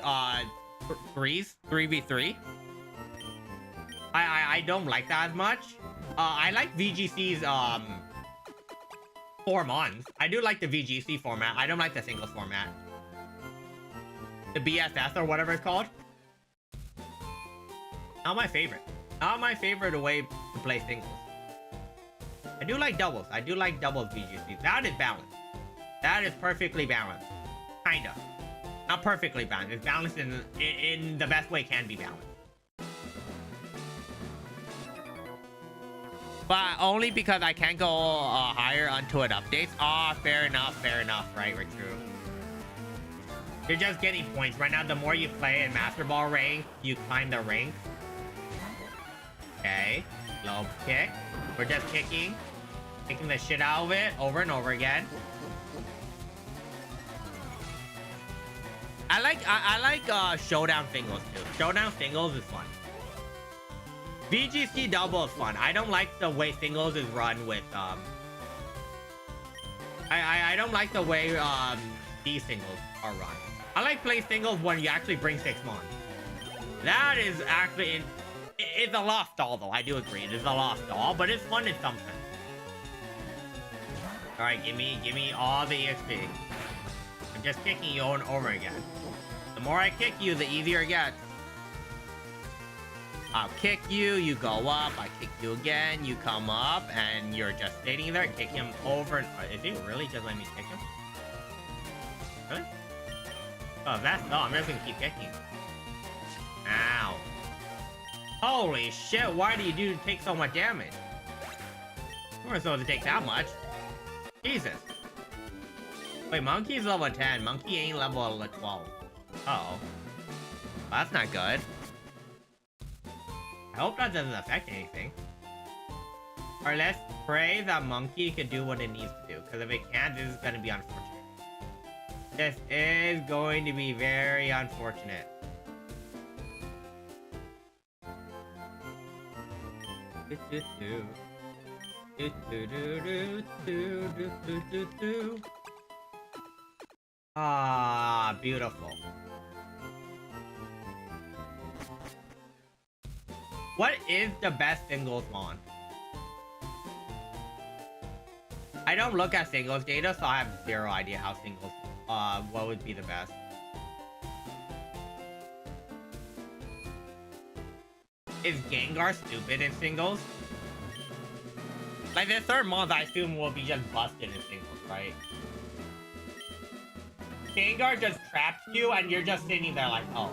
3v3. I don't like that as much. I like VGC's, 4 months. I do like the VGC format. I don't like the singles format. The BSS or whatever it's called. Not my favorite. Not my favorite way to play singles. I do like doubles. I do like doubles VGC. That is balanced. That is perfectly balanced. Kinda. Not perfectly balanced. It's balanced in the best way it can be balanced. But only because I can't go higher until it updates. Ah, fair enough, right, true. You're just getting points. Right now, the more you play in Master Ball rank, you climb the rank. Okay, low kick. We're just kicking the shit out of it over and over again. I like showdown singles too. Showdown singles is fun. VGC double is fun. I don't like the way singles is run with I don't like the way these singles are run. I like playing singles when you actually bring 6 mon. That is actually it's a lost doll though. I do agree. It is a lost doll, but it's fun in some sense. Alright, give me all the EXP. I'm just kicking you over and over again. The more I kick you, the easier it gets. I'll kick you, you go up, I kick you again, you come up, and you're just sitting there, kick him over and... Is he really just letting me kick him? Really? Oh, that's... No, I'm just gonna keep kicking. Ow. Holy shit, why do you take so much damage? You weren't supposed to take that much. Jesus. Wait, Monkey's level 10. Monkey ain't level 12. Uh-oh. Well, that's not good. I hope that doesn't affect anything. Or let's pray that Monkey can do what it needs to do. Because if it can't, this is going to be unfortunate. This is going to be very unfortunate. Ah, beautiful. What is the best singles mon? I don't look at singles data, so I have zero idea how singles, what would be the best. Is Gengar stupid in singles? Like, the third mon, I assume, will be just busted in singles, right? Gengar just traps you, and you're just sitting there like, oh.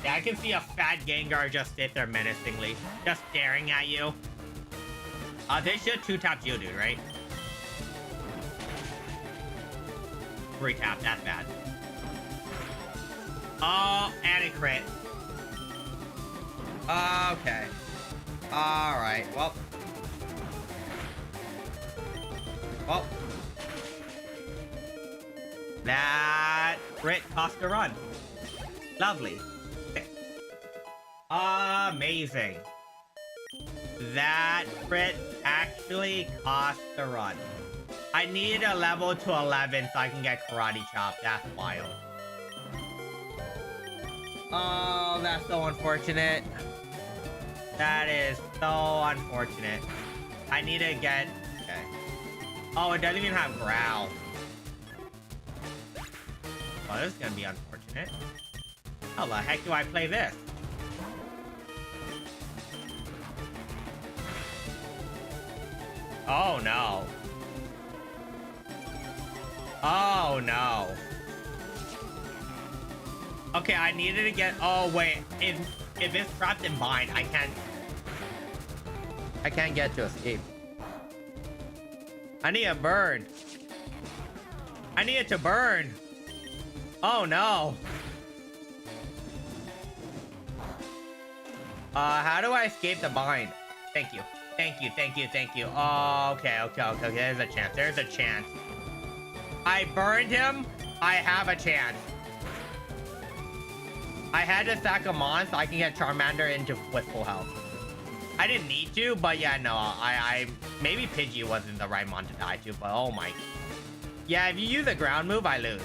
Yeah, I can see a fat Gengar just sit there menacingly, just staring at you. They should 2-tap Geodude, right? 3-tap, that's bad. Oh, and a crit. Okay. Alright, well. That crit cost a run. Lovely. Amazing. That crit actually cost the run. I need a level to 11 so I can get Karate Chop. That's wild. Oh, that's so unfortunate. That is so unfortunate. I need to get... Okay. Oh, it doesn't even have Growl. Oh, this is gonna be unfortunate. How the heck do I play this? Oh no. Oh no. Okay, I needed to get... Oh wait, if it's trapped in bind, I can't get to escape. I need a burn. I need it to burn. Oh no. How do I escape the bind? Thank you. Thank you, thank you, thank you. Oh, okay. There's a chance. There's a chance. I burned him. I have a chance. I had to sack a mon so I can get Charmander into with full health. I didn't need to, but yeah, no, I maybe Pidgey wasn't the right mon to die to, but oh my. Yeah, if you use a ground move, I lose.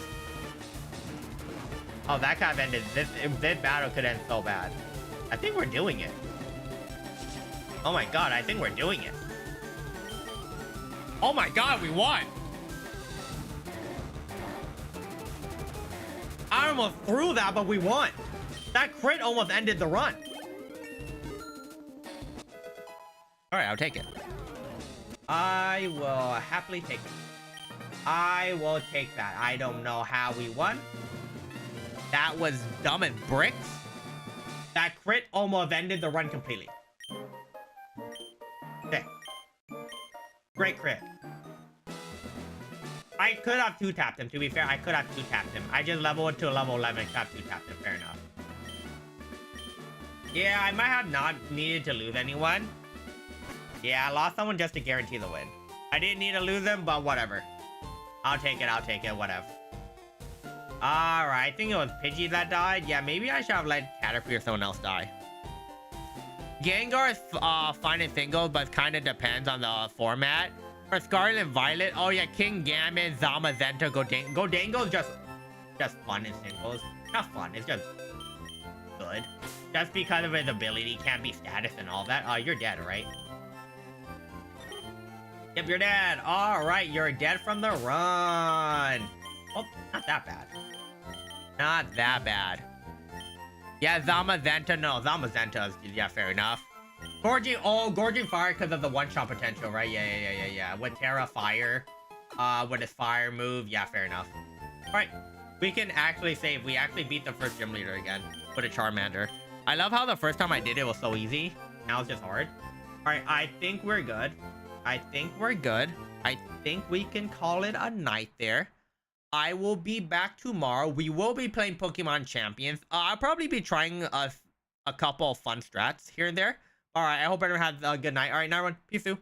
Oh, that kind of ended. This battle could end so bad. I think we're doing it. Oh my god, I think we're doing it. Oh my god, we won! I almost threw that, but we won. That crit almost ended the run. Alright, I'll take it. I will happily take it. I will take that. I don't know how we won. That was dumb as bricks. That crit almost ended the run completely. Okay. Great crit. I could have 2-tapped him, to be fair. I could have 2-tapped him. I just leveled to level 11 and got 2-tapped him. Fair enough. Yeah, I might have not needed to lose anyone. Yeah, I lost someone just to guarantee the win. I didn't need to lose them, but whatever. I'll take it, whatever. Alright, I think it was Pidgey that died. Yeah, maybe I should have let Caterpie or someone else die. Gengar is fine in singles, but it kind of depends on the format. For Scarlet and Violet, oh yeah, King Gambit, Zamazenta, Godiango is just fun in singles. Not fun, it's just good. Just because of his ability, can't be status and all that. Oh, you're dead, right? Yep, you're dead. Alright, you're dead from the run. Oh, not that bad. Not that bad. Yeah, Zamazenta, no, Zamazenta is, yeah, fair enough. Gorging Fire because of the one-shot potential, right? Yeah. With Terra Fire, with his fire move, yeah, fair enough. Alright, we can actually save. We actually beat the first gym leader again with a Charmander. I love how the first time I did it was so easy. Now it's just hard. Alright, I think we're good. I think we can call it a night there. I will be back tomorrow. We will be playing Pokemon Champions. I'll probably be trying a couple of fun strats here and there. All right, I hope everyone has a good night. All right, now everyone, peace out.